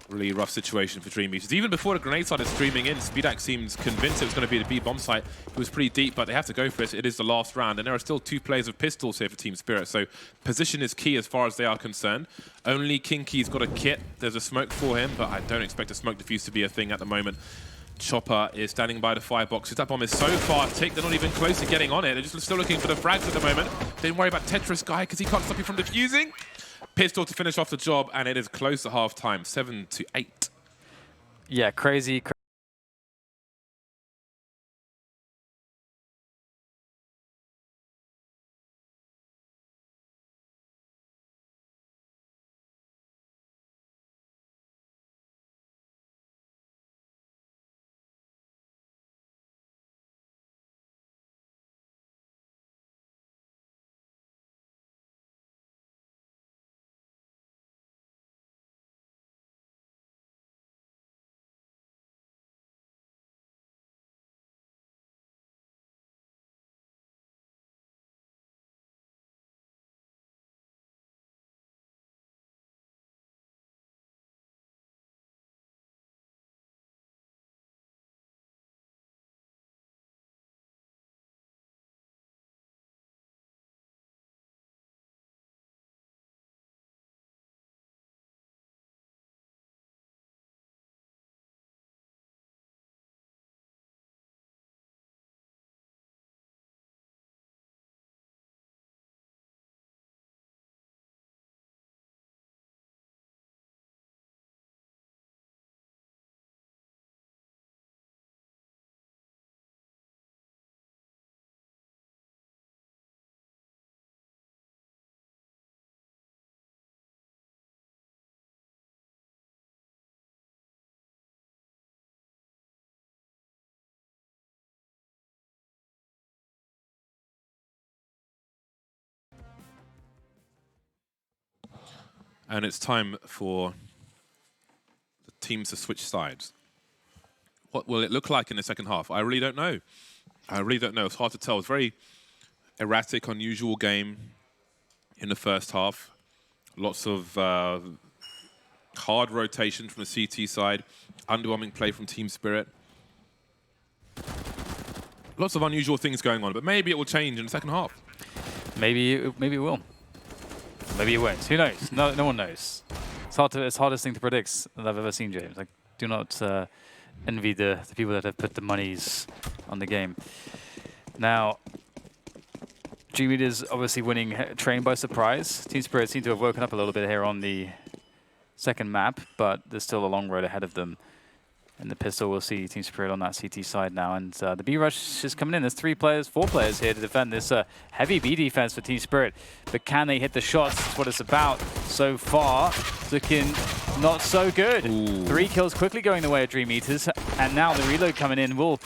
Really rough situation for Dream Eaters. Even before the grenade started streaming in, Speedak seems convinced it was going to be the B-bomb site. It was pretty deep, but they have to go for it. It is the last round, and there are still 2 players with pistols here for Team Spirit, so position is key as far as they are concerned. Only Kinky's got a kit. There's a smoke for him, but I don't expect a smoke defuse to be a thing at the moment. Chopper is standing by the fireboxes. That bomb is so far ticked, they're not even close to getting on it. They're just still looking for the frags at the moment. Don't worry about Tetris Guy because he can't stop you from defusing. Pistol to finish off the job, and it is close to half-time, 7-8. Yeah, crazy. and it's time for the teams to switch sides. What will it look like in the second half? I really don't know. I really don't know. It's hard to tell. It's very erratic, unusual game in the first half. Lots of hard rotation from the CT side. Underwhelming play from Team Spirit. Lots of unusual things going on, but maybe it will change in the second half. Maybe it will. Maybe it won't. Who knows? No one knows. It's hardest thing to predict that I've ever seen, James. Like, do not envy the people that have put the monies on the game. Now, Dream Eaters obviously winning Train by surprise. Team Spirit seem to have woken up a little bit here on the second map, but there's still a long road ahead of them. And the pistol, we'll see Team Spirit on that CT side now. And the B rush is coming in. There's 4 players here to defend this heavy B defense for Team Spirit. But can they hit the shots? That's what it's about so far. Looking not so good. Ooh. 3 kills quickly going the way of Dream Eaters. And now the reload coming in will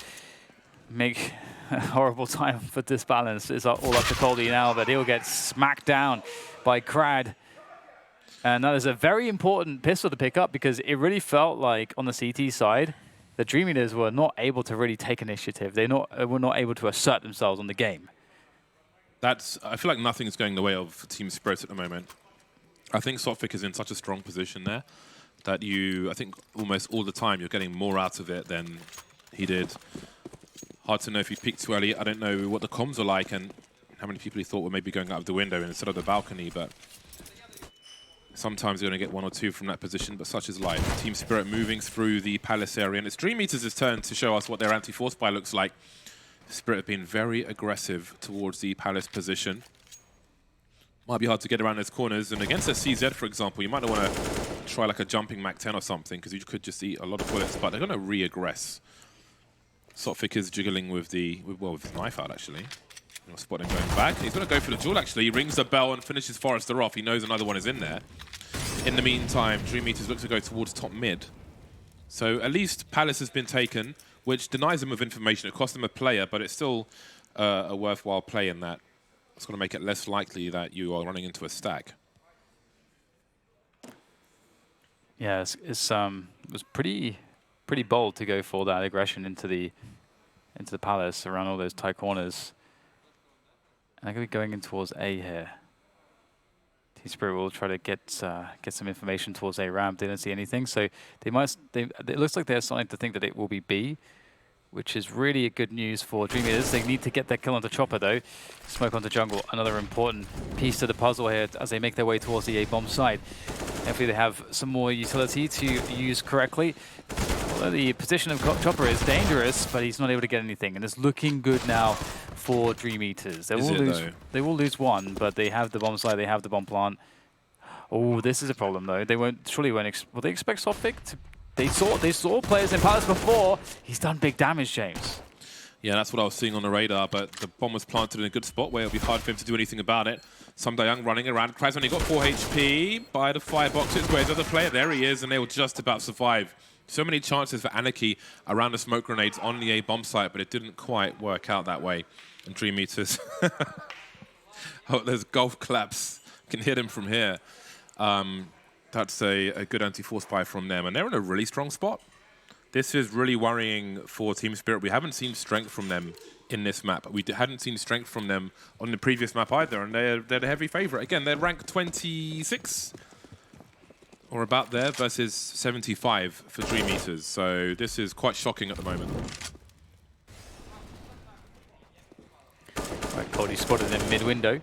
make a horrible time for this balance. It's all up to Coldy now, but he'll get smacked down by Crad. And that is a very important pistol to pick up because it really felt like on the CT side, the Dream Eaters were not able to really take initiative. They were not able to assert themselves on the game. I feel like nothing's going the way of Team Spirit at the moment. I think Sophic is in such a strong position there that I think almost all the time you're getting more out of it than he did. Hard to know if he peaked too early. I don't know what the comms are like and how many people he thought were maybe going out of the window instead of the balcony, but sometimes you're going to get 1 or 2 from that position, but such is life. Team Spirit moving through the Palace area, and it's Dream Eaters' turn to show us what their anti-force buy looks like. Spirit have been very aggressive towards the Palace position. Might be hard to get around those corners, and against a CZ, for example, you might not want to try like a jumping Mac 10 or something, because you could just eat a lot of bullets, but they're going to re-aggress. Sophic is jiggling with with his knife out, actually. You'll spot him going back. He's going to go for the duel, actually. He rings the bell and finishes Forrester off. He knows another one is in there. In the meantime, Dream Eaters look to go towards top mid. So at least Palace has been taken, which denies them of information. It costs them a player, but it's still a worthwhile play in that. It's going to make it less likely that you are running into a stack. Yeah, it was pretty bold to go for that aggression into the Palace around all those tight corners. And they're going to be going in towards A here. Team Spirit will try to get some information towards A ramp. They don't see anything, so it looks like they're starting to think that it will be B, which is really good news for Dream Eaters. They need to get that kill onto Chopper though. Smoke onto jungle, another important piece to the puzzle here as they make their way towards the A bomb side. Hopefully they have some more utility to use correctly. Although the position of Chopper is dangerous, but he's not able to get anything, and it's looking good now for Dream Eaters. They will lose 1, but they have the bomb site, they have the bomb plant. Oh, this is a problem though. Will they expect Sophic to? They saw players in Palace before. He's done big damage, James. Yeah, that's what I was seeing on the radar, but the bomb was planted in a good spot where it'll be hard for him to do anything about it. Some Young running around. Kraz only got 4 HP by the fireboxes. Where's the other player? There he is, and they will just about survive. So many chances for Anarchy around the smoke grenades on the A bomb site, but it didn't quite work out that way. And Dream Eaters. Oh, there's golf claps. Can hit him from here. That's a good anti-force buy from them, and they're in a really strong spot. This is really worrying for Team Spirit. We haven't seen strength from them in this map. We hadn't seen strength from them on the previous map either, and they're the heavy favorite. Again, they're ranked 26 or about there versus 75 for Dream Eaters. So this is quite shocking at the moment. Right, Cody spotted in mid-window.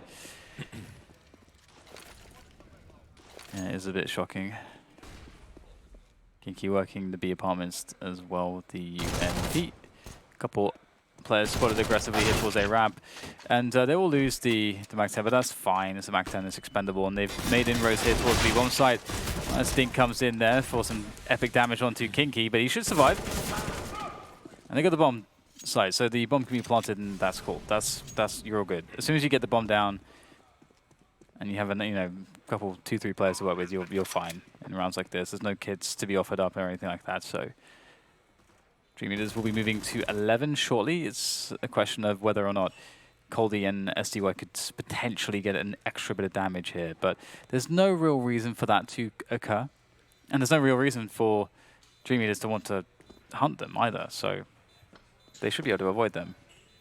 Yeah, it is a bit shocking. Kinky working the B apartments as well with the UMP. A couple players spotted aggressively here towards a ramp. And they will lose the Mac 10, but that's fine. It's a Mac 10 that's expendable, and they've made inroads here towards the bomb side. Stink comes in there for some epic damage onto Kinky, but he should survive. And they got the bomb site, so the bomb can be planted, and that's cool. You're all good. As soon as you get the bomb down, and you have a couple, 2-3 players to work with, you're fine in rounds like this. There's no kits to be offered up or anything like that. So Dream Eaters will be moving to 11 shortly. It's a question of whether or not Coldy and SDY could potentially get an extra bit of damage here, but there's no real reason for that to occur. And there's no real reason for Dream Eaters to want to hunt them either, so they should be able to avoid them.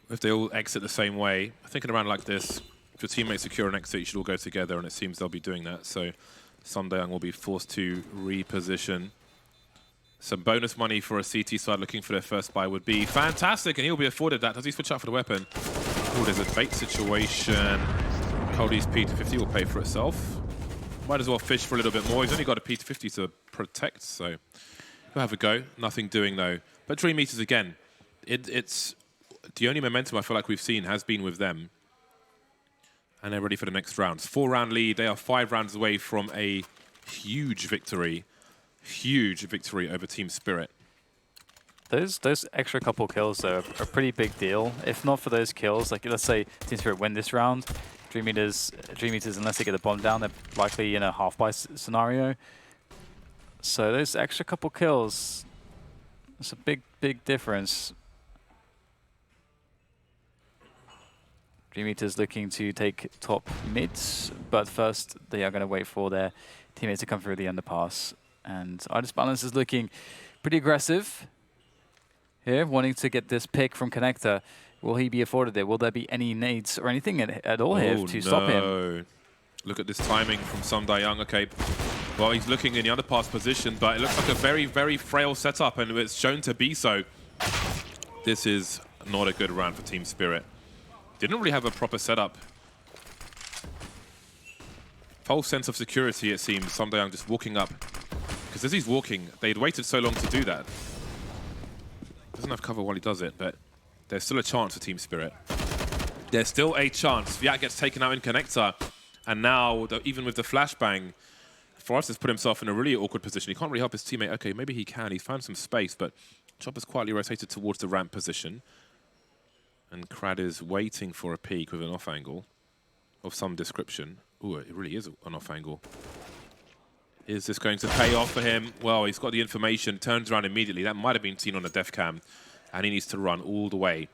If they all exit the same way, thinking around like this, if your teammates secure an exit, you should all go together, and it seems they'll be doing that. So Sundayoung will be forced to reposition. Some bonus money for a CT side looking for their first buy would be fantastic, and he'll be afforded that. Does he switch out for the weapon? Oh, there's a bait situation. Cody's P250 will pay for itself. Might as well fish for a little bit more. He's only got a P250 to protect, so he'll have a go. Nothing doing, though. But Dream Eaters, again, it's the only momentum I feel like we've seen has been with them. And they're ready for the next round. 4-round lead. They are 5 rounds away from a huge victory. Huge victory over Team Spirit. Those extra couple kills, though, are a pretty big deal. If not for those kills, like let's say Team Spirit win this round, Dream Eaters, unless they get the bomb down, they're likely in a half-buy scenario. So those extra couple kills, it's a big, big difference. Dream Eaters looking to take top mids, but first they are going to wait for their teammates to come through the underpass. And iDisbalance is looking pretty aggressive here, wanting to get this pick from Connector. Will he be afforded it? Will there be any nades or anything at all here to stop him? Look at this timing from Sundayoung. Okay, well, he's looking in the underpass position, but it looks like a very, very frail setup, and it's shown to be so. This is not a good round for Team Spirit. Didn't really have a proper setup. False sense of security, it seems. Sundayoung just walking up. Because as he's walking, they'd waited so long to do that. Doesn't have cover while he does it, but there's still a chance for Team Spirit. There's still a chance. Viat gets taken out in Connector. And now, even with the flashbang, Forze has put himself in a really awkward position. He can't really help his teammate. Okay, maybe he can. He's found some space, but Chopper's quietly rotated towards the ramp position. And Crad is waiting for a peek with an off angle of some description. Ooh, it really is an off angle. Is this going to pay off for him? Well, he's got the information, turns around immediately. That might have been seen on the def cam, and he needs to run all the way.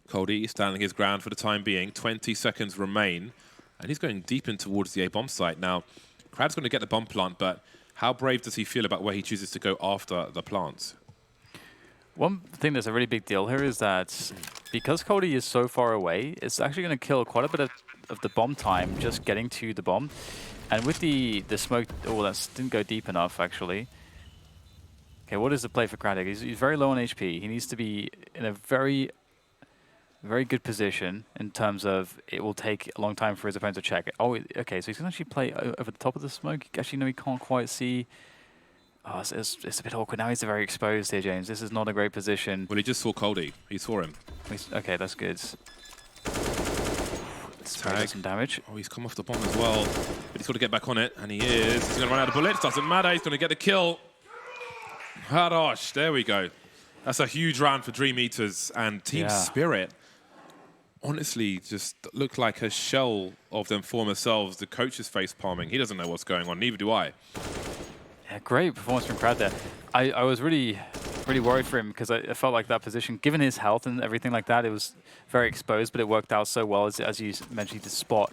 Cody is standing his ground for the time being. 20 seconds remain, and he's going deep in towards the A bomb site. Now, Crad's going to get the bomb plant, but how brave does he feel about where he chooses to go after the plants? One thing that's a really big deal here is that because Cody is so far away, it's actually going to kill quite a bit of the bomb time just getting to the bomb. And with the smoke, oh, that didn't go deep enough, actually. Okay, what is the play for Craddock? He's very low on HP. He needs to be in a very, very good position in terms of it will take a long time for his opponent to check it. Oh, okay, so he's going to actually play over the top of the smoke. Actually, no, he can't quite see. Oh, it's a bit awkward. Now he's very exposed here, James. This is not a great position. Well, he just saw Cody. He saw him. Okay, that's good. Tag. Some damage. Oh, he's come off the bomb as well. But he's got to get back on it, and he is. He's going to run out of bullets. Doesn't matter. He's going to get the kill. Hadosh, there we go. That's a huge round for Dream Eaters, and Team Spirit honestly just look like a shell of them former selves. The coach is face palming. He doesn't know what's going on. Neither do I. Yeah, great performance from Crad there. I was really worried for him because I felt like that position, given his health and everything like that, it was very exposed, but it worked out so well. As you mentioned, get a spot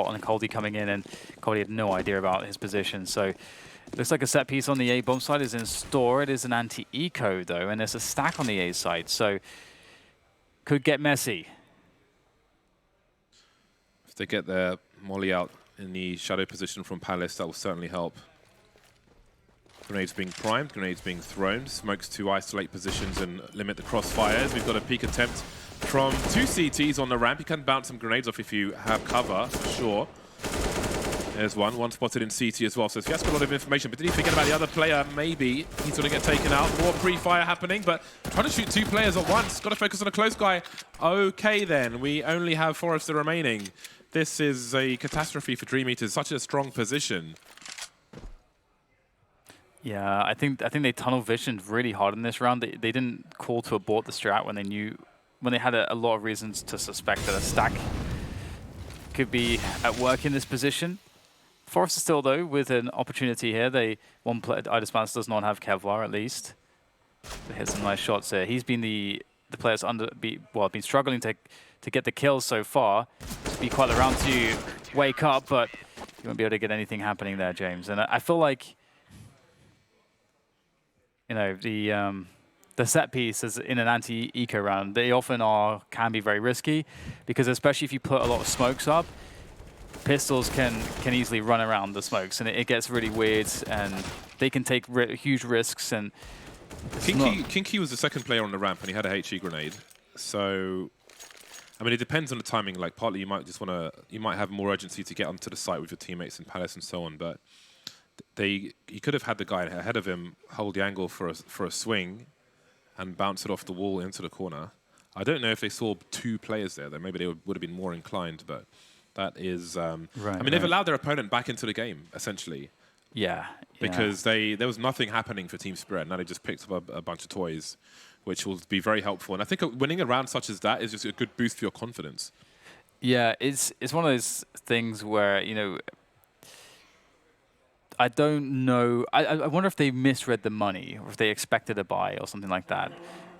on Coldy coming in, and Coldy had no idea about his position. So it looks like a set piece on the A bomb side is in store. It is an anti-eco, though, and there's a stack on the A side, so could get messy. If they get their molly out in the shadow position from Palace, that will certainly help. Grenades being primed, grenades being thrown, smokes to isolate positions and limit the crossfires. We've got a peek attempt from 2 CTs on the ramp. You can bounce some grenades off if you have cover, for sure. There's one spotted in CT as well. So Fiat's got a lot of information, but did he forget about the other player? Maybe he's going to get taken out. More pre-fire happening, but trying to shoot 2 players at once. Got to focus on a close guy. Okay then, we only have Forze remaining. This is a catastrophe for Dream Eaters. Such a strong position. Yeah, I think they tunnel visioned really hard in this round. They didn't call to abort the strat when they had a lot of reasons to suspect that a stack could be at work in this position. Forze still, though, with an opportunity here. One player, iDisbalance does not have Kevlar, at least. They hit some nice shots there. He's been the player that's been struggling to to get the kills so far. Just be quite around to wake up, but you won't be able to get anything happening there, James. And I feel like, you know, the set pieces in an anti-eco round, they often can be very risky, because especially if you put a lot of smokes up, pistols can easily run around the smokes, and it gets really weird, and they can take huge risks. And Kinky was the second player on the ramp, and he had a HE grenade. So, I mean, it depends on the timing. Like, partly you might just want to, you might have more urgency to get onto the site with your teammates in Palace and so on. But he could have had the guy ahead of him hold the angle for a swing and bounce it off the wall into the corner. I don't know if they saw two players there, though. Maybe they would have been more inclined, but that is... I mean, they've allowed their opponent back into the game, essentially. Yeah. Because there was nothing happening for Team Spirit. Now they just picked up a bunch of toys, which will be very helpful. And I think winning a round such as that is just a good boost for your confidence. Yeah, it's one of those things where, you know, I don't know. I wonder if they misread the money, or if they expected a buy or something like that.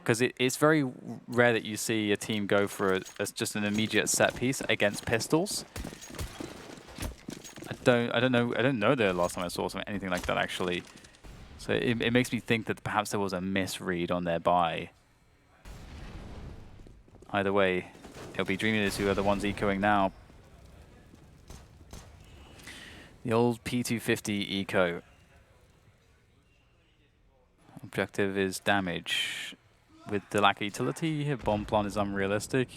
Because it's very rare that you see a team go for just an immediate set piece against pistols. I don't know the last time I saw anything like that, actually. So it makes me think that perhaps there was a misread on their buy. Either way, it'll be Dream Eaters who are the ones ecoing now. The old P250 eco. Objective is damage. With the lack of utility, bomb plant is unrealistic.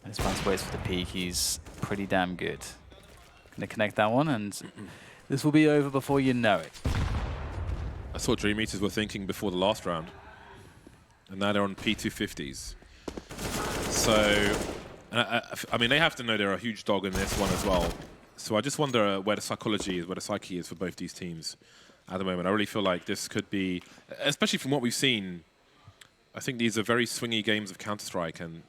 And this man's waits for the peak. He's pretty damn good. Gonna connect that one, and this will be over before you know it. That's what Dream Eaters were thinking before the last round. And now they're on P250s. So, I mean, they have to know they're a huge dog in this one as well. So I just wonder where the psychology is, where the psyche is for both these teams at the moment. I really feel like this could be, especially from what we've seen, I think these are very swingy games of Counter-Strike, and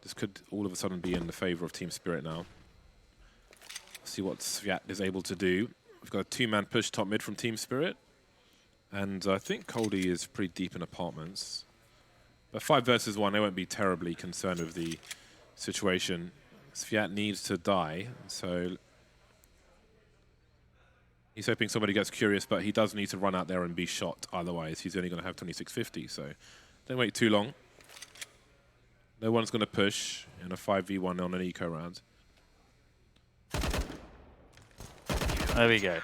this could all of a sudden be in the favor of Team Spirit now. See what Sviat is able to do. We've got a two-man push top mid from Team Spirit. And I think Coldy is pretty deep in apartments. But 5 versus 1, they won't be terribly concerned with the situation. Sviat needs to die, so he's hoping somebody gets curious, but he does need to run out there and be shot. Otherwise, he's only going to have 2650, so don't wait too long. No one's going to push in a 5v1 on an eco round. There we go.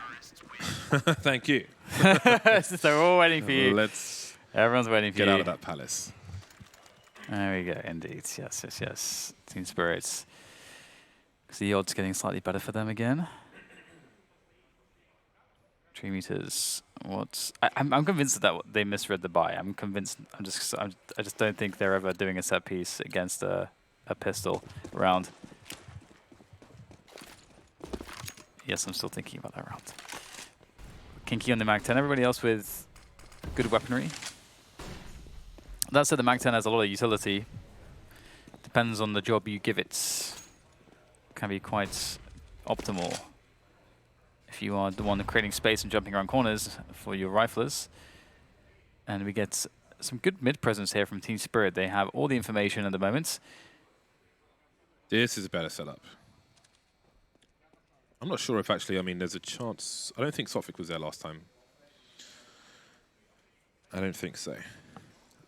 Thank you. They're all waiting for you. Everyone's waiting for you. Get out of that palace. There we go, indeed. Yes, yes, yes. Team Spirits. Because the odds getting slightly better for them again. Dream Eaters. I'm convinced that they misread the buy. I'm convinced. I just don't think they're ever doing a set piece against a pistol round. Yes, I'm still thinking about that round. Kinky on the Mag 10. Everybody else with good weaponry. That said, the Mag 10 has a lot of utility. Depends on the job you give it. Can be quite optimal if you are the one creating space and jumping around corners for your riflers. And we get some good mid presence here from Team Spirit. They have all the information at the moment. This is a better setup. I'm not sure if actually, I mean, there's a chance. I don't think Sophic was there last time. I don't think so.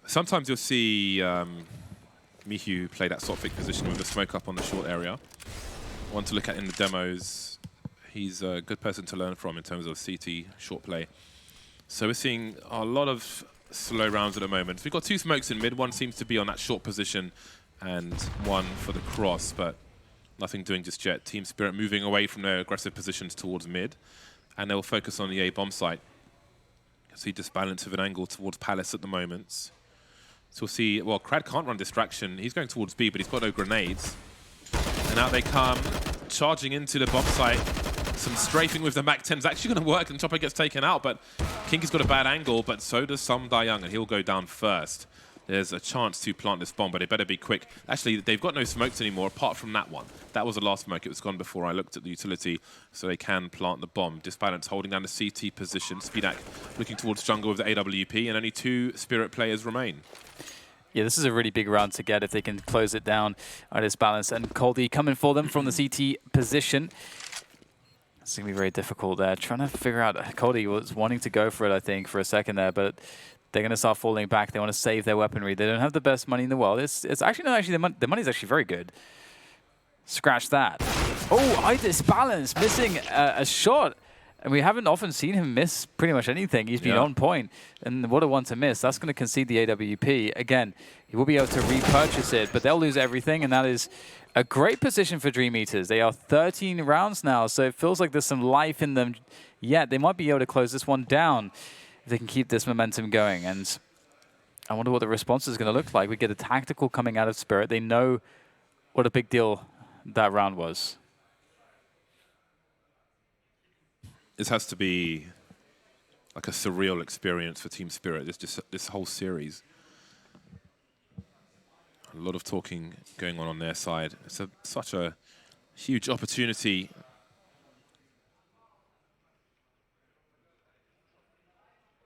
Sometimes you'll see Mihu play that Sophic position with the smoke up on the short area. One to look at in the demos. He's a good person to learn from in terms of CT short play. So we're seeing a lot of slow rounds at the moment. We've got 2 smokes in mid. One seems to be on that short position and one for the cross, but nothing doing just yet. Team Spirit moving away from their aggressive positions towards mid, and they'll focus on the A bomb site. See this balance of an angle towards Palace at the moment. So we'll see, well, Krad can't run distraction. He's going towards B, but he's got no grenades. And out they come, charging into the bomb site. Some strafing with the Mac 10 is actually going to work, and Chopper gets taken out, but Kinky's got a bad angle, but so does Some Da Young, and he'll go down first. there's a chance to plant this bomb, but it better be quick. Actually, they've got no smokes anymore apart from that one. That was the last smoke. It was gone before I looked at the utility, so they can plant the bomb. Disbalance holding down the CT position. Spidak looking towards jungle with the AWP, and only 2 Spirit players remain. Yeah, this is a really big round to get if they can close it down at this balance. And Coldy coming for them from the CT position. It's going to be very difficult there. Trying to figure out, Coldy was wanting to go for it, I think, for a second there, but they're going to start falling back. They want to save their weaponry. They don't have the best money in the world. It's actually not actually the money's actually very good. Scratch that. Oh, Disbalance missing a shot. And we haven't often seen him miss pretty much anything. He's been on point. And what a one to miss. That's going to concede the AWP. Again, he will be able to repurchase it, but they'll lose everything. And that is a great position for Dream Eaters. They are 13 rounds now, so it feels like there's some life in them yet. They might be able to close this one down if they can keep this momentum going. And I wonder what the response is going to look like. We get a tactical coming out of Spirit. They know what a big deal that round was. This has to be like a surreal experience for Team Spirit, this whole series. A lot of talking going on their side. It's such a huge opportunity.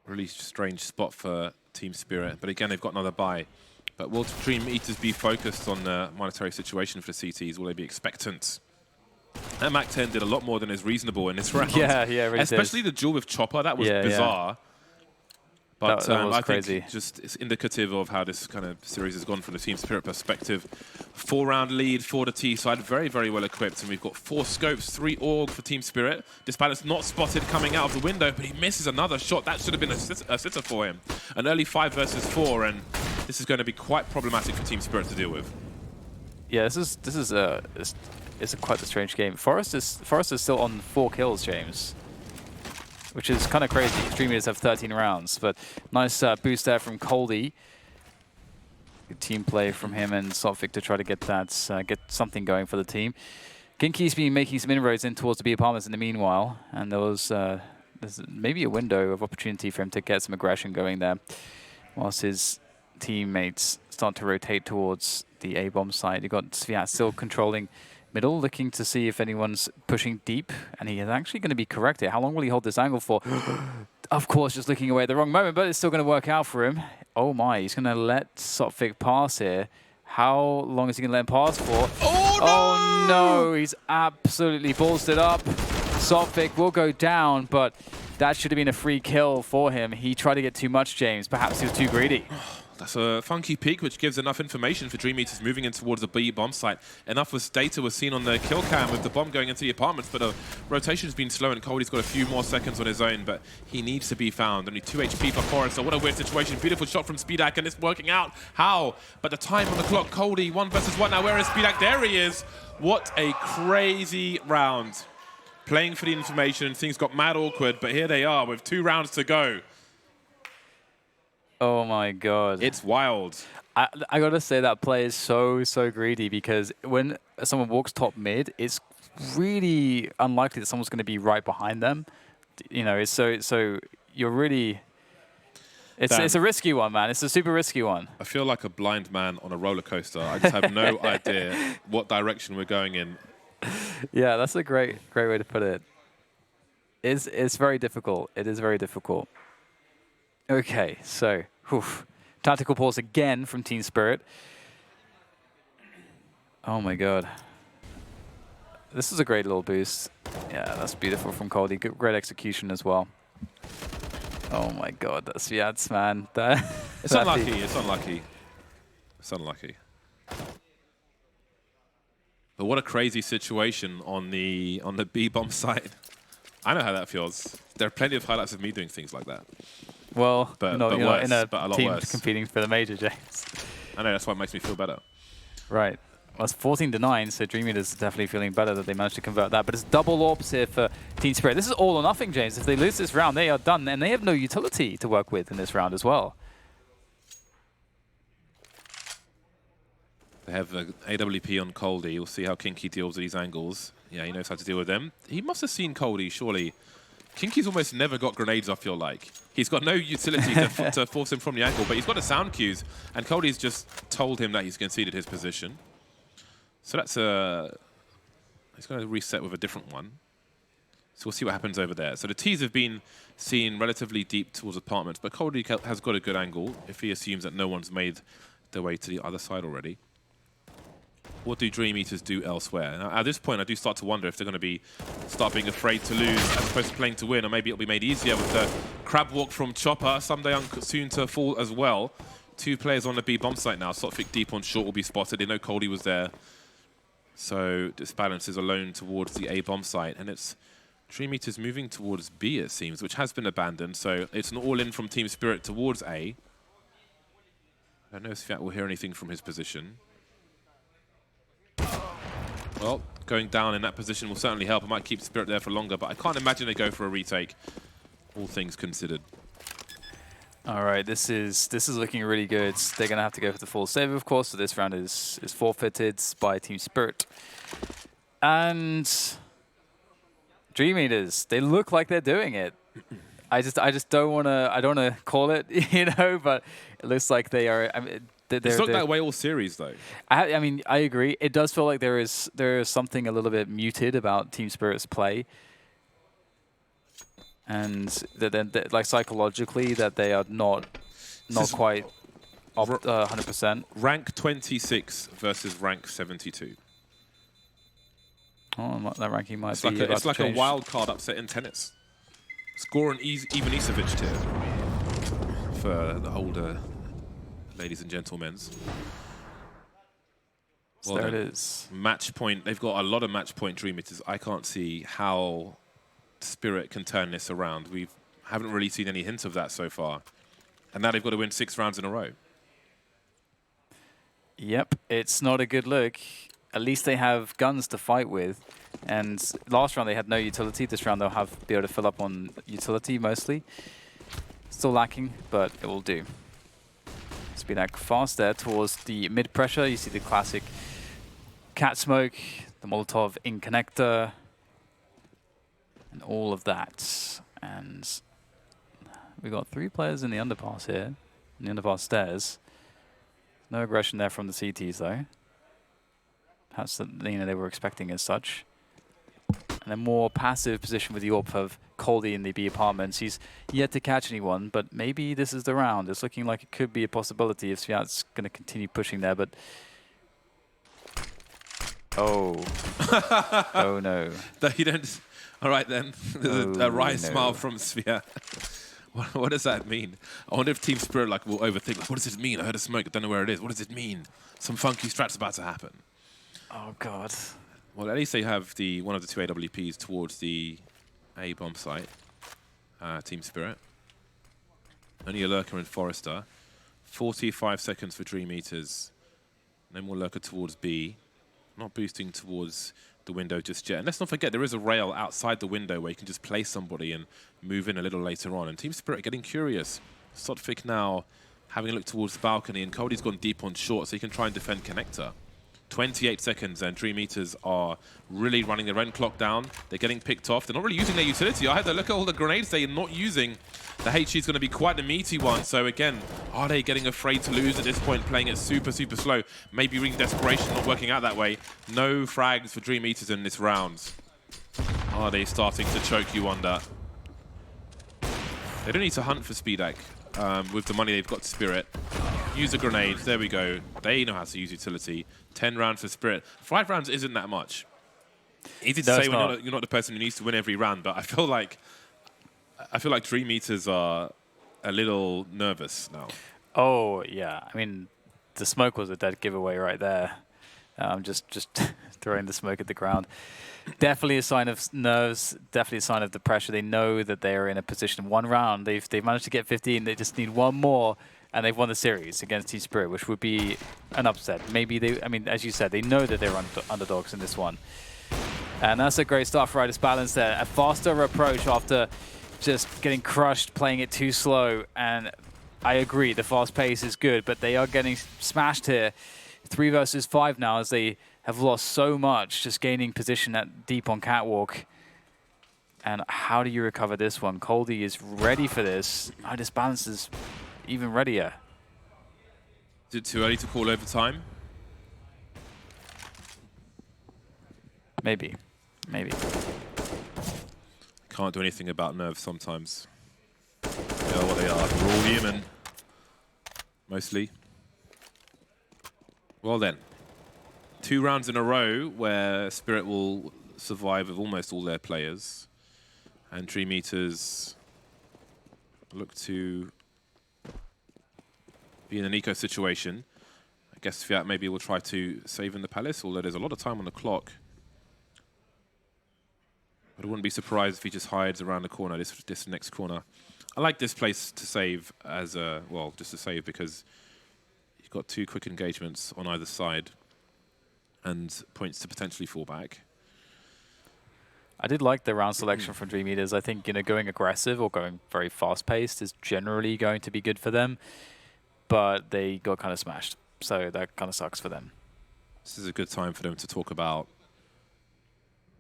Really strange spot for Team Spirit, but again, they've got another buy. But will Dream Eaters be focused on the monetary situation for the CTs? Will they be expectant? And Mac 10 did a lot more than is reasonable in this round. Yeah, really especially the duel with Chopper, that was bizarre. But that was I crazy. think just it's indicative of how this kind of series has gone from the Team Spirit perspective. 4-round lead for the T side, very, very well equipped. And we've got 4 scopes, 3 AUG for Team Spirit. Disbalance not spotted coming out of the window, but he misses another shot. That should have been a sitter for him. An early 5 versus 4, and this is going to be quite problematic for Team Spirit to deal with. Yeah, it's quite a strange game. Forrest is still on 4 kills, James, which is kind of crazy. Dream Eaters have 13 rounds, but nice boost there from Coldy. Good team play from him and Sophic to try to get that get something going for the team. Kinky's been making some inroads in towards the B apartments in the meanwhile, and there's maybe a window of opportunity for him to get some aggression going there, whilst his teammates start to rotate towards the A-bomb side. You've got Sviat still controlling middle, looking to see if anyone's pushing deep, and he is actually going to be correct here. How long will he hold this angle for? Of course, just looking away at the wrong moment, but it's still going to work out for him. Oh my, he's going to let Sophic pass here. How long is he going to let him pass for? Oh no, he's absolutely ballsed it up. Sophic will go down, but that should have been a free kill for him. He tried to get too much, James. Perhaps he was too greedy. That's a funky peek, which gives enough information for Dream Eaters moving in towards the B bomb site. Enough data was seen on the kill cam with the bomb going into the apartments, but the rotation's been slow, and Cody's got a few more seconds on his own, but he needs to be found. Only 2 HP for Forrest, so what a weird situation. Beautiful shot from Spidak, and it's working out. How? But the time on the clock, Cody, 1 versus 1. Now, where is Spidak? There he is. What a crazy round. Playing for the information, things got mad awkward, but here they are with 2 rounds to go. Oh my god. It's wild. I gotta say that play is so greedy, because when someone walks top mid, it's really unlikely that someone's gonna be right behind them. You know, it's so you're really it's a risky one, man. It's a super risky one. I feel like a blind man on a roller coaster. I just have no idea what direction we're going in. Yeah, that's a great way to put it. It's very difficult. It is very difficult. Okay, so tactical pause again from Team Spirit. Oh my god. This is a great little boost. Yeah, that's beautiful from Coldy. Great execution as well. Oh my god, that's Viats, man. It's unlucky, it's unlucky. It's unlucky. But what a crazy situation on the B-bomb side. I know how that feels. There are plenty of highlights of me doing things like that. Well, but you're not in a team worse. competing for the major, James. I know, that's why it makes me feel better. Right. Well, it's 14-9, so Dream Eaters is definitely feeling better that they managed to convert that. But it's double orbs here for Team Spirit. This is all or nothing, James. If they lose this round, they are done. And they have no utility to work with in this round as well. They have the AWP on Coldy. We'll see how Kinky deals with these angles. Yeah, he knows how to deal with them. He must have seen Coldy, surely. Kinky's almost never got grenades, I feel like. He's got no utility to force him from the angle, but he's got the sound cues, and Cody's just told him that he's conceded his position. So that's he's going to reset with a different one. So we'll see what happens over there. So the T's have been seen relatively deep towards apartments, but Cody has got a good angle if he assumes that no one's made their way to the other side already. What do Dream Eaters do elsewhere? Now, at this point, I do start to wonder if they're going to start being afraid to lose as opposed to playing to win, or maybe it'll be made easier with the crab walk from Chopper. Someday soon to fall as well. 2 players on the B bomb site now. Sotfik deep on short will be spotted. They know Cody was there. So this balance is alone towards the A bomb site, and it's Dream Eaters moving towards B, it seems, which has been abandoned. So it's an all-in from Team Spirit towards A. I don't know if Fiat will hear anything from his position. Well, going down in that position will certainly help. I might keep Spirit there for longer, but I can't imagine they go for a retake, all things considered. All right, this is looking really good. They're going to have to go for the full save, of course, so this round is forfeited by Team Spirit. And Dream Eaters, they look like they're doing it. I just don't want to call it, you know, but it looks like they are. I mean, it's not that way all series, though. I mean, I agree. It does feel like there is something a little bit muted about Team Spirit's play, and that like psychologically that they are not quite 100%. Rank 26 versus rank 72. Oh, that ranking might be. It's like a change. wild card upset in tennis. Score an even Isevic tier for the older ladies and gentlemen. Well, there it is. Match point. They've got a lot of match point Dream Eaters. I can't see how Spirit can turn this around. We haven't really seen any hints of that so far. And now they've got to win 6 rounds in a row. Yep, it's not a good look. At least they have guns to fight with. And last round they had no utility. This round they'll be able to fill up on utility mostly. Still lacking, but it will do. Speedak fast there towards the mid pressure. You see the classic cat smoke, the Molotov in connector, and all of that. And we got 3 players in the underpass here, in the underpass stairs. No aggression there from the CTs though. Perhaps they were expecting as such. And a more passive position with the AWP of Coldy in the B apartments. He's yet to catch anyone, but maybe this is the round. It's looking like it could be a possibility if Sviat's going to continue pushing there, but... Oh. Oh, no. You don't... All right, then. There's a wry smile from Sviat. What does that mean? I wonder if Team Spirit will overthink. What does this mean? I heard a smoke. I don't know where it is. What does it mean? Some funky strat's about to happen. Oh, God. Well, at least they have one of the 2 AWPs towards the A bomb site. Team Spirit. Only a Lurker and Forrester. 45 seconds for Dream Eaters. No more Lurker towards B. Not boosting towards the window just yet. And let's not forget, there is a rail outside the window where you can just place somebody and move in a little later on. And Team Spirit getting curious. Sotfik now having a look towards the balcony, and Cody's gone deep on short, so he can try and defend connector. 28 seconds, and Dream Eaters are really running their end clock down. They're getting picked off. They're not really using their utility either. Look at all the grenades they're not using. The HE is going to be quite a meaty one. So again, are they getting afraid to lose at this point, playing it super, super slow? Maybe reading desperation, not working out that way. No frags for Dream Eaters in this round. Are they starting to choke you under? They don't need to hunt for Speedak with the money they've got to Spirit. Use a grenade. There we go. They know how to use utility. 10 rounds for Spirit. 5 rounds isn't that much. Easy to say when you're not the person who needs to win every round, but I feel like Dream Eaters are a little nervous now. Oh yeah, I mean, the smoke was a dead giveaway right there. I'm just throwing the smoke at the ground. Definitely a sign of nerves. Definitely a sign of the pressure. They know that they are in a position. 1 round, they've managed to get 15. They just need 1 more. And they've won the series against Team Spirit, which would be an upset. Maybe I mean, as you said, they know that they're underdogs in this one. And that's a great start for Riders Balance there. A faster approach after just getting crushed, playing it too slow. And I agree, the fast pace is good, but they are getting smashed here. 3 versus 5 now, as they have lost so much, just gaining position at deep on catwalk. And how do you recover this one? Coldy is ready for this. Oh, this balance is even readier. Is it too early to call overtime? Maybe. Maybe. Can't do anything about nerves sometimes. They are what they are. We're all human. Mostly. Well then. 2 rounds in a row where Spirit will survive with almost all their players. And Dream Eaters look to be in an eco situation. I guess Fiat maybe will try to save in the Palace, although there's a lot of time on the clock. But I wouldn't be surprised if he just hides around the corner, this next corner. I like this place to save as a, well, just to save because you've got 2 quick engagements on either side and points to potentially fall back. I did like the round selection from Dream Eaters. I think, going aggressive or going very fast-paced is generally going to be good for them, but they got kind of smashed, so that kind of sucks for them. This is a good time for them to talk about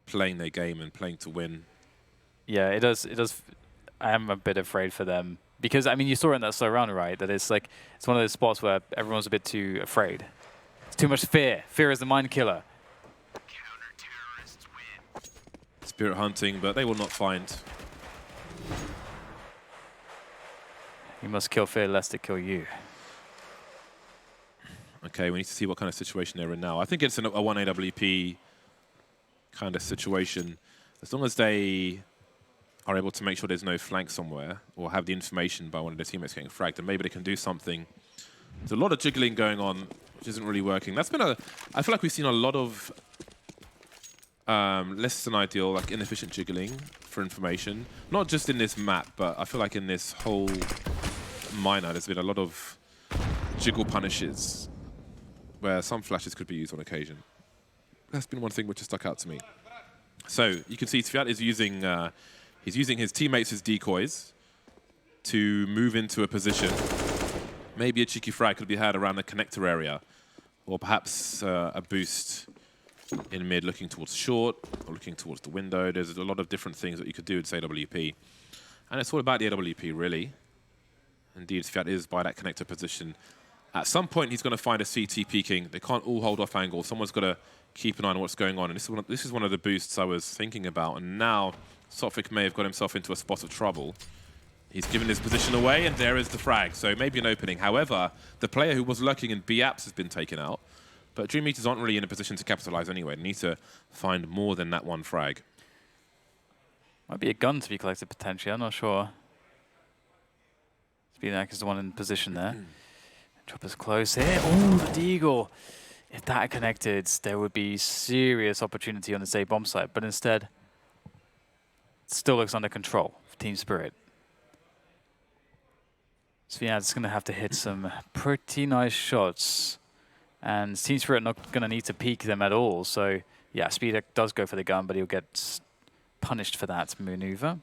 playing their game and playing to win. Yeah, it does. I am a bit afraid for them because, I mean, you saw it in that slow round, right? That it's like, it's one of those spots where everyone's a bit too afraid. It's too much fear. Fear is the mind killer. Spirit hunting, but they will not find. You must kill fear lest it kill you. Okay, we need to see what kind of situation they're in now. I think it's a 1 AWP kind of situation. As long as they are able to make sure there's no flank somewhere or have the information by one of their teammates getting fragged, then maybe they can do something. There's a lot of jiggling going on, which isn't really working. That's been I feel like we've seen a lot of less than ideal, like inefficient jiggling for information. Not just in this map, but I feel like in this whole minor, there's been a lot of jiggle punishes where some flashes could be used on occasion. That's been one thing which has stuck out to me. So you can see Sviat is using, he's using his teammates as decoys to move into a position. Maybe a cheeky frag could be had around the connector area, or perhaps a boost in mid looking towards short or looking towards the window. There's a lot of different things that you could do with AWP. And it's all about the AWP, really. Indeed, Sviat is by that connector position. At some point, he's going to find a CT peeking. They can't all hold off angle. Someone's got to keep an eye on what's going on. And this is one of the boosts I was thinking about. And now, Sophic may have got himself into a spot of trouble. He's given his position away, and there is the frag. So maybe an opening. However, the player who was lurking in B-Apps has been taken out. But Dream Eaters aren't really in a position to capitalize anyway. They need to find more than that one frag. Might be a gun to be collected potentially. I'm not sure. Speedak is the one in position there. Chopper's close here. Oh, the Deagle. If that had connected, there would be serious opportunity on this A bomb site. But instead, it still looks under control for Team Spirit. Sviat's going to have to hit some pretty nice shots. And Team Spirit not going to need to peek them at all. So, yeah, Speedak does go for the gun, but he'll get punished for that maneuver.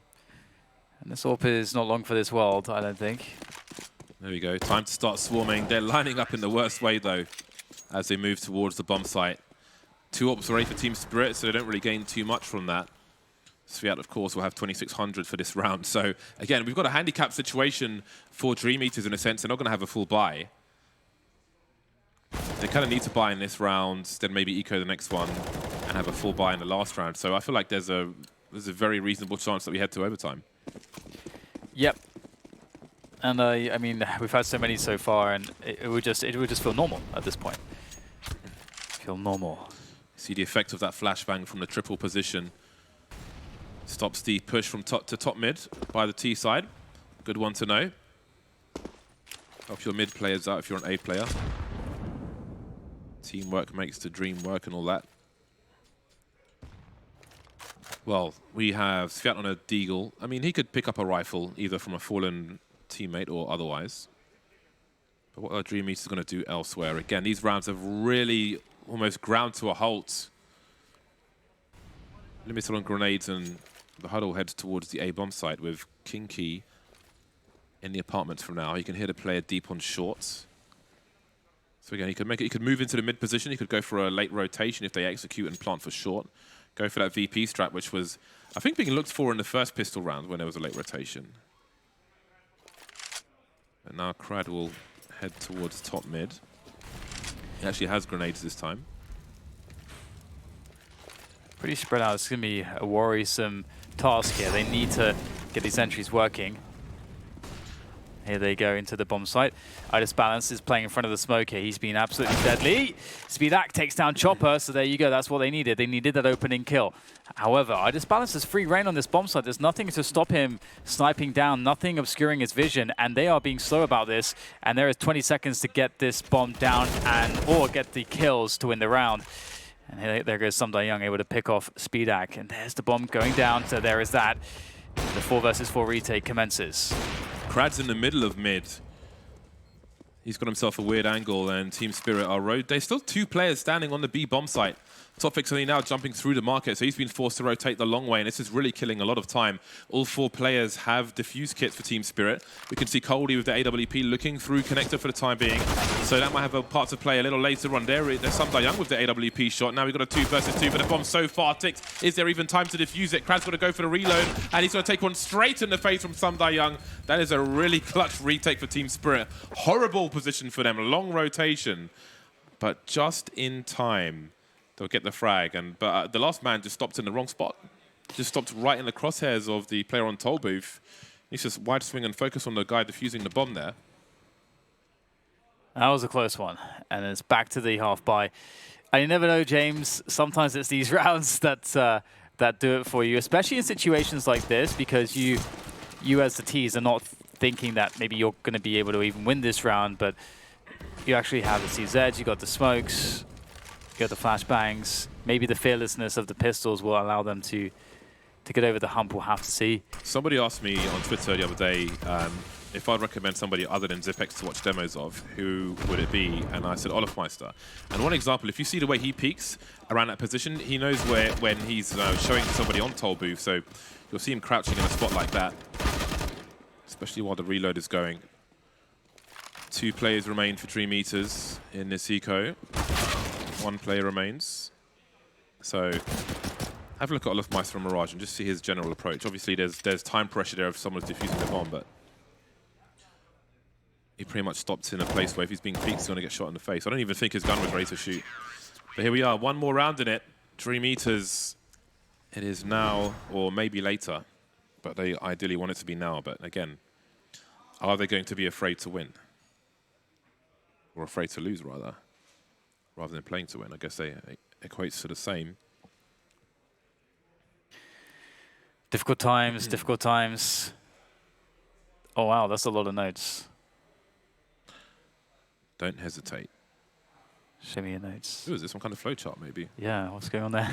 And this AWP is not long for this world, I don't think. There we go. Time to start swarming. They're lining up in the worst way, though, as they move towards the bomb site. 2 AWPs already for Team Spirit, so they don't really gain too much from that. Sviat, of course, will have 2,600 for this round. So, again, we've got a handicap situation for Dream Eaters in a sense. They're not going to have a full buy. They kind of need to buy in this round, then maybe eco the next one, and have a full buy in the last round. So I feel like there's a very reasonable chance that we head to overtime. Yep. And I mean, we've had so many so far, and it would just feel normal at this point. Feel normal. See the effect of that flashbang from the triple position. Stops the push from top to top mid by the T side. Good one to know. Help your mid players out if you're an A player. Teamwork makes the dream work and all that. Well, we have Sviat on a Deagle. I mean, he could pick up a rifle either from a fallen teammate or otherwise. But what are Dream Eaters going to do elsewhere? Again, these rounds have really almost ground to a halt. Limited on grenades, and the huddle heads towards the A bomb site with King Key in the apartments from now. You can hear the player deep on shorts. So again, he could move into the mid position. He could go for a late rotation if they execute and plant for short. Go for that VP strat, which was I think being looked for in the first pistol round when there was a late rotation. And now Crad will head towards top mid. He actually has grenades this time. Pretty spread out. It's going to be a worrisome task here. They need to get these entries working. Here they go into the bomb site. Balance is playing in front of the smoke here. He's been absolutely deadly. Speedak takes down Chopper, so there you go. That's what they needed. They needed that opening kill. However, Balance has free reign on this bomb site. There's nothing to stop him sniping down, nothing obscuring his vision, and they are being slow about this. And there is 20 seconds to get this bomb down or get the kills to win the round. And there goes Sum Young able to pick off Speedak. And there's the bomb going down, so there is that. The 4 versus 4 retake commences. Krad's in the middle of mid. He's got himself a weird angle, and Team Spirit are road. There's still 2 players standing on the B bomb site. Topic's only now jumping through the market, so he's been forced to rotate the long way, and this is really killing a lot of time. All 4 players have defuse kits for Team Spirit. We can see Coldie with the AWP looking through connector for the time being, so that might have a part to play a little later on. There's Sum Young with the AWP shot. Now we've got a 2 versus 2, but the bomb so far ticks. Is there even time to defuse it? Krad's got to go for the reload, and he's going to take one straight in the face from Sum Young. That is a really clutch retake for Team Spirit. Horrible position for them, long rotation, but just in time. They'll get the frag, but the last man just stopped in the wrong spot. Just stopped right in the crosshairs of the player on toll booth. He's just wide swing and focus on the guy defusing the bomb there. That was a close one, and it's back to the half buy. And you never know, James. Sometimes it's these rounds that that do it for you, especially in situations like this, because you as the T's are not thinking that maybe you're going to be able to even win this round, but you actually have the CZ, you got the smokes. Got the flashbangs. Maybe the fearlessness of the pistols will allow them to get over the hump. We'll have to see. Somebody asked me on Twitter the other day if I'd recommend somebody other than Zipex to watch demos of, who would it be? And I said Olafmeister. And one example, if you see the way he peeks around that position, he knows when he's showing somebody on toll booth. So you'll see him crouching in a spot like that, especially while the reload is going. 2 players remain for 3 meters in this eco. 1 player remains. So have a look at Olafmeister and Mirage and just see his general approach. Obviously, there's time pressure there if someone's defusing the bomb, but he pretty much stopped in a place where if he's being peeked, he's going to get shot in the face. I don't even think his gun was ready to shoot. But here we are, 1 more round in it. 3 meters. It is now, or maybe later, but they ideally want it to be now. But again, are they going to be afraid to win? Or afraid to lose, rather than playing to win? I guess they equates to the same. Difficult times, difficult times. Oh, wow, that's a lot of notes. Don't hesitate. Show me your notes. Ooh, is this some kind of flowchart, maybe? Yeah, what's going on there?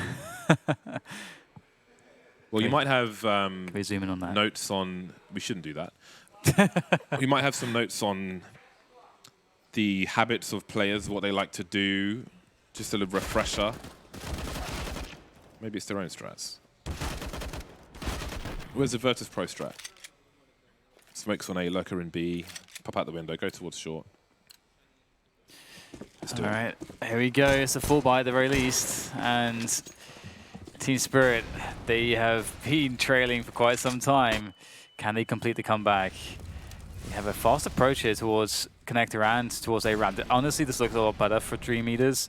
Well, you might have can we zoom in on that? Notes on... We shouldn't do that. We might have some notes on the habits of players, what they like to do, just a little refresher. Maybe it's their own strats. Where's the Virtus Pro strat? Smokes on A, lurker in B, pop out the window, go towards short. Let's do it. All right, here we go. It's a full buy at the very least, and Team Spirit, they have been trailing for quite some time. Can they complete the comeback? They have a fast approach here towards connector and towards A round. Honestly, this looks a lot better for 3 meters.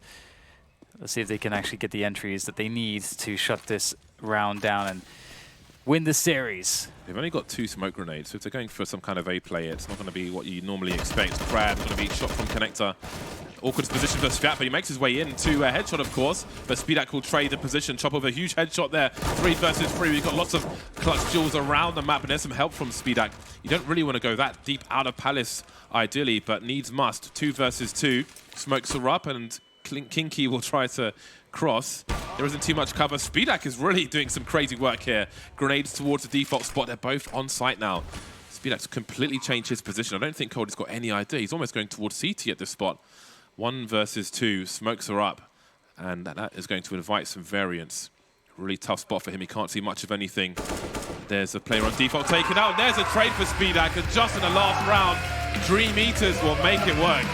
Let's see if they can actually get the entries that they need to shut this round down and win the series. They've only got 2 smoke grenades, so if they're going for some kind of A play, it's not going to be what you normally expect. Crad going to be shot from connector. Awkward position for Sviat, but he makes his way into a headshot, of course. But Speedak will trade the position. Chop over a huge headshot there. 3 versus 3. We've got lots of clutch duels around the map, and there's some help from Speedak. You don't really want to go that deep out of Palace, ideally, but needs must. 2 versus 2. Smokes are up, and Kinky will try to cross. There isn't too much cover. Speedak is really doing some crazy work here. Grenades towards the default spot. They're both on site now. Speedak's completely changed his position. I don't think Cody's got any idea. He's almost going towards CT at this spot. 1 versus 2. Smokes are up. And that is going to invite some variance. Really tough spot for him. He can't see much of anything. There's a player on default taken out. There's a trade for Speedak. And just in the last round, 3 meters will make it work.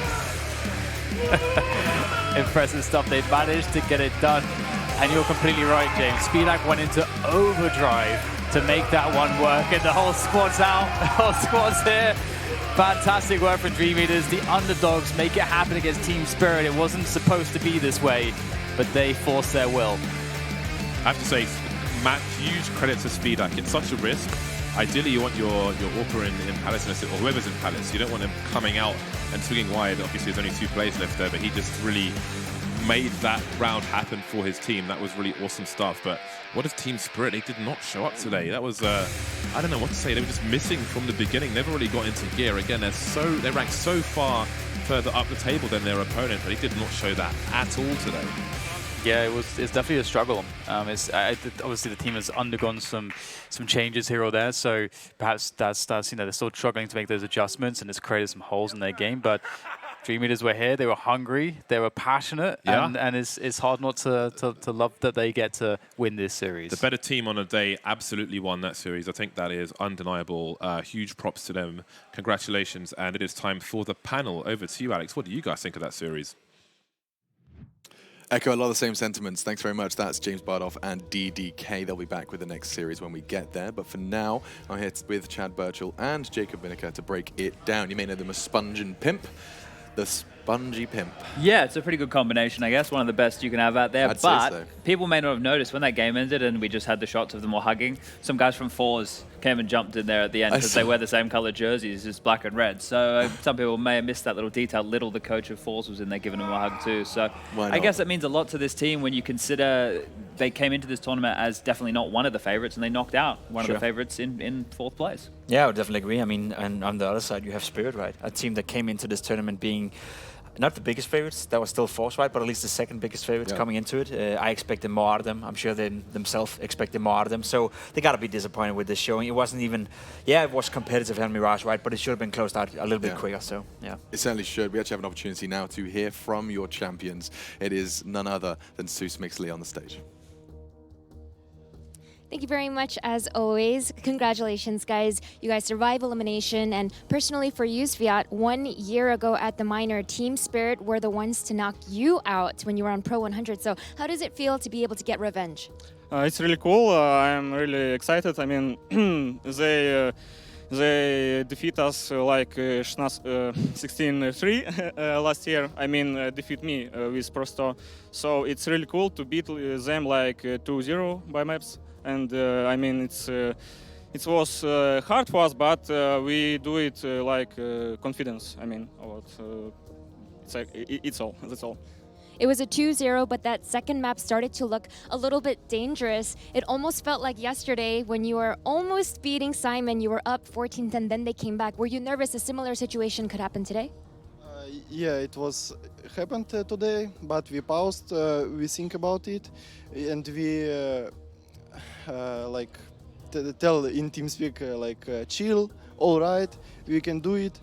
Impressive stuff. They managed to get it done. And you're completely right, James. Speedak went into overdrive to make that one work, and the whole squad's out. The whole squad's here. Fantastic work from Dream Eaters. The underdogs make it happen against Team Spirit. It wasn't supposed to be this way, but they forced their will. I have to say, Matt, huge credit to Speedak. It's such a risk. Ideally, you want your Orca in Palace, or whoever's in Palace. You don't want him coming out and swinging wide. Obviously, there's only 2 players left there, but he just really made that round happen for his team. That was really awesome stuff. But what if Team Spirit? They did not show up today. That was, I don't know what to say. They were just missing from the beginning. Never really got into gear. Again, they ranked so far further up the table than their opponent, but they did not show that at all today. Yeah, it's definitely a struggle. Obviously the team has undergone some changes here or there, so perhaps that's they're still struggling to make those adjustments, and it's created some holes in their game. But Dream Eaters were here, they were hungry, they were passionate, and it's hard not to love that they get to win this series. The better team on a day absolutely won that series. I think that is undeniable. Huge props to them. Congratulations, and it is time for the panel. Over to you, Alex. What do you guys think of that series? Echo a lot of the same sentiments. Thanks very much. That's James Bardoff and DDK. They'll be back with the next series when we get there. But for now, I'm here with Chad Birchall and Jacob Vinegar to break it down. You may know them as Sponge and Pimp. The Spongy Pimp. Yeah, it's a pretty good combination, I guess. One of the best you can have out there. I'd say but so. People may not have noticed when that game ended and we just had the shots of them all hugging. Some guys from Forze came and jumped in there at the end because they wear the same colored jerseys, just black and red. So some people may have missed that little detail. Little, the coach of Forze, was in there giving them a hug too. So I guess that means a lot to this team when you consider they came into this tournament as definitely not one of the favorites, and they knocked out one of the favorites in 4th place. Yeah, I would definitely agree. I mean, and on the other side, you have Spirit, right? A team that came into this tournament being not the biggest favorites. That was still Force, right? But at least the 2nd biggest favorites coming into it. I expected more out of them. I'm sure they themselves expected more out of them. So they got to be disappointed with this showing. It wasn't even, it was competitive and Mirage, right? But it should have been closed out a little bit quicker. So, yeah. It certainly should. We actually have an opportunity now to hear from your champions. It is none other than Seuss Mixley on the stage. Thank you very much, as always. Congratulations, guys. You guys survived elimination. And personally for you, Sviat, 1 year ago at the minor, Team Spirit were the ones to knock you out when you were on Pro 100. So how does it feel to be able to get revenge? It's really cool. I'm really excited. I mean, they defeat us like 16-3 last year. I mean, defeat me with Prosto. So it's really cool to beat them like 2-0 by maps. And I mean, it was hard for us, but we do it like confidence. I mean, it's all. That's all. It was a 2-0, but that second map started to look a little bit dangerous. It almost felt like yesterday when you were almost beating Syman, you were up 14-10, then they came back. Were you nervous a similar situation could happen today? Yeah, it was happened today, but we paused, we think about it, and we tell in TeamSpeak chill, all right, we can do it,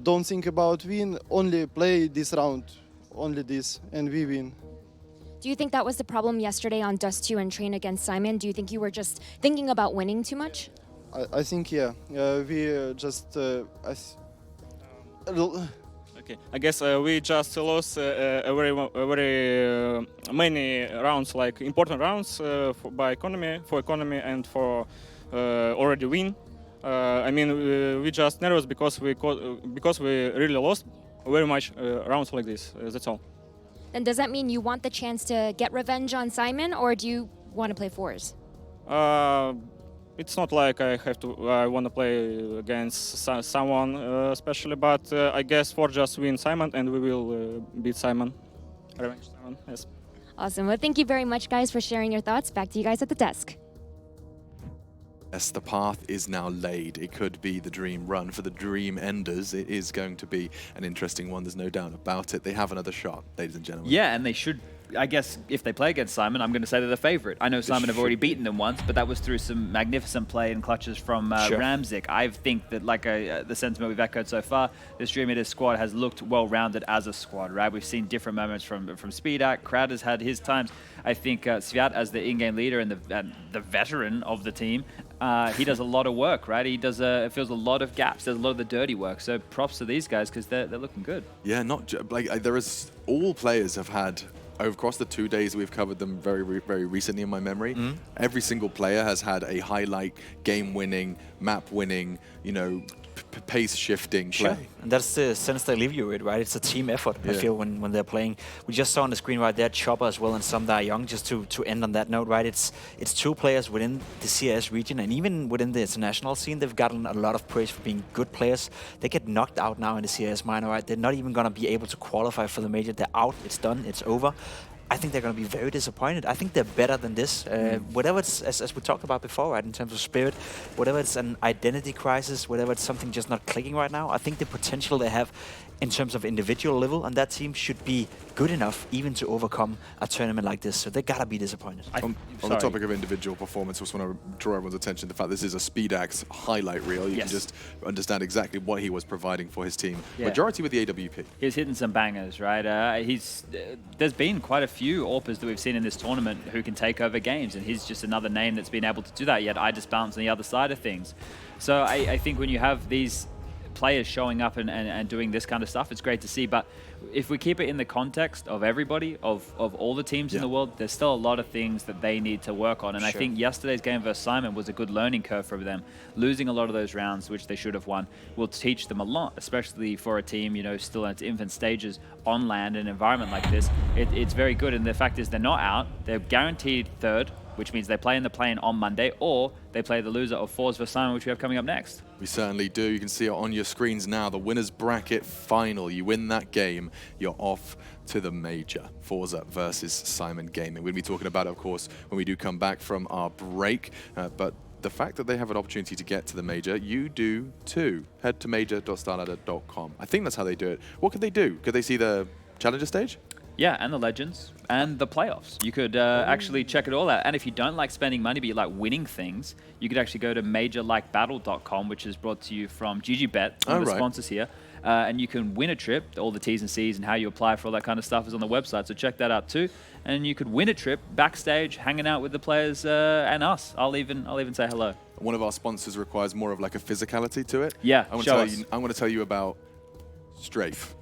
don't think about win, only play this round, only this, and we win. Do you think that was the problem yesterday on Dust 2 and Train against Syman? Do you think you were just thinking about winning too much? I think, yeah, we just Okay, I guess we just lost very many rounds, like important rounds for economy and for already win. I mean, we just nervous because we really lost very much rounds like this. That's all. Then does that mean you want the chance to get revenge on Syman, or do you want to play Forze? It's not like I want to play against someone especially, but I guess Forze just win Syman and we will beat Syman. Revenge Syman, yes. Awesome. Well, thank you very much, guys, for sharing your thoughts. Back to you guys at the desk. Yes, the path is now laid. It could be the dream run for the Dream Enders. It is going to be an interesting one. There's no doubt about it. They have another shot, ladies and gentlemen. Yeah, and they should. I guess if they play against Syman, I'm going to say they're the favorite. I know Syman have already beaten them once, but that was through some magnificent play and clutches from Ramzik. I think that, like the sentiment we've echoed so far, this Dream Eaters squad has looked well-rounded as a squad, right? We've seen different moments from Speedak. Crowd has had his times. I think Sviat, as the in-game leader and the veteran of the team, he does a lot of work, right? He does fills a lot of gaps, does a lot of the dirty work. So props to these guys because they're looking good. Yeah, not like there is all players have had across the 2 days we've covered them very recently in my memory, every single player has had a highlight, game-winning, map-winning, you know, pace shifting play. And that's the sense they leave you with, right? It's a team effort, I feel, when they're playing. We just saw on the screen right there, Chopper as well and Samdar Young, just to end on that note, right? It's 2 players within the CIS region, and even within the international scene, they've gotten a lot of praise for being good players. They get knocked out now in the CIS minor, right? They're not even going to be able to qualify for the major. They're out, it's done, it's over. I think they're going to be very disappointed. I think they're better than this. Whatever it's, as we talked about before, right, in terms of spirit, whatever it's an identity crisis, whatever it's something just not clicking right now, I think the potential they have in terms of individual level on that team should be good enough even to overcome a tournament like this. So they got to be disappointed. On the topic of individual performance, I just want to draw everyone's attention to the fact this is a SpeedAxe highlight reel. You can just understand exactly what he was providing for his team. Majority with the AWP. He's hitting some bangers, right? There's been quite a few AWPers that we've seen in this tournament who can take over games, and he's just another name that's been able to do that, yet I just bounce on the other side of things. So I think when you have these players showing up and doing this kind of stuff, it's great to see. But if we keep it in the context of everybody, of all the teams in the world, there's still a lot of things that they need to work on. And I think yesterday's game versus Syman was a good learning curve for them. Losing a lot of those rounds, which they should have won, will teach them a lot, especially for a team, you know, still in its infant stages on land in an environment like this. It's very good. And the fact is they're not out. They're guaranteed third, which means they play in the play-in on Monday, or they play the loser of Forze versus Syman, which we have coming up next. We certainly do. You can see it on your screens now. The winner's bracket final. You win that game, you're off to the major. Forze versus Syman Gaming. We'll be talking about it, of course, when we do come back from our break. But the fact that they have an opportunity to get to the major, you do too. Head to major.starladder.com. I think that's how they do it. What could they do? Could they see the challenger stage? Yeah, and the Legends, and the playoffs. You could actually check it all out. And if you don't like spending money, but you like winning things, you could actually go to majorlikebattle.com, which is brought to you from GGBet, one of the sponsors here. And you can win a trip. All the T's and C's and how you apply for all that kind of stuff is on the website, so check that out too. And you could win a trip backstage, hanging out with the players and us. I'll even say hello. One of our sponsors requires more of like a physicality to it. Yeah, I'm going to tell you about Strafe.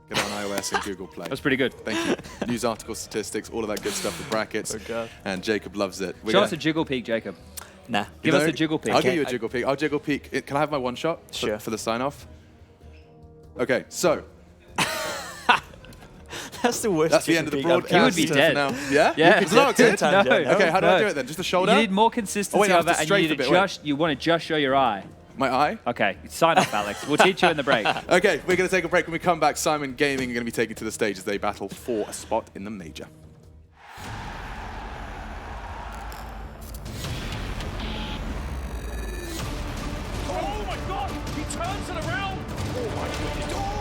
Get it on iOS and Google Play. That's pretty good. Thank you. News articles, statistics, all of that good stuff, the brackets. And Jacob loves it. Show us a jiggle peek, Jacob. Nah. Give us a jiggle peek. I'll give you a jiggle peek. I'll jiggle peek. Can I have my one shot for the sign-off? Okay, so. That's the worst. That's the end of the broadcast. You would be dead. Now. Yeah? Yeah. It's not good? No. Okay, how do I do it then? Just a shoulder? You need more consistency of that, and you want to just show your eye. My eye? Okay, sign off, Alex. We'll teach you in the break. Okay, we're going to take a break. When we come back, Syman Gaming are going to be taken to the stage as they battle for a spot in the major. Oh my god! He turns it around! Oh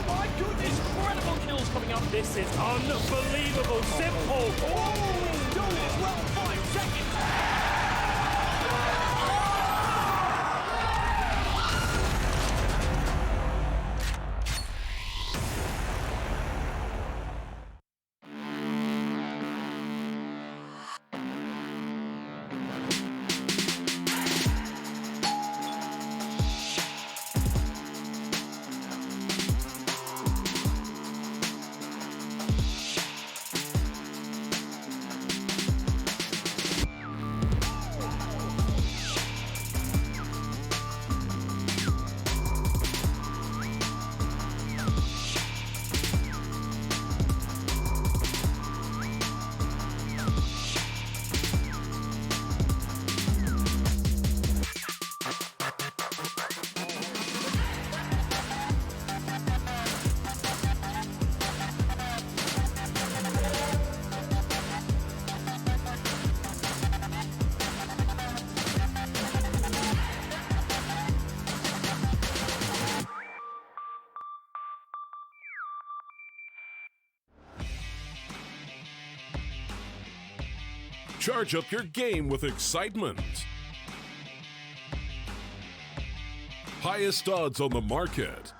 my goodness! Incredible kills coming up. This is unbelievable. Simple. Oh, doing it well. 5 seconds. Charge up your game with excitement. Highest odds on the market.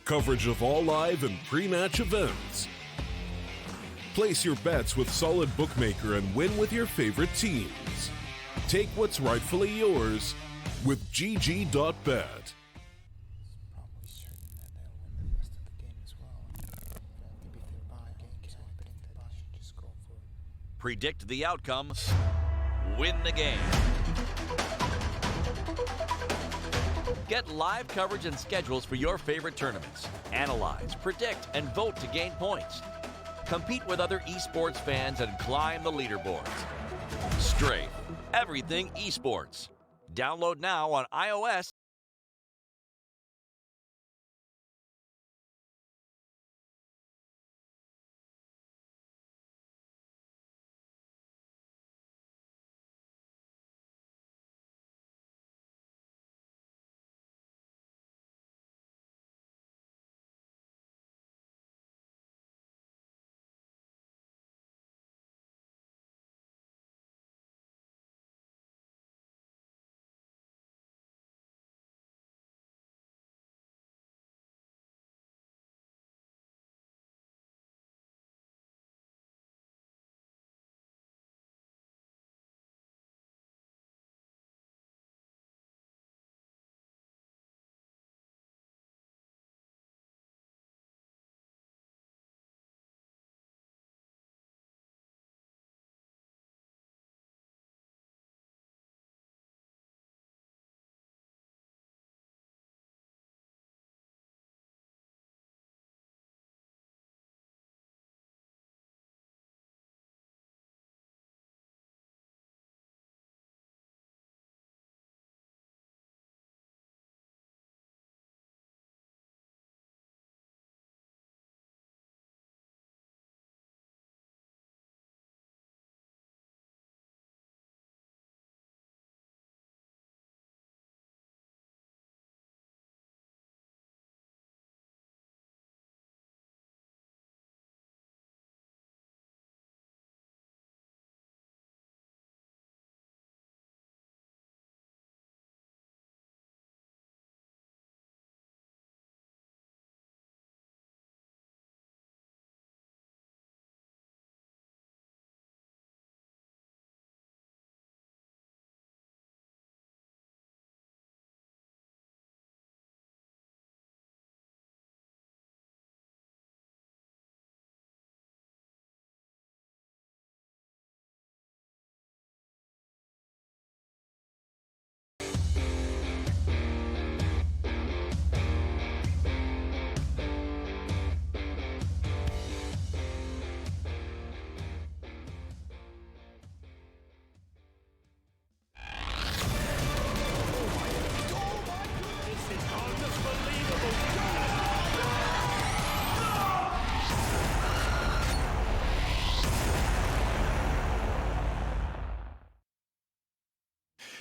Coverage of all live and pre-match events. Place your bets with Solid Bookmaker and win with your favorite teams. Take what's rightfully yours with GG.bet. Predict the outcome. Win the game. Get live coverage and schedules for your favorite tournaments. Analyze, predict, and vote to gain points. Compete with other esports fans and climb the leaderboards. Strafe, everything esports. Download now on iOS.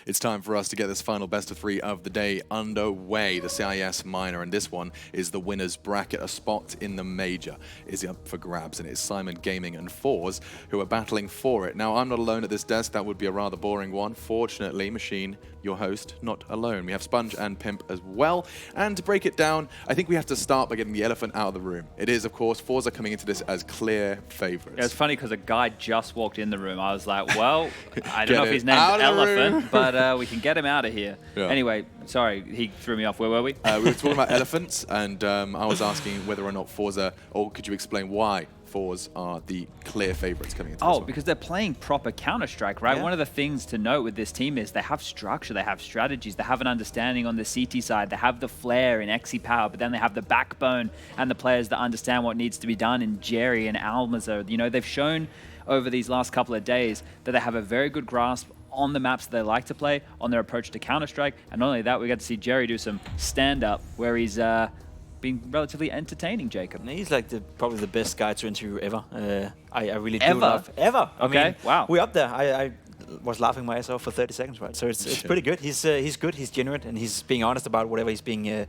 It's time for us to get this final best of 3 of the day underway. The CIS minor, and this one is the winner's bracket. A spot in the major is up for grabs, and it's Syman Gaming and Forze who are battling for it. Now, I'm not alone at this desk. That would be a rather boring one. Fortunately, Machine, your host, not alone. We have Sponge and Pimp as well. And to break it down, I think we have to start by getting the elephant out of the room. It is, of course, Forze coming into this as clear favorites. Yeah, it's funny because a guy just walked in the room. I was like, well, I don't know if his name's Elephant, but we can get him out of here. Yeah. Anyway, sorry, he threw me off. Where were we? We were talking about elephants, and I was asking whether or not Forze, or could you explain why Forze are the clear favorites coming into this one? Because they're playing proper Counter-Strike, right? Yeah. One of the things to note with this team is they have structure, they have strategies, they have an understanding on the CT side, they have the flair in XE Power, but then they have the backbone and the players that understand what needs to be done in Jerry and Almaza. You know, they've shown over these last couple of days that they have a very good grasp on the maps they like to play, on their approach to Counter-Strike, and not only that, we got to see Jerry do some stand-up where he's been relatively entertaining, Jacob. He's like probably the best guy to interview ever. I really do ever? love ever. Okay, I mean, wow. We're up there. I was laughing myself for 30 seconds, right? So it's pretty good. He's good. He's genuine, and he's being honest about whatever he's being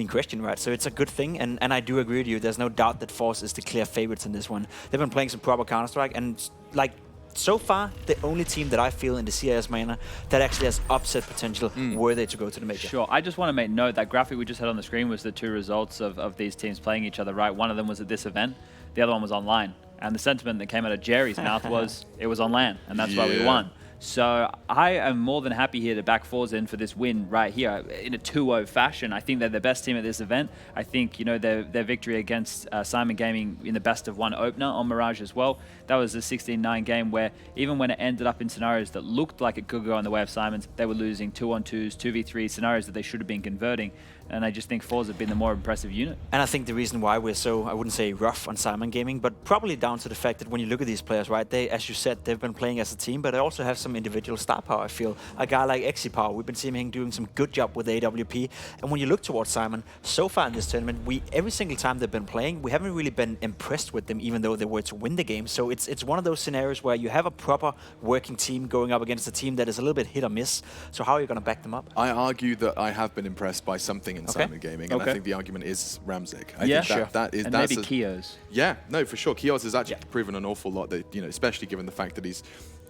questioned, right? So it's a good thing, and I do agree with you. There's no doubt that Forze is the clear favorites in this one. They've been playing some proper Counter-Strike, and like, so far, the only team that I feel in the CIS minor that actually has upset potential worthy to go to the major. Sure. I just want to make note that graphic we just had on the screen was the 2 results of these teams playing each other, right? One of them was at this event. The other one was online. And the sentiment that came out of Jerry's mouth was, it was on LAN, and that's why we won. So I am more than happy here to back Forze in for this win right here in a 2-0 fashion. I think they're the best team at this event. I think, you know, their victory against Syman Gaming in the best-of-1 opener on Mirage as well, that was a 16-9 game where even when it ended up in scenarios that looked like it could go in the way of Syman's, they were losing 2-on-2s, 2v3 scenarios that they should have been converting. And I just think Forze have been the more impressive unit. And I think the reason why we're so, I wouldn't say rough on Syman Gaming, but probably down to the fact that when you look at these players, right, they, as you said, they've been playing as a team, but they also have some individual star power, I feel. A guy like Power, we've been seeing him doing some good job with AWP. And when you look towards Syman, so far in this tournament, every single time they've been playing, we haven't really been impressed with them, even though they were to win the game. So it's one of those scenarios where you have a proper working team going up against a team that is a little bit hit or miss. So how are you going to back them up? I argue that I have been impressed by something in Syman Gaming, and I think the argument is Ramzik. I think that is, and maybe Kios. Yeah, no, for sure. Kios has actually proven an awful lot, that, you know, especially given the fact that he's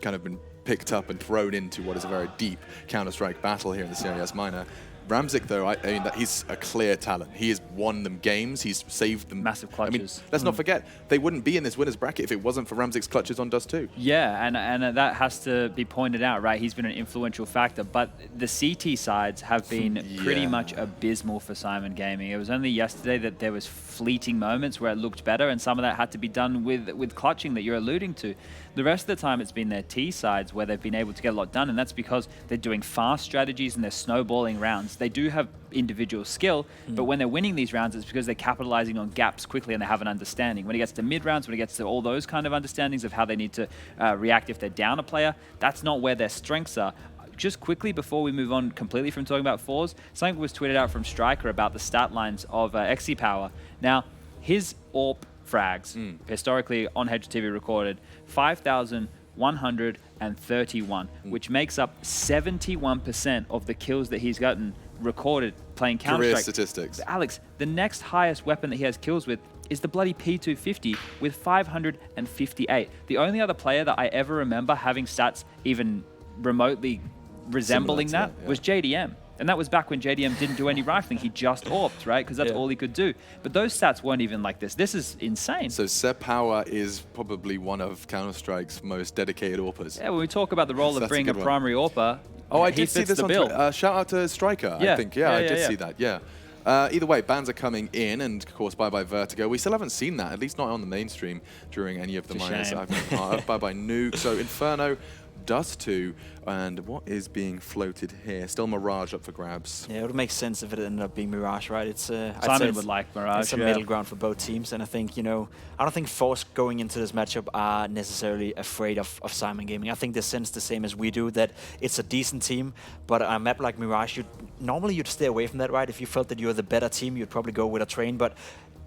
kind of been picked up and thrown into what is a very deep Counter-Strike battle here in the CIS minor. Ramzik, though, I mean, that he's a clear talent. He has won them games. He's saved them. Massive clutches. I mean, let's not forget, they wouldn't be in this winner's bracket if it wasn't for Ramzik's clutches on Dust 2. Yeah, and that has to be pointed out, right? He's been an influential factor, but the CT sides have been pretty much abysmal for Syman Gaming. It was only yesterday that there was fleeting moments where it looked better, and some of that had to be done with clutching that you're alluding to. The rest of the time, it's been their T sides where they've been able to get a lot done, and that's because they're doing fast strategies and they're snowballing rounds. They do have individual skill, but when they're winning these rounds, it's because they're capitalizing on gaps quickly and they have an understanding. When it gets to mid rounds, when it gets to all those kind of understandings of how they need to react if they're down a player, that's not where their strengths are. Just quickly, before we move on completely from talking about Forze, something was tweeted out from Striker about the stat lines of Power. Now, his AWP frags, historically on Hedge TV recorded, 5,131, which makes up 71% of the kills that he's gotten recorded playing Counter-Strike. Career statistics. But Alex, the next highest weapon that he has kills with is the bloody P250 with 558. The only other player that I ever remember having stats even remotely resembling that was JDM. And that was back when JDM didn't do any rifling. He just AWP'd, right? Because that's all he could do. But those stats weren't even like this. This is insane. So Power is probably one of Counter-Strike's most dedicated AWPers. Yeah, when we talk about the role of being a primary AWPer, I did see this on Twitter. Shout out to Striker, I think. I did see that, either way, bans are coming in, and of course, bye-bye Vertigo. We still haven't seen that, at least not on the mainstream during any of the minors I've been part of. Bye-bye Nuke. So Inferno, Dust 2, and what is being floated here? Still Mirage up for grabs. Yeah, it would make sense if it ended up being Mirage, right? It's Syman would like Mirage. It's a middle ground for both teams, and I think, you know, I don't think Forze going into this matchup are necessarily afraid of Syman Gaming. I think they sense the same as we do, that it's a decent team, but a map like Mirage, normally you'd stay away from that, right? If you felt that you were the better team, you'd probably go with a train, but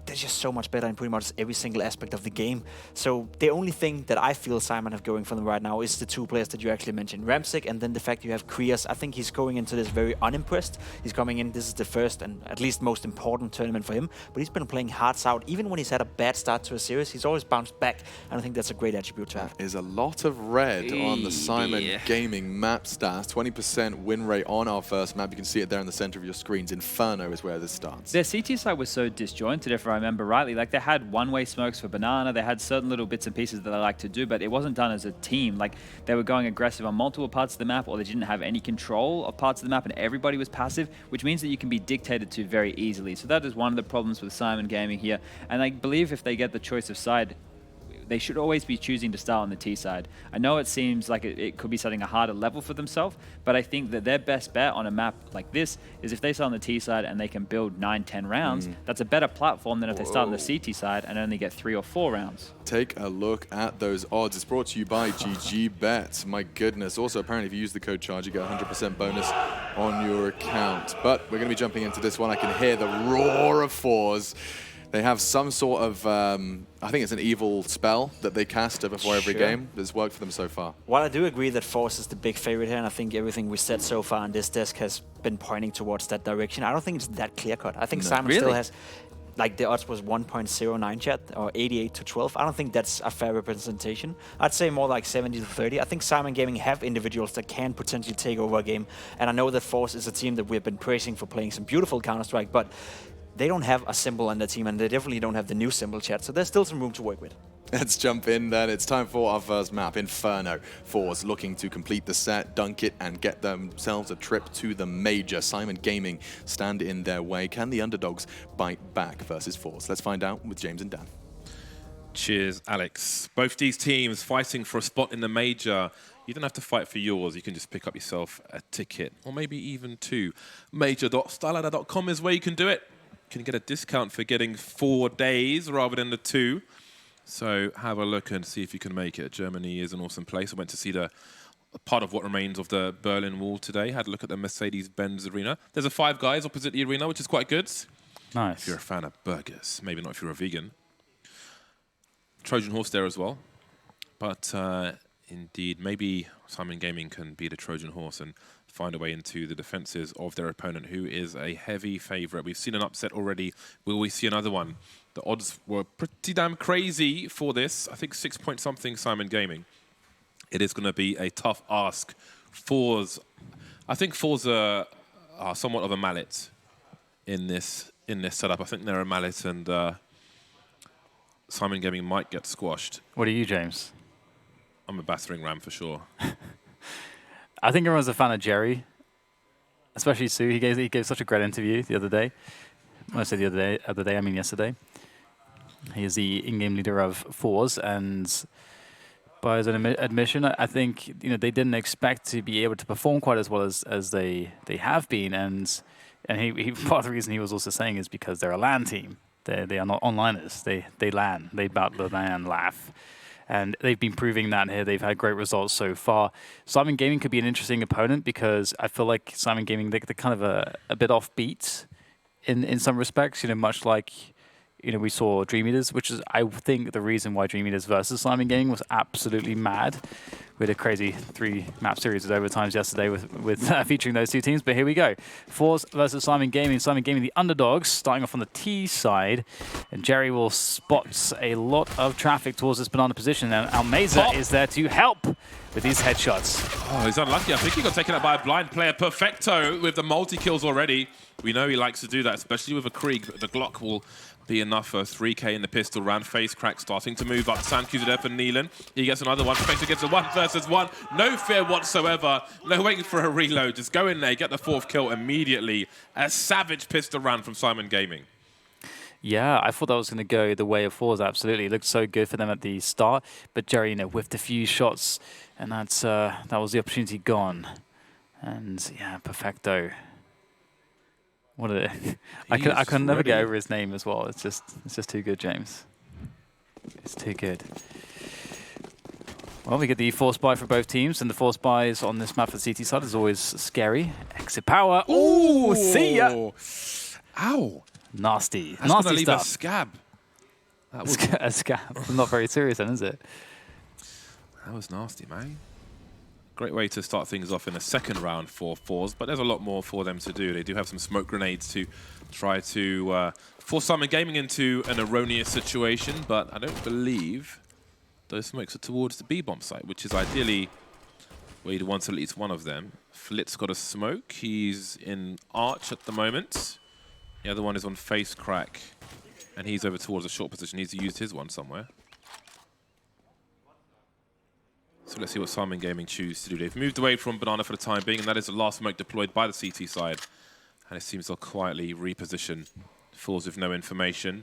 they're just so much better in pretty much every single aspect of the game. So the only thing that I feel Syman have going for them right now is the two players that you actually mentioned, Ramzik, and then the fact you have Krios. I think he's going into this very unimpressed. He's coming in, this is the first and at least most important tournament for him, but he's been playing hearts out. Even when he's had a bad start to a series, he's always bounced back, and I think that's a great attribute to have. There's a lot of red on the Syman Gaming map stats. 20% win rate on our first map. You can see it there in the center of your screens. Inferno is where this starts. Their CT side was so disjointed, if I remember rightly. Like, they had one-way smokes for Banana, they had certain little bits and pieces that they like to do, but it wasn't done as a team. Like, they were going aggressive on multiple parts of the map, or they didn't have any control of parts of the map, and everybody was passive, which means that you can be dictated to very easily. So that is one of the problems with Syman Gaming here. And I believe if they get the choice of side, they should always be choosing to start on the T side. I know it seems like it could be setting a harder level for themselves, but I think that their best bet on a map like this is if they start on the T side and they can build 9-10 rounds, that's a better platform than if they start on the CT side and only get 3 or 4 rounds. Take a look at those odds. It's brought to you by GG Bets. My goodness. Also, apparently, if you use the code CHARGE, you get a 100% bonus on your account. But we're going to be jumping into this one. I can hear the roar of Forze. They have some sort of, I think it's an evil spell that they cast before every game that's worked for them so far. Well, I do agree that Forze is the big favorite here, and I think everything we said so far on this desk has been pointing towards that direction. I don't think it's that clear-cut. I think Syman still has, like, the odds was 1.09 chat, or 88-12. I don't think that's a fair representation. I'd say more like 70-30. I think Syman Gaming have individuals that can potentially take over a game, and I know that Forze is a team that we've been praising for playing some beautiful Counter-Strike, but they don't have a symbol on their team, and they definitely don't have the new symbol chat, so there's still some room to work with. Let's jump in then. It's time for our first map, Inferno. Forze looking to complete the set, dunk it, and get themselves a trip to the major. Syman Gaming stand in their way. Can the underdogs bite back versus Forze? Let's find out with James and Dan. Cheers, Alex. Both these teams fighting for a spot in the major. You don't have to fight for yours. You can just pick up yourself a ticket, or maybe even two. Major.StarLadder.com is where you can do it. You can get a discount for getting 4 days rather than the 2. So have a look and see if you can make it. Germany is an awesome place. I went to see the part of what remains of the Berlin Wall today. Had a look at the Mercedes-Benz arena. There's a Five Guys opposite the arena, which is quite good. Nice. If you're a fan of burgers. Maybe not if you're a vegan. Trojan Horse there as well. But indeed, maybe Syman Gaming can be the Trojan Horse and find a way into the defenses of their opponent, who is a heavy favorite. We've seen an upset already. Will we see another one? The odds were pretty damn crazy for this. I think 6 point something Syman Gaming. It is going to be a tough ask. Forze, I think Forze are somewhat of a mallet in this setup. I think they're a mallet, and Syman Gaming might get squashed. What are you, James? I'm a battering ram for sure. I think everyone's a fan of Jerry, especially Sue. He gave such a great interview the other day. When I say the other day, I mean yesterday. He is the in-game leader of Forze, and by his own admission, I think they didn't expect to be able to perform quite as well as they have been, and he part of the reason he was also saying is because they're a LAN team. They are not onliners. They LAN. They battle and laugh. And they've been proving that here. They've had great results so far. Syman Gaming could be an interesting opponent because I feel like Syman Gaming, they're kind of a bit offbeat in some respects, much like we saw Dream Eaters, which is, I think, the reason why Dream Eaters versus Syman Gaming was absolutely mad. We had a crazy 3-map series at overtimes yesterday with featuring those two teams. But here we go. Forze versus Syman Gaming. Syman Gaming, the underdogs, starting off on the T side. And Jerry will spot a lot of traffic towards this banana position. And Almeza is there to help with these headshots. Oh, he's unlucky. I think he got taken out by a blind player. Perfecto with the multi-kills already. We know he likes to do that, especially with a Krieg. The Glock will be enough for 3K in the pistol round. Face crack starting to move up. Sandcu's there for Neelan. He gets another one. Perfecto gets a 1 versus 1. No fear whatsoever. No waiting for a reload. Just go in there, get the 4th kill immediately. A savage pistol round from Syman Gaming. Yeah, I thought that was going to go the way of Forze, absolutely. It looked so good for them at the start. But Jerry, whiffed a few shots, and that was the opportunity gone. And yeah, Perfecto. What are they? I can never get over his name as well. It's just too good, James. It's too good. Well, we get the force buy for both teams, and the force buys on this map for the CT side is always scary. Exit power. Ooh, see ya. Ow. Nasty. That's Nasty gonna leave stuff. a scab. That was A scab. Not very serious then, is it? That was nasty, man. Great way to start things off in the second round for Forze, but there's a lot more for them to do. They do have some smoke grenades to try to force Syman Gaming into an erroneous situation, but I don't believe those smokes are towards the B-bomb site, which is ideally where you'd want at least one of them. Flit's got a smoke. He's in Arch at the moment. The other one is on Face Crack, and he's over towards a short position. He's used his one somewhere. So let's see what Syman Gaming choose to do. They've moved away from Banana for the time being, and that is the last smoke deployed by the CT side. And it seems they'll quietly reposition. Forze with no information.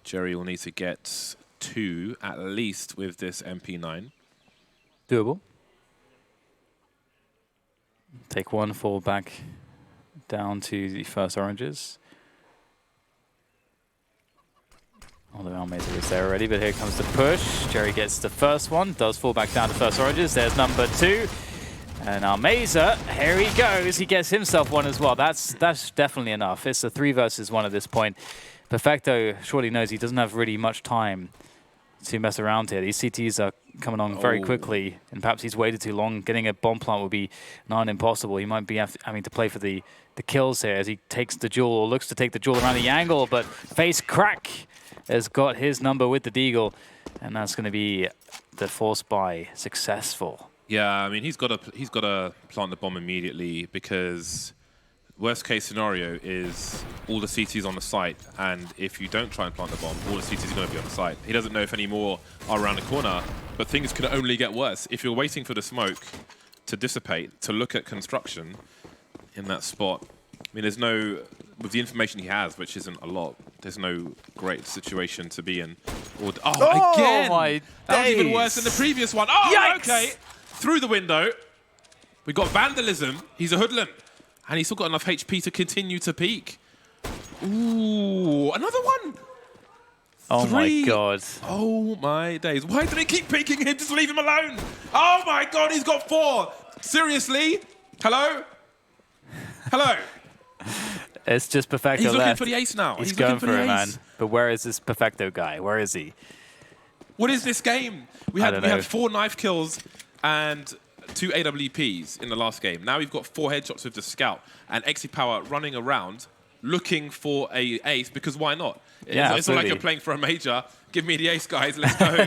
Jerry will need to get 2 at least with this MP9. Doable. Take 1, fall back down to the first oranges. Although Almeza is there already, but here comes the push. Jerry gets the first one, does fall back down to first oranges. There's number 2. And Almeza, here he goes. He gets himself one as well. That's definitely enough. It's a 3 versus 1 at this point. Perfecto surely knows he doesn't have really much time to mess around here. These CTs are coming on very quickly, and perhaps he's waited too long. Getting a bomb plant will be not impossible. He might be having to play for the kills here as he takes the duel, or looks to take the duel around the angle, but Face Crack has got his number with the Deagle, and that's going to be the force buy successful. Yeah, I mean he's got to plant the bomb immediately, because worst case scenario is all the CTs on the site, and if you don't try and plant the bomb, all the CTs are going to be on the site. He doesn't know if any more are around the corner, but things could only get worse. If you're waiting for the smoke to dissipate, to look at construction in that spot, I mean, there's no, with the information he has, which isn't a lot, there's no great situation to be in. Or, oh, again! My that was even days. worse than the previous one. Oh, Yikes. okay. Through the window. We got vandalism. He's a hoodlum. And he's still got enough HP to continue to peak. Ooh, another one. Oh Three. my god. Oh my days. Why do they keep peeking him? Just leave him alone. Oh my god, he's got 4. Seriously? Hello? Hello? It's just Perfecto He's looking left. for the ace now. He's looking going for for the it, man. ace. But where is this Perfecto guy? Where is he? What is this game? We I don't had know. 4 knife kills and 2 AWPs in the last game. Now we've got 4 headshots with the scout and Power running around looking for a ace, because why not? Yeah, it's not like absolutely. you're playing for a major. Give me the ace, guys. Let's go.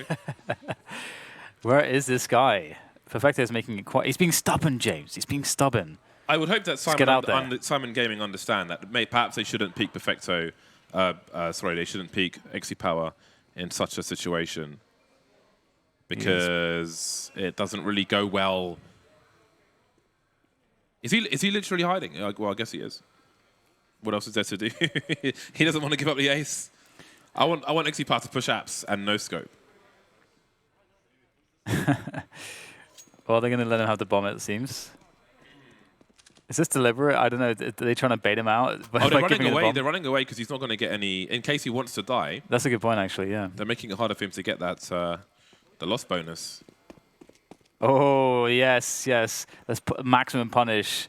Where is this guy? Perfecto is making it quite... He's being stubborn, James. He's being stubborn. I would hope that get out there. Syman Gaming understand that perhaps they shouldn't peak Perfecto. Sorry, they shouldn't peak Power in such a situation, because it doesn't really go well. Is he literally hiding? Well, I guess he is. What else is there to do? He doesn't want to give up the ace. I want Power to push apps and no scope. Well, they're going to let him have the bomb, it seems. Is this deliberate? I don't know. Are they trying to bait him out? Oh, they're running away. They're running away because he's not going to get any. In case he wants to die. That's a good point, actually. Yeah. They're making it harder for him to get that the loss bonus. Oh yes, yes. Let's put maximum punish.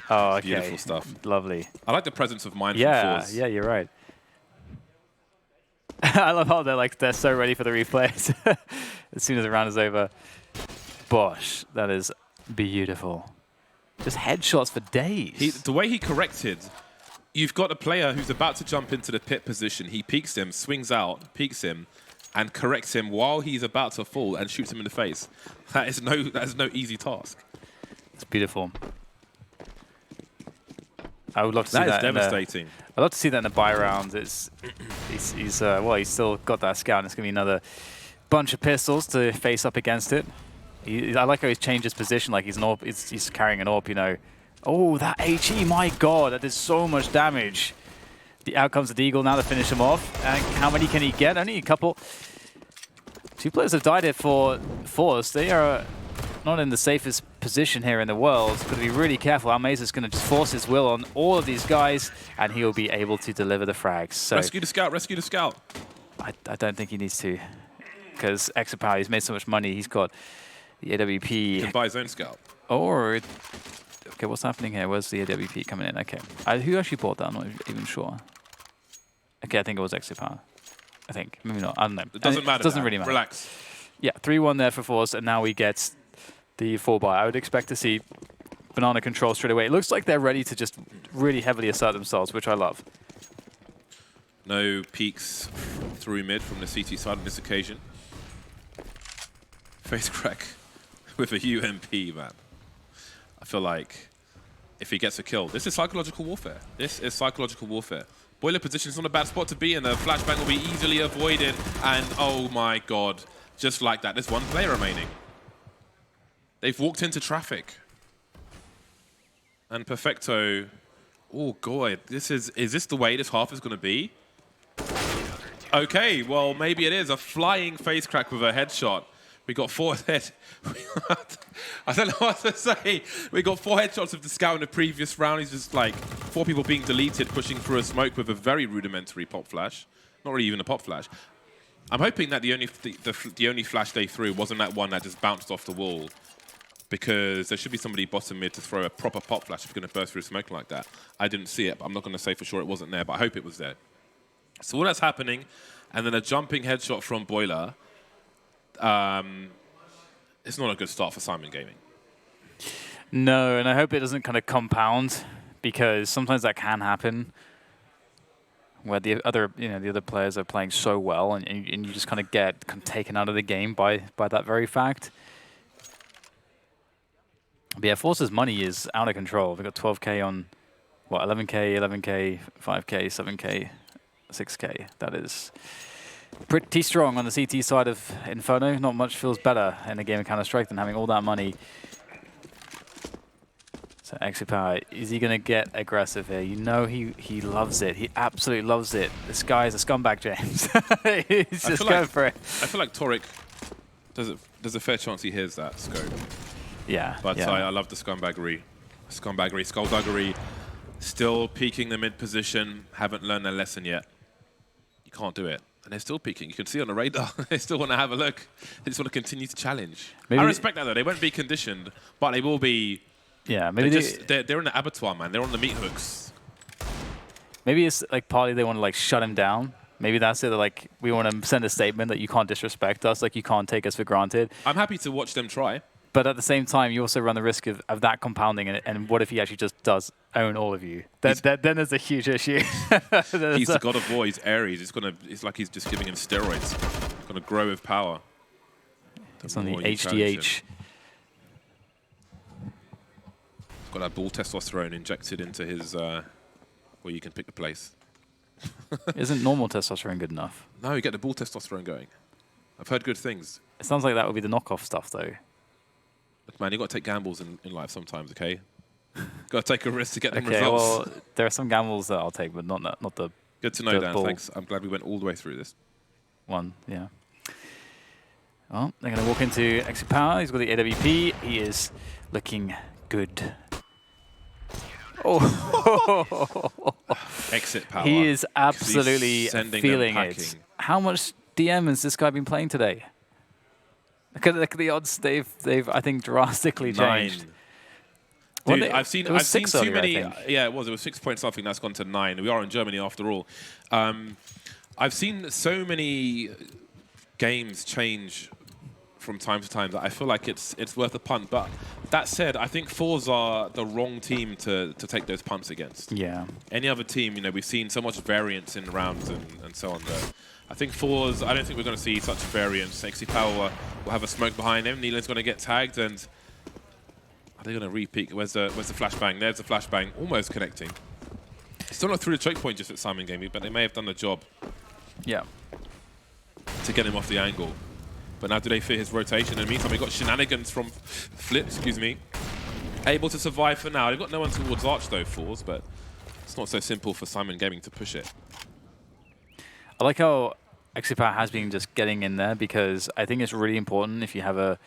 Oh, okay. Beautiful stuff. Lovely. I like the presence of mind from Yeah, Forze. yeah, you're right. I love how they're so ready for the replays as soon as the round is over. Bosh, that is beautiful. Just headshots for days. The way he corrected, you've got a player who's about to jump into the pit position. He peeks him, swings out, peeks him, and corrects him while he's about to fall and shoots him in the face. That is no easy task. It's beautiful. I would love to see that. That is devastating. I'd love to see that in the buy round. He's still got that scout, and it's going to be another bunch of pistols to face up against it. I like how he's changed his position, like he's an AWP, he's carrying an AWP, you know. Oh, that HE, my god, that did so much damage. Out comes the Deagle now to finish him off. And how many can he get? Only a couple. 2 players have died here for Forze. They are not in the safest position here in the world. Got to be really careful. Almaze is going to just force his will on all of these guys, and he'll be able to deliver the frags. So Rescue the scout, rescue the scout. I don't think he needs to, because Exapower, he's made so much money. He's got the AWP. He can buy his own scout. Or, okay, what's happening here? Where's the AWP coming in? Okay. Who actually bought that? I'm not even sure. Okay, I think it was Exapower. I think. Maybe not. I don't know. It doesn't matter. It doesn't now. really matter. Relax. Yeah, 3-1 there for Forze, and now we get the 4-buy. I would expect to see Banana control straight away. It looks like they're ready to just really heavily assert themselves, which I love. No peeks through mid from the CT side on this occasion. Face crack with a UMP, man. I feel like if he gets a kill, this is psychological warfare. This is psychological warfare. Boiler position is not a bad spot to be in. The flashbang will be easily avoided. And oh my god, just like that, there's 1 player remaining. They've walked into traffic. And Perfecto, oh god, is this the way this half is going to be? Okay, well, maybe it is. A flying face crack with a headshot. We got 4 head. I don't know what to say. We got 4 headshots of the scout in the previous round. He's just like 4 people being deleted, pushing through a smoke with a very rudimentary pop flash. Not really even a pop flash. I'm hoping that the only flash they threw wasn't that one that just bounced off the wall, because there should be somebody bottom mid to throw a proper pop flash if you're going to burst through smoke like that. I didn't see it, but I'm not going to say for sure it wasn't there, but I hope it was there. So all that's happening, and then a jumping headshot from Boiler. It's not a good start for Syman Gaming. No, and I hope it doesn't kind of compound, because sometimes that can happen, where the other players are playing so well, and you just kind of get taken out of the game by that very fact. But yeah, Force's money is out of control. They've got 12K on, what, 11K, 11K, 5K, 7K, 6K. That is pretty strong on the CT side of Inferno. Not much feels better in a game of Counter-Strike than having all that money. So Exipar, is he going to get aggressive here? You know he loves it. He absolutely loves it. This guy is a scumbag, James. He's just going for it. I feel like Toric, there's a fair chance he hears that scope. Yeah. But yeah. I love the scumbaggery. Skullduggery, still peeking the mid position, haven't learned their lesson yet. You can't do it. And they're still peeking. You can see on the radar. They still want to have a look. They just want to continue to challenge. Maybe I respect that, though. They won't be conditioned, but they will be... Yeah, maybe they're in the abattoir, man. They're on the meat hooks. Maybe it's like partly they want to like shut him down. Maybe that's it. Like we want to send a statement that you can't disrespect us, like you can't take us for granted. I'm happy to watch them try. But at the same time, you also run the risk of that compounding. And what if he actually just does own all of you? Then there's a huge issue. He's the god of war. He's Ares. It's like he's just giving him steroids. He's going to grow with power. It's on the HDH. Got that bull testosterone injected into his, where you can pick the place. Isn't normal testosterone good enough? No, you get the bull testosterone going. I've heard good things. It sounds like that would be the knockoff stuff, though. Look, man, you got to take gambles in life sometimes, okay? Got to take a risk to get them Okay, results. well, there are some gambles that I'll take, but not the. Good to know, Dan. bull. Thanks. I'm glad we went all the way through this. One, yeah. Well, they're going to walk into Exipar. He's got the AWP. He is looking good. Oh, Exit power. He is absolutely feeling them it. How much DM has this guy been playing today? Look at the odds. They've I think drastically changed. 9. Dude, I've seen six too earlier, many. I It was 6 point something. That's gone to 9. We are in Germany after all. I've seen so many games change from time to time that I feel like it's worth a punt. But that said, I think Forze are the wrong team to take those punts against. Yeah. Any other team, we've seen so much variance in rounds and so on. But I think Forze, I don't think we're going to see such variance. Exipar will have a smoke behind him. Neelan's going to get tagged, and are they going to re-peek? Where's the flashbang? There's the flashbang, almost connecting. Still not through the choke point just at Syman Gaming, but they may have done the job. Yeah. To get him off the angle. But now do they fear his rotation? In the meantime, we've got shenanigans from Flip, able to survive for now. They've got no one towards Arch though, Forze, but it's not so simple for Syman Gaming to push it. I like how Exipar has been just getting in there, because I think it's really important if you have a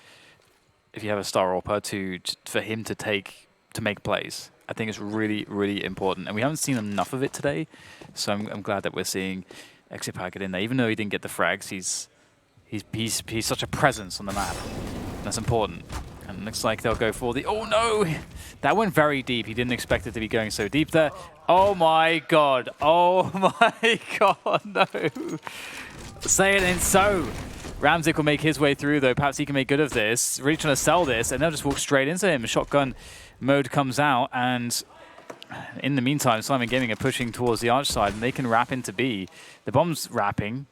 star AWPer for him to make plays. I think it's really, really important, and we haven't seen enough of it today. So I'm glad that we're seeing Exipar get in there, even though he didn't get the frags. He's such a presence on the map. That's important. And it looks like they'll go for the... Oh, no! That went very deep. He didn't expect it to be going so deep there. Oh, my God. Oh, my God. No. Say it ain't so. Ramzik will make his way through, though. Perhaps he can make good of this. Really trying to sell this, and they'll just walk straight into him. Shotgun mode comes out, and in the meantime, Syman Gaming are pushing towards the Arch side, and they can wrap into B. The bomb's wrapping.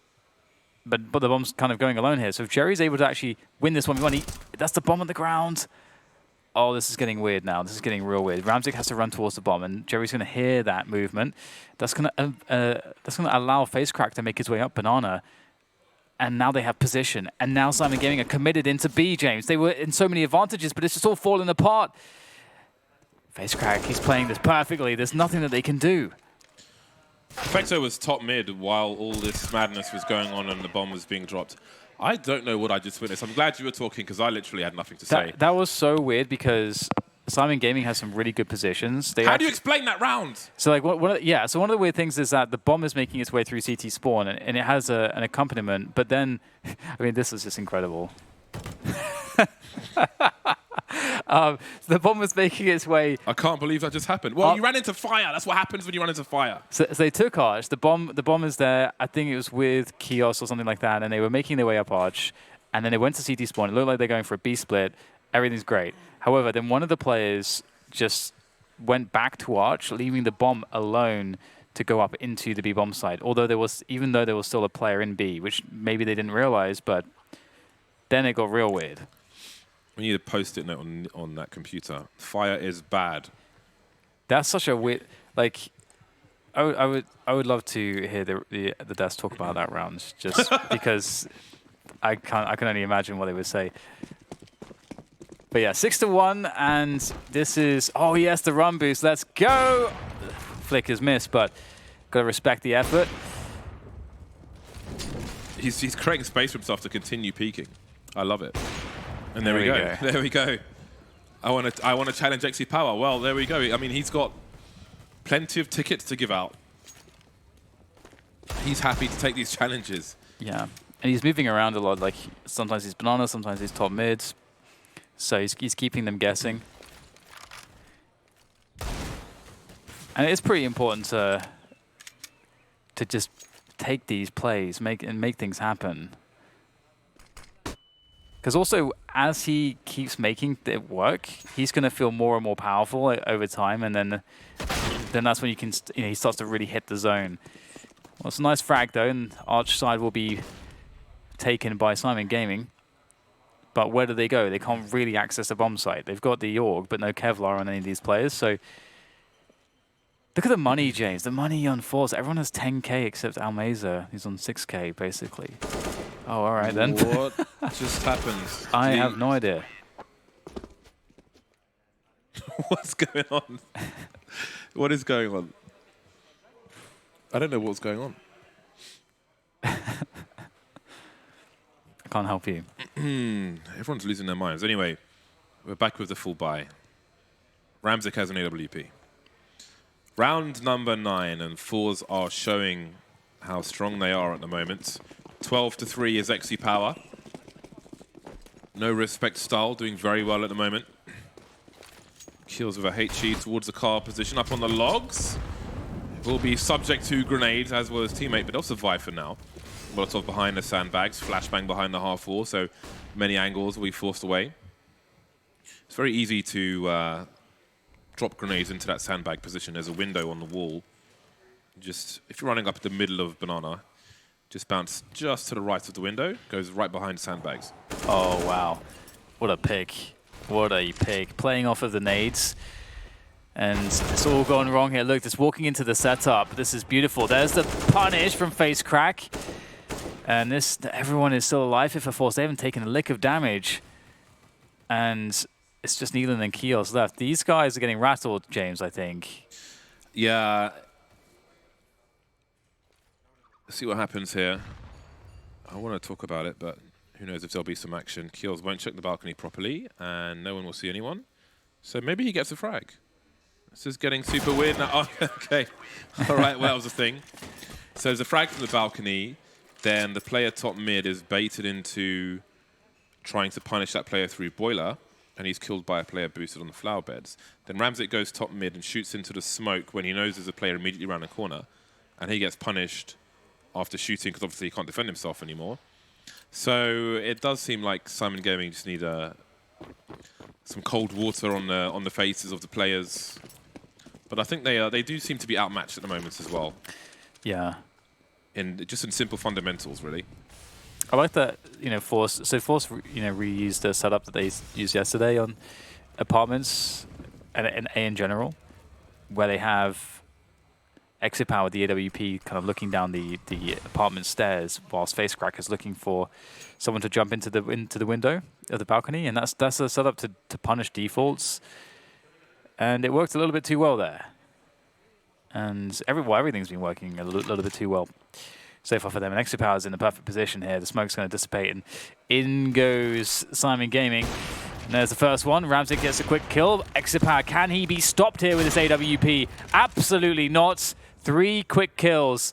But the bomb's kind of going alone here. So if Jerry's able to actually win this 1v1, that's the bomb on the ground. Oh, this is getting weird now. This is getting real weird. Ramzik has to run towards the bomb, and Jerry's going to hear that movement. That's going to allow Facecrack to make his way up Banana. And now they have position. And now Syman Gaming are committed into B, James. They were in so many advantages, but it's just all falling apart. Facecrack, he's playing this perfectly. There's nothing that they can do. Fecto was top mid while all this madness was going on and the bomb was being dropped. I don't know what I just witnessed. I'm glad you were talking, because I literally had nothing to say. That was so weird, because Syman Gaming has some really good positions. How do you explain that round? So like, one of the weird things is that the bomb is making its way through CT spawn, and it has an accompaniment. But then, I mean, this is just incredible. The bomb was making its way. I can't believe that just happened. Well, you ran into fire. That's what happens when you run into fire. So they took Arch. The bomb is there. I think it was with Kios or something like that, and they were making their way up Arch. And then they went to CT spawn. It looked like they're going for a B split. Everything's great. However, then one of the players just went back to Arch, leaving the bomb alone to go up into the B bomb side. Even though there was still a player in B, which maybe they didn't realize, but then it got real weird. We need a post-it note on that computer. Fire is bad. That's such a weird. Like, I would love to hear the devs talk about that round, just because I can only imagine what they would say. But yeah, 6-1, and this is, oh yes, the run boost. Let's go. Flick has missed, but gotta respect the effort. He's creating space for himself to continue peaking. I love it. And there we go. There we go. I want to challenge XC Power. Well, there we go. I mean, he's got plenty of tickets to give out. He's happy to take these challenges. Yeah, and he's moving around a lot. Like sometimes he's banana, sometimes he's top mid. So he's keeping them guessing. And it's pretty important to just take these plays, make things happen. Because also, as he keeps making it work, he's going to feel more and more powerful over time, and then that's when he starts to really hit the zone. Well, it's a nice frag though, and Arch side will be taken by Syman Gaming. But where do they go? They can't really access the bomb site. They've got the Org, but no Kevlar on any of these players. So look at the money, James. The money on Forze. Everyone has 10K except Almeza. He's on 6K, basically. Oh, all right then. What just happened? I have no idea. What's going on? What is going on? I don't know what's going on. I can't help you. Everyone's losing their minds. Anyway, we're back with the full buy. Ramzik has an AWP. Round number 9, and Forze are showing how strong they are at the moment. 12-3 is XC Power. No respect style, doing very well at the moment. Kills with a HE towards the car position up on the logs. Will be subject to grenades, as well as teammate, but they'll survive for now. Molotov behind the sandbags, flashbang behind the half wall, so many angles will be forced away. It's very easy to drop grenades into that sandbag position. There's a window on the wall. Just, if you're running up the middle of banana, just bounce just to the right of the window, goes right behind sandbags. Oh, wow. What a pick. What a pick. Playing off of the nades. And it's all gone wrong here. Look, just walking into the setup. This is beautiful. There's the punish from Face Crack. And everyone is still alive here for Forze. They haven't taken a lick of damage. And it's just Neelan and Kios left. These guys are getting rattled, James, I think. Yeah. Let's see what happens here. I want to talk about it, but who knows if there'll be some action. Kios won't check the balcony properly, and no one will see anyone. So maybe he gets a frag. This is getting super weird now. Oh, okay. All right, well, that was a thing. So there's a frag from the balcony. Then the player top mid is baited into trying to punish that player through boiler, and he's killed by a player boosted on the flower beds. Then Ramzik goes top mid and shoots into the smoke when he knows there's a player immediately around the corner, and he gets punished after shooting because obviously he can't defend himself anymore. So it does seem like Syman Gaming just need some cold water on the faces of the players. But I think they do seem to be outmatched at the moment as well. Yeah. Just in simple fundamentals, really. I like that, Forze. So Forze, reused the setup that they used yesterday on apartments and A in general, where they have Exit Power, the AWP, kind of looking down the apartment stairs, whilst Face Crack is looking for someone to jump into the window of the balcony, and that's a setup to punish defaults. And it worked a little bit too well there. And everything's been working a little bit too well so far for them. And Exit Power's in the perfect position here. The smoke's going to dissipate, and in goes Syman Gaming. And there's the first one. Ramzik gets a quick kill. Exit Power, can he be stopped here with his AWP? Absolutely not. 3 quick kills.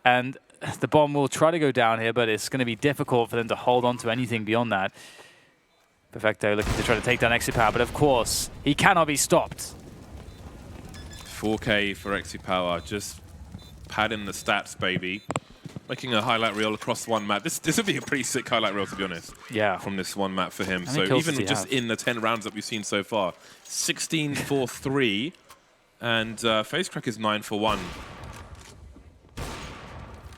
And the bomb will try to go down here, but it's going to be difficult for them to hold on to anything beyond that. Perfecto looking to try to take down Exit Power, but of course, he cannot be stopped. 4K for XC Power, just padding the stats, baby. Making a highlight reel across one map. This would be a pretty sick highlight reel, to be honest. Yeah. From this one map for him. How So many kills even does he just have? in the 10 rounds that we've seen so far, 16-4-3, and Face Crack is 9-for-1.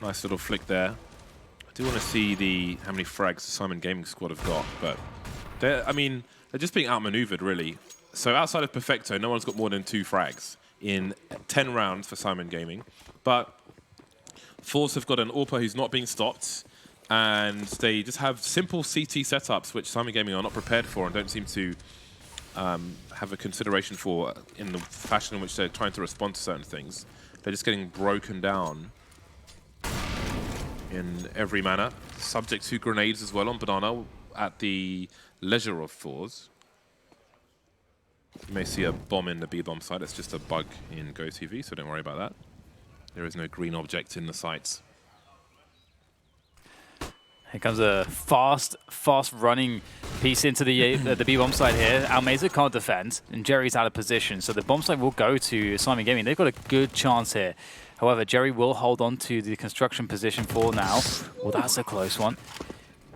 Nice little flick there. I do want to see how many frags the Syman Gaming squad have got, but I mean, they're just being outmaneuvered, really. So outside of Perfecto, no one's got more than 2 frags in 10 rounds for Syman Gaming. But Forze have got an AWPer who's not being stopped, and they just have simple CT setups, which Syman Gaming are not prepared for and don't seem to have a consideration for in the fashion in which they're trying to respond to certain things. They're just getting broken down in every manner. Subject to grenades as well on Banana at the leisure of Forze. You may see a bomb in the B-bomb site. It's just a bug in GoTV, so don't worry about that. There is no green object in the sights. Here comes a fast running piece into the B-bomb site here. Almeza can't defend, and Jerry's out of position, so the bomb site will go to Syman Gaming. They've got a good chance here. However, Jerry will hold on to the construction position for now. Well, that's a close one.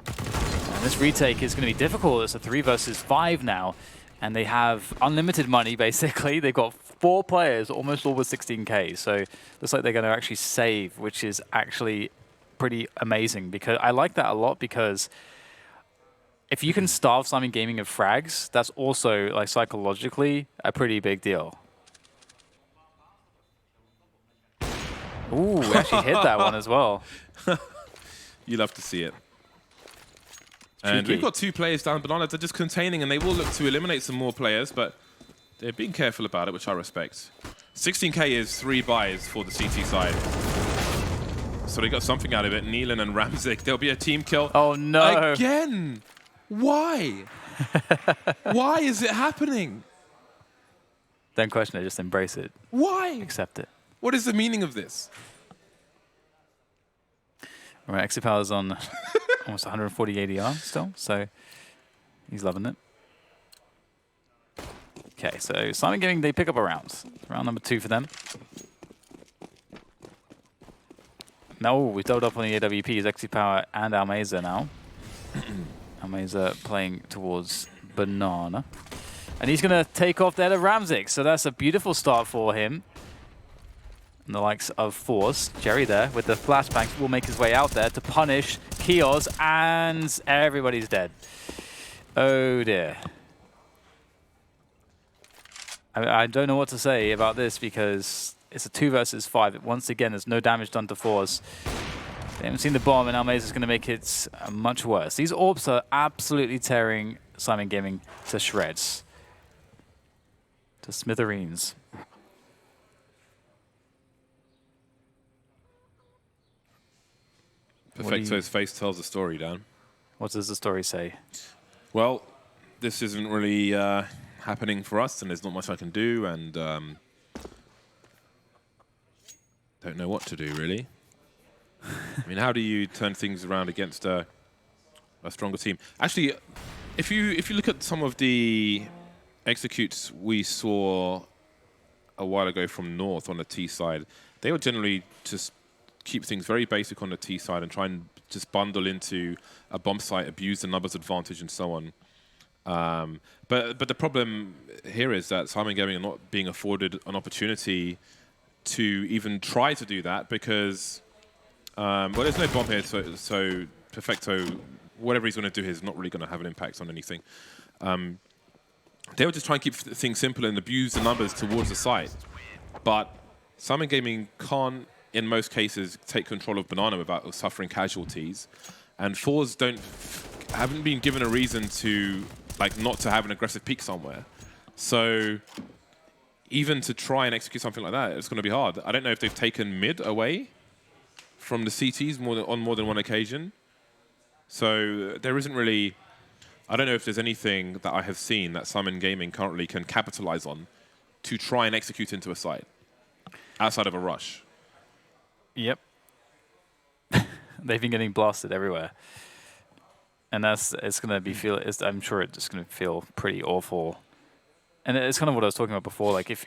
And this retake is going to be difficult. It's a 3 versus 5 now, and they have unlimited money, basically. They've got 4 players, almost all with 16K, so looks like they're going to actually save, which is actually pretty amazing, because I like that a lot, because if you can starve Syman Gaming of frags, that's also, like, psychologically a pretty big deal. Ooh, we actually hit that one as well. You love to see it. And we've got 2 players down. Banana, they're just containing, and they will look to eliminate some more players, but they're being careful about it, which I respect. 16K is 3 buys for the CT side. So they got something out of it. Neelan and Ramzik. There'll be a team kill. Oh, no. Again! Why? Why is it happening? Don't question it, just embrace it. Why? Accept it. What is the meaning of this? All right, Exopower's on almost 140 ADR still, so he's loving it. Okay, so Syman Gaming, they pick up a round. Round number 2 for them. No, we doubled up on the AWPs, Exopower and Almeza now. Almeza playing towards Banana. And he's going to take off there to Ramzik, so that's a beautiful start for him. And the likes of Forze. Jerry there with the flashbang will make his way out there to punish Kios, and everybody's dead. Oh dear. I don't know what to say about this, because it's a 2 versus 5. Once again, there's no damage done to Forze. They haven't seen the bomb, and Almeza's going to make it much worse. These AWPs are absolutely tearing Syman Gaming to shreds. To smithereens. Perfecto's face tells the story, Dan. What does the story say? Well, this isn't really happening for us, and there's not much I can do, and don't know what to do, really. I mean, how do you turn things around against a stronger team? Actually, if you look at some of the executes we saw a while ago from North on the T side, they were generally just keep things very basic on the T side and try and just bundle into a bomb site, abuse the numbers advantage, and so on. But the problem here is that Syman Gaming are not being afforded an opportunity to even try to do that, because well, there's no bomb here, so Perfecto, whatever he's going to do here is not really going to have an impact on anything. They were just trying to keep things simple and abuse the numbers towards the site, but Syman Gaming can't, in most cases, take control of Banana without suffering casualties, and Forze haven't been given a reason to, like, not to have an aggressive peak somewhere. So even to try and execute something like that, it's going to be hard. I don't know if they've taken mid away from the CTs on more than one occasion. So there isn't really, I don't know if there's anything that I have seen that Syman Gaming currently can capitalize on to try and execute into a site outside of a rush. Yep. They've been getting blasted everywhere. And it's going to be I'm sure it's going to feel pretty awful. And it's kind of what I was talking about before. Like, if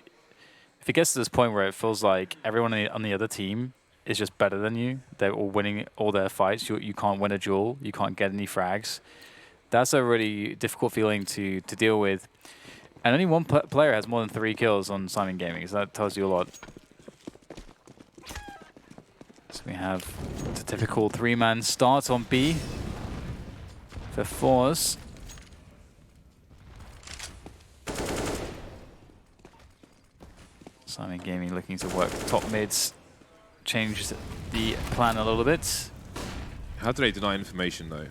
it gets to this point where it feels like everyone on the other team is just better than you, they're all winning all their fights, you can't win a duel, you can't get any frags, that's a really difficult feeling to deal with. And only one player has more than 3 kills on Syman Gaming, so that tells you a lot. So we have the typical 3-man start on B for Forze. Syman Gaming looking to work top mids, change the plan a little bit. How do they deny information, though?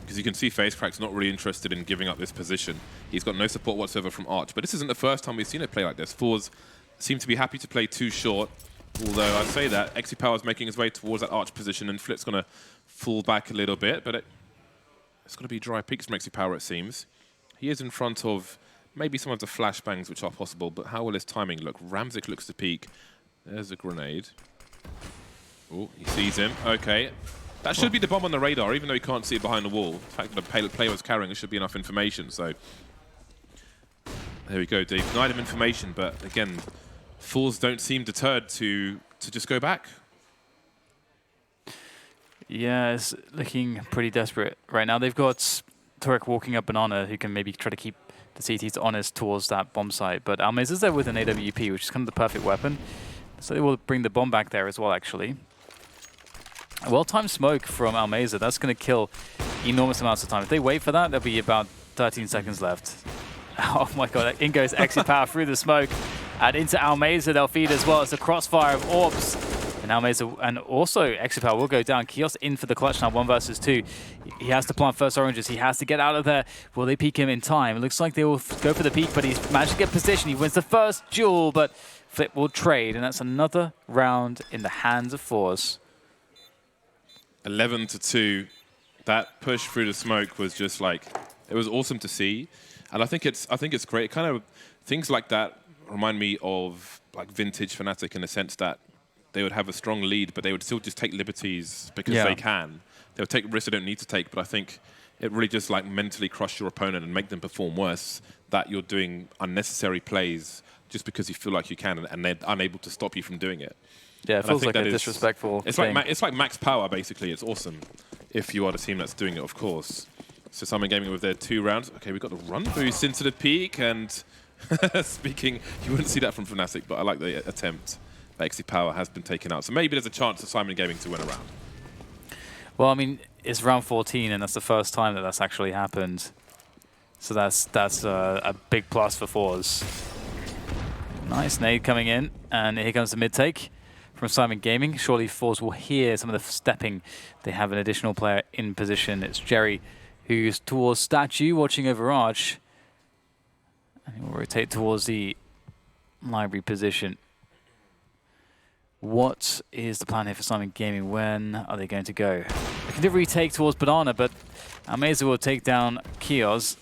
Because you can see FaceCrack's not really interested in giving up this position. He's got no support whatsoever from Arch. But this isn't the first time we've seen it play like this. Forze seem to be happy to play too short. Although I say that, XyPower's making his way towards that Arch position, and Flit's going to fall back a little bit. But it's going to be dry peaks from XyPower, it seems. He is in front of maybe some of the flashbangs which are possible, but how will his timing look? Ramzik looks to peek. There's a grenade. Oh, he sees him. Okay. That should be the bomb on the radar, even though he can't see it behind the wall. The fact that the player was carrying it should be enough information. So there we go. They denied him information, but again, Forze don't seem deterred to just go back. Yeah, it's looking pretty desperate right now. They've got Turek walking up Banana, who can maybe try to keep the CTs honest towards that bomb site. But Almez is there with an AWP, which is kind of the perfect weapon. So they will bring the bomb back there as well, actually. A well-timed smoke from Almeza. That's going to kill enormous amounts of time. If they wait for that, there'll be about 13 seconds left. Oh my god, in goes XyPower through the smoke. And into Almeza, they'll feed as well. It's a crossfire of orbs. And Almeza, and also XyPower will go down. Kios in for the clutch now, 1 versus 2. He has to plant first oranges. He has to get out of there. Will they peek him in time? It looks like they will go for the peek, but he's managed to get position. He wins the first duel, but Flip will trade. And that's another round in the hands of Forze. 11-2. That push through the smoke was just like, it was awesome to see. And I think it's great. Kind of things like that remind me of like vintage Fnatic in the sense that they would have a strong lead, but they would still just take liberties because they can. They would take risks they don't need to take, but I think it really just like mentally crush your opponent and make them perform worse, that you're doing unnecessary plays just because you feel like you can, and they're unable to stop you from doing it. Yeah, it feels like a disrespectful thing. It's like max power, basically. It's awesome if you are the team that's doing it, of course. So Syman Gaming with their 2 rounds. Okay, we've got the run boost into the peak, and speaking, you wouldn't see that from Fnatic, but I like the attempt. XyPower has been taken out. So maybe there's a chance for Syman Gaming to win a round. Well, I mean, it's round 14, and that's the first time that that's actually happened. So that's a big plus for Forze. Nice nade coming in, and here comes the mid-take from Syman Gaming. Surely Forze will hear some of the stepping. They have an additional player in position. It's Jerry, who's towards Statue, watching over Arch. And he will rotate towards the library position. What is the plan here for Syman Gaming? When are they going to go? They can do retake towards Banana, but Almeza will take down Kios.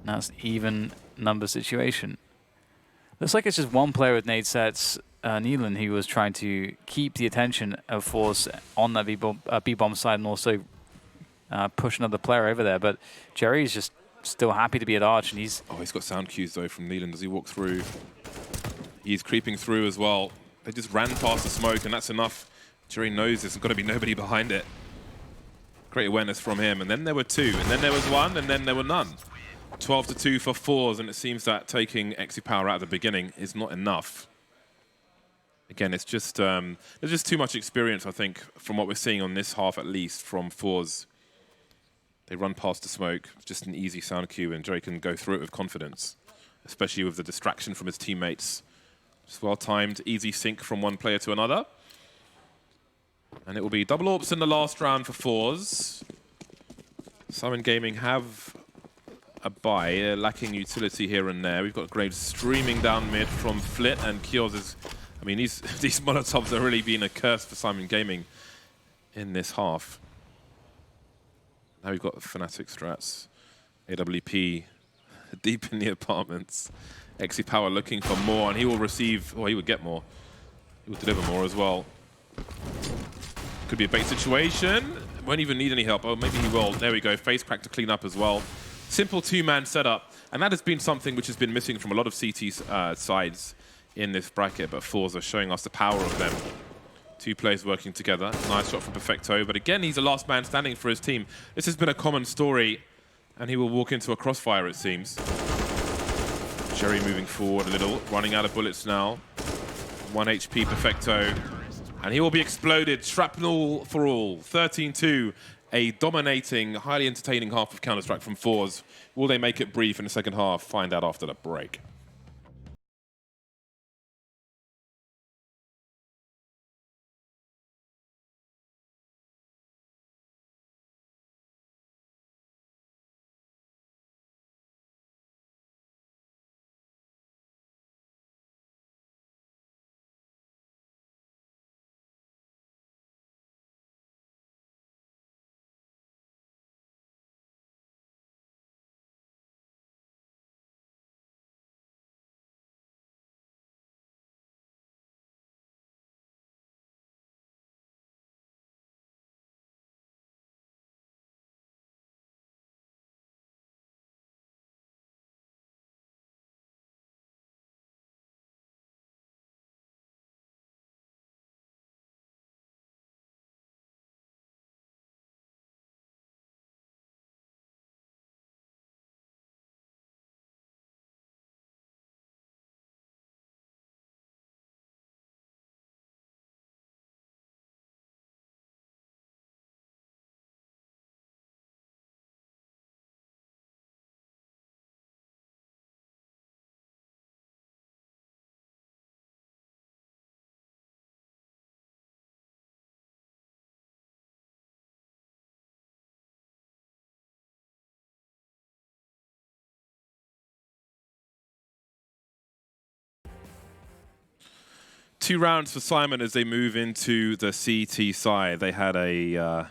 Now it's even number situation. Looks like it's just one player with nade sets, Neelan, who was trying to keep the attention of Forze on that B-bomb side and also push another player over there. But Jerry's just still happy to be at Arch, and he's... Oh, he's got sound cues, though, from Neelan. Does he walk through? He's creeping through as well. They just ran past the smoke, and that's enough. Jerry knows there's got to be nobody behind it. Great awareness from him. And then there were 2, and then there was 1, and then there were none. 12-2 for Forze, and it seems that taking XyPower out at the beginning is not enough. Again, it's just there's just too much experience, I think, from what we're seeing on this half at least from Forze. They run past the smoke, just an easy sound cue, and Jerry can go through it with confidence, especially with the distraction from his teammates. Just well-timed, easy sync from one player to another. And it will be double AWPs in the last round for Forze. Syman Gaming have a buy, lacking utility here and there. We've got Graves streaming down mid from Flit, and Kios is... I mean, these Molotovs are really being a curse for Syman Gaming in this half. Now we've got Fnatic strats. AWP deep in the apartments. XyPower looking for more, and he will receive... Oh, he would get more. He will deliver more as well. Could be a bait situation. Won't even need any help. Oh, maybe he will. There we go. FaceCrack to clean up as well. Simple 2-man setup. And that has been something which has been missing from a lot of CT's sides in this bracket, but Forze are showing us the power of them. 2 players working together. Nice shot from Perfecto, but again, he's the last man standing for his team. This has been a common story, and he will walk into a crossfire, it seems. Jerry moving forward a little, running out of bullets now. 1 HP Perfecto, and he will be exploded. Shrapnel for all. 13-2. a dominating, highly entertaining half of Counter-Strike from Forze. Will they make it brief in the second half? Find out after the break. Two rounds for Syman as they move into the CT side. They had a,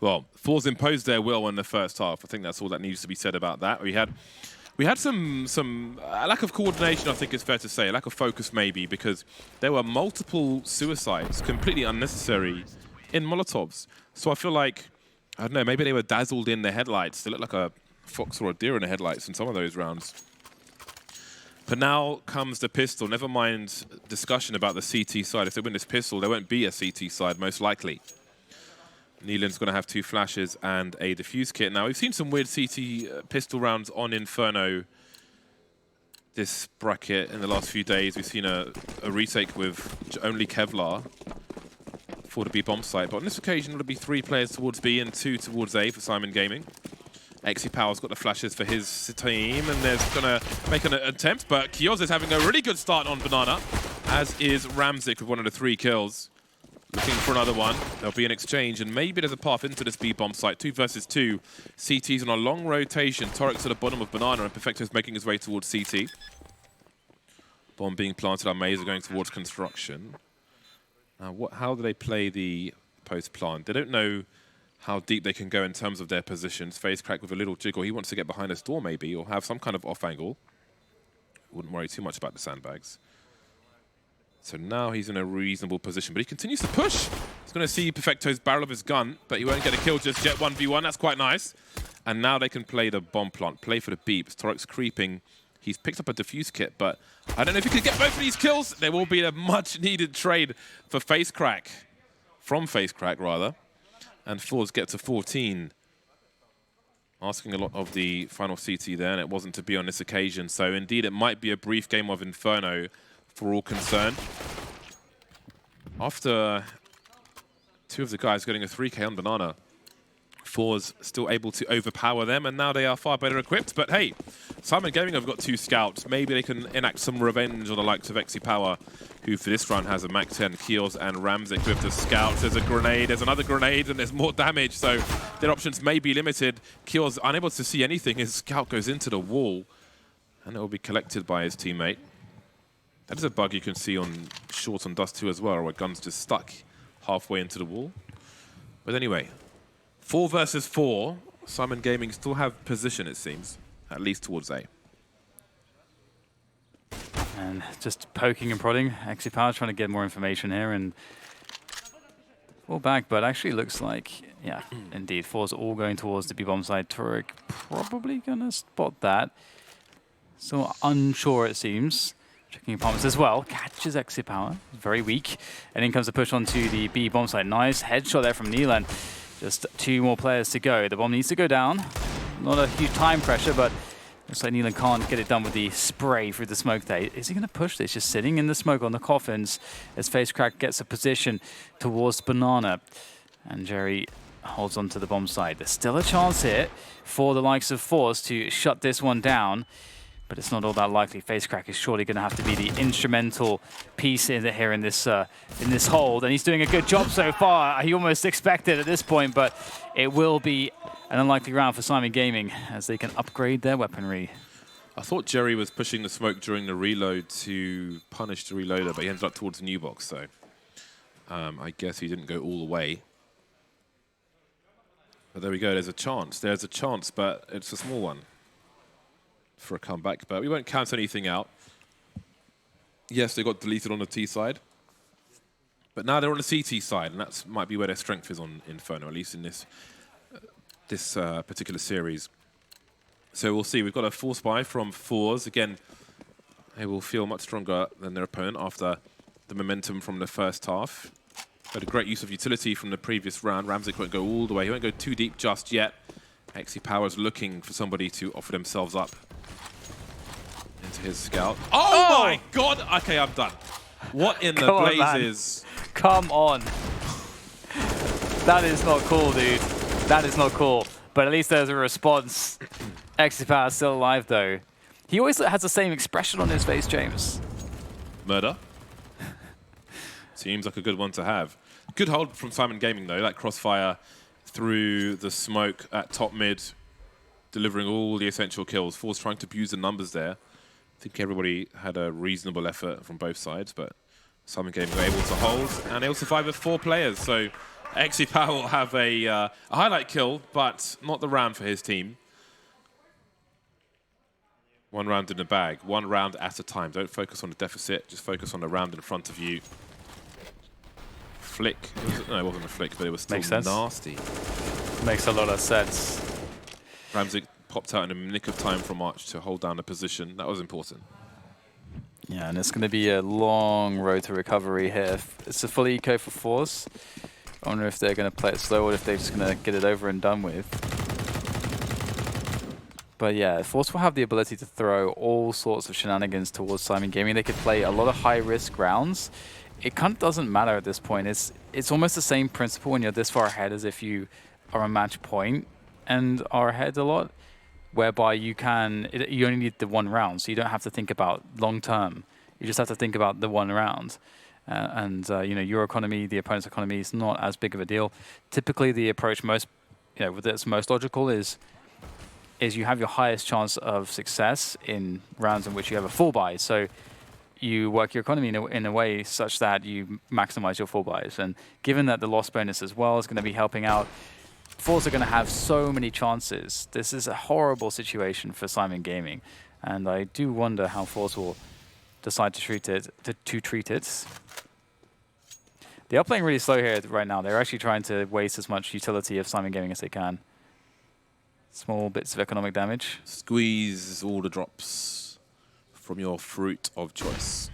well, Forze imposed their will in the first half. I think that's all that needs to be said about that. We had some lack of coordination, I think is fair to say, a lack of focus maybe, because there were multiple suicides, completely unnecessary, in Molotovs. So I feel like, I don't know, maybe they were dazzled in the headlights. They looked like a fox or a deer in the headlights in some of those rounds. But now comes the pistol. Never mind discussion about the CT side. If they win this pistol, there won't be a CT side, most likely. Neelan's going to have 2 flashes and a defuse kit. Now, we've seen some weird CT pistol rounds on Inferno this bracket in the last few days. We've seen a retake with only Kevlar for the B bomb site. But on this occasion, it'll be 3 players towards B and 2 towards A for Syman Gaming. XyPower's got the flashes for his team, and they're going to make an attempt, but CIS is having a really good start on Banana, as is Ramzik with one of the 3 kills. Looking for another one. There'll be an exchange, and maybe there's a path into this B-bomb site. 2 versus 2. CT's on a long rotation. Torix at the bottom of Banana, and Perfecto's making his way towards CT. Bomb being planted on Maze, going towards construction. Now, how do they play the post-plant? They don't know how deep they can go in terms of their positions. Face crack with a little jiggle. He wants to get behind a door maybe, or have some kind of off angle. Wouldn't worry too much about the sandbags. So now he's in a reasonable position, but he continues to push. He's going to see Perfecto's barrel of his gun, but he won't get a kill just yet. 1v1, that's quite nice. And now they can play the bomb plant, play for the beeps. Torix creeping. He's picked up a defuse kit, but I don't know if he can get both of these kills. There will be a much needed trade for Face Crack, from Face Crack rather. And Forze get to 14. Asking a lot of the final CT there, and it wasn't to be on this occasion. So indeed, it might be a brief game of Inferno for all concerned. After 2 of the guys getting a 3K on Banana, Forze still able to overpower them, and now they are far better equipped. But hey, Syman Gaming have got 2 scouts. Maybe they can enact some revenge on the likes of XyPower, who for this run has a Mach 10, CIS and Ramzik with the scouts. There's a grenade, there's another grenade, and there's more damage, so their options may be limited. CIS unable to see anything. His scout goes into the wall, and it will be collected by his teammate. That is a bug you can see on Short on Dust 2 as well, where gun's just stuck halfway into the wall. But anyway, 4 versus 4. Syman Gaming still have position, it seems, at least towards A. And just poking and prodding. XyPower trying to get more information here and fall back, but actually looks like, yeah, indeed, Forze all going towards the B-bomb side. Turek probably going to spot that. So unsure, it seems. Checking apartments as well. Catches XyPower. Very weak. And in comes the push onto the B-bomb side. Nice headshot there from Neelan. Just 2 more players to go. The bomb needs to go down. Not a huge time pressure, but looks like Neelan can't get it done with the spray through the smoke there. Is he going to push this? Just sitting in the smoke on the coffins as Face Crack gets a position towards Banana. And Jerry holds on to the bomb side. There's still a chance here for the likes of Forze to shut this one down, but it's not all that likely. FaceCrack is surely going to have to be the instrumental piece in here in this hold, and he's doing a good job so far. He almost expected at this point, but it will be an unlikely round for Syman Gaming as they can upgrade their weaponry. I thought Jerry was pushing the smoke during the reload to punish the reloader, but he ended up towards the new box, so I guess he didn't go all the way. But there we go, there's a chance. There's a chance, but it's a small one for a comeback, but we won't count anything out. Yes, they got deleted on the T side, but now they're on the CT side, and that might be where their strength is on Inferno, at least in this particular series. So we'll see. We've got a force buy from Forze. Again, they will feel much stronger than their opponent after the momentum from the first half. Had a great use of utility from the previous round. Ramzik won't go all the way. He won't go too deep just yet. XE Power's looking for somebody to offer themselves up into his scout. Oh my God! Okay, I'm done. What in the blazes? Come on. That is not cool, dude. That is not cool. But at least there's a response. XE Power is still alive, though. He always has the same expression on his face, James. Murder. Seems like a good one to have. Good hold from Syman Gaming, though. That crossfire through the smoke at top mid, delivering all the essential kills. Forze trying to abuse the numbers there. I think everybody had a reasonable effort from both sides, but Syman Gaming were able to hold, and they will survive with 4 players. So XE Power will have a highlight kill, but not the round for his team. 1 round in the bag, 1 round at a time. Don't focus on the deficit, just focus on the round in front of you. Flick. No, it wasn't a flick, but it was still nasty. Makes a lot of sense. Ramzik popped out in the nick of time from Arch to hold down the position. That was important. Yeah, and it's going to be a long road to recovery here. It's a full eco for Forze. I wonder if they're going to play it slow or if they're just going to get it over and done with. But yeah, Forze will have the ability to throw all sorts of shenanigans towards Syman Gaming. They could play a lot of high-risk rounds. It kind of doesn't matter at this point. It's almost the same principle when you're this far ahead as if you are a match point and are ahead a lot, whereby you only need the 1 round, so you don't have to think about long-term. You just have to think about the 1 round. You know, your economy, the opponent's economy is not as big of a deal. Typically, the approach that's most logical is you have your highest chance of success in rounds in which you have a full buy. So you work your economy in a way such that you maximize your full buys. And given that the loss bonus as well is going to be helping out, Forze are going to have so many chances. This is a horrible situation for Syman Gaming. And I do wonder how Forze will decide to treat it. They are playing really slow here right now. They're actually trying to waste as much utility of Syman Gaming as they can. Small bits of economic damage. Squeeze all the drops from your fruit of choice.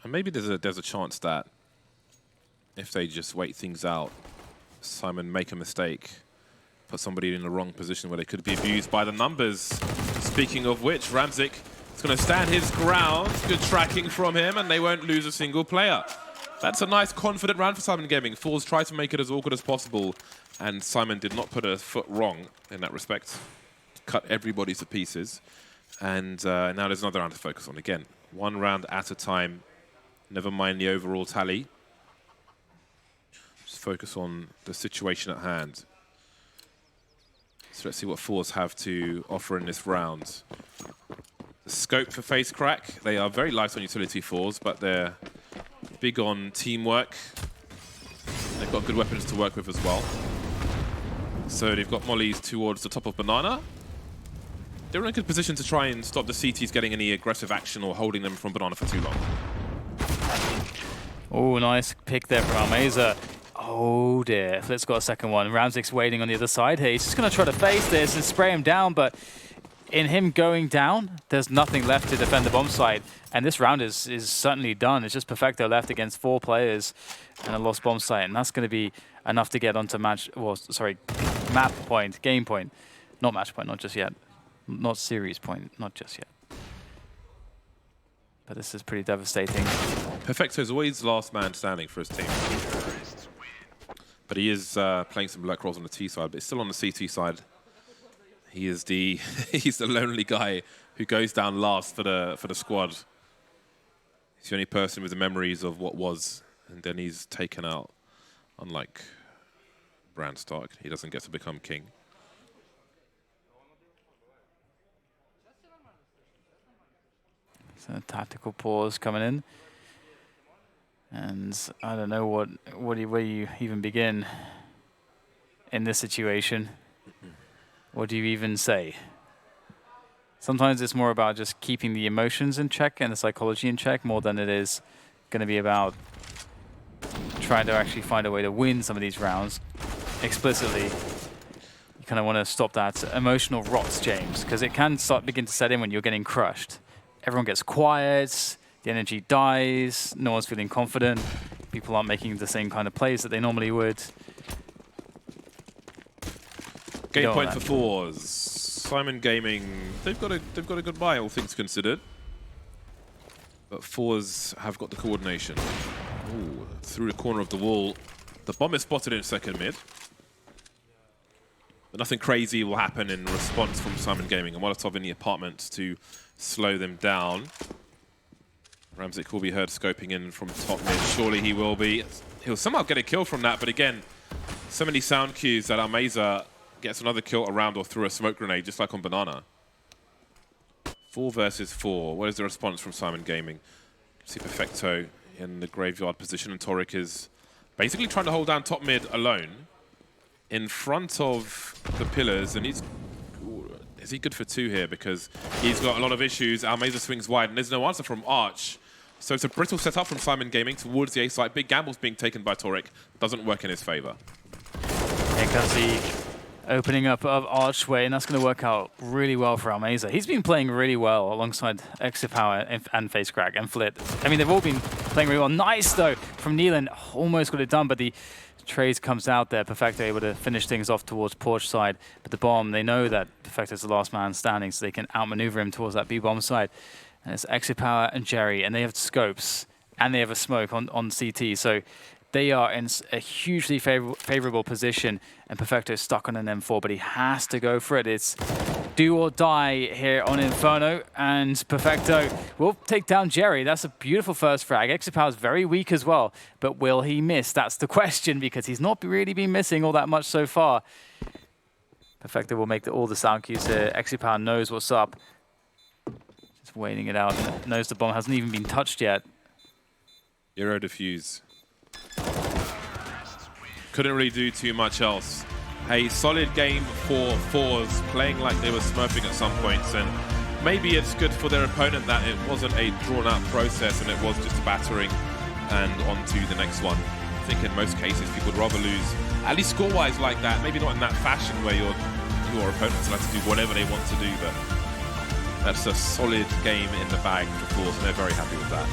And maybe there's a chance that if they just wait things out, Syman make a mistake, put somebody in the wrong position where they could be abused by the numbers. Speaking of which, Ramzik is going to stand his ground. Good tracking from him, and they won't lose a single player. That's a nice, confident round for Syman Gaming. Forze tried to make it as awkward as possible, and Syman did not put a foot wrong in that respect. Cut everybody to pieces. And now there's another round to focus on. Again, 1 round at a time. Never mind the overall tally. Just focus on the situation at hand. So let's see what Forze have to offer in this round. The scope for FaceCrack. They are very light on utility Forze, but they're big on teamwork. They've got good weapons to work with as well. So they've got mollies towards the top of Banana. They're in a good position to try and stop the CTs getting any aggressive action or holding them from Banana for too long. Oh, nice pick there from Almeza. Oh dear, Flit's got a second one. Ramzik's waiting on the other side here. He's just going to try to face this and spray him down, but in him going down, there's nothing left to defend the bomb site. And this round is certainly done. It's just Perfecto left against 4 players and a lost bomb site. And that's going to be enough to get onto map point, game point. Not match point, not just yet. Not series point, not just yet. But this is pretty devastating. Perfecto is always last man standing for his team. But he is playing some luck rolls on the T side, but it's still on the CT side. He is the he's the lonely guy who goes down last for the squad. He's the only person with the memories of what was, and then he's taken out. Unlike Brand Stark, he doesn't get to become king. So a tactical pause coming in. And I don't know where you even begin in this situation. What do you even say? Sometimes it's more about just keeping the emotions in check and the psychology in check more than it is going to be about trying to actually find a way to win some of these rounds explicitly. You kind of want to stop that emotional rot, James, because it can begin to set in when you're getting crushed. Everyone gets quiet, the energy dies, no one's feeling confident, people aren't making the same kind of plays that they normally would. Game point for Forze. Syman Gaming, they've got a good buy, all things considered. But Forze have got the coordination. Ooh, through the corner of the wall. The bomb is spotted in second mid. But nothing crazy will happen in response from Syman Gaming. And Molotov in the apartment to slow them down. Ramzik will be heard scoping in from top mid. Surely he will be. He'll somehow get a kill from that. But again, so many sound cues that Almeza gets another kill around or through a smoke grenade, just like on Banana. 4 versus 4. What is the response from Syman Gaming? See Perfecto in the graveyard position, and Toric is basically trying to hold down top mid alone in front of the pillars, and is he good for 2 here? Because he's got a lot of issues. Almeza swings wide, and there's no answer from Arch. So it's a brittle setup from Syman Gaming towards the A site. Big gambles being taken by Toric. Doesn't work in his favor. Here comes the opening up of Archway, and that's going to work out really well for Almeza. He's been playing really well alongside Exit Power and Facecrack and Flit. I mean, they've all been playing really well. Nice, though, from Neelan. Almost got it done, but the Trace comes out there. Perfecto able to finish things off towards Porch side. But the bomb, they know that Perfecto's the last man standing, so they can outmaneuver him towards that B-bomb side. And it's Exit Power and Jerry, and they have scopes, and they have a smoke on CT. So they are in a hugely favorable position, and Perfecto is stuck on an M4, but he has to go for it. It's do or die here on Inferno, and Perfecto will take down Jerry. That's a beautiful first frag. Exapower is very weak as well, but will he miss? That's the question, because he's not really been missing all that much so far. Perfecto will make all the sound cues here. Exapower knows what's up. Just waiting it out. Knows the bomb hasn't even been touched yet. Euro defuse. Couldn't really do too much else. A solid game for Forze, playing like they were smurfing at some points, and maybe it's good for their opponent that it wasn't a drawn-out process and it was just a battering and on to the next one. I think in most cases people would rather lose, at least score-wise like that, maybe not in that fashion where your opponents like to do whatever they want to do, but that's a solid game in the bag for Forze, and they're very happy with that.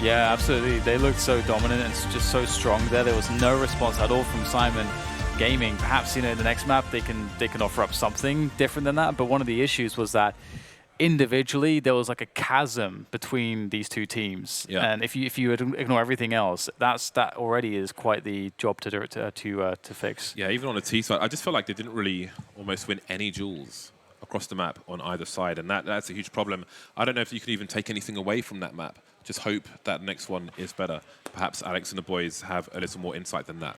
Yeah, absolutely. They looked so dominant and just so strong there. There was no response at all from Syman Gaming. Perhaps, you know, in the next map they can offer up something different than that. But one of the issues was that individually there was like a chasm between these two teams. Yeah. And if you ignore everything else, that already is quite the job to fix. Yeah, even on the T side, I just felt like they didn't really almost win any duels across the map on either side, and that's a huge problem. I don't know if you can even take anything away from that map. Just hope that the next one is better. Perhaps Alex and the boys have a little more insight than that.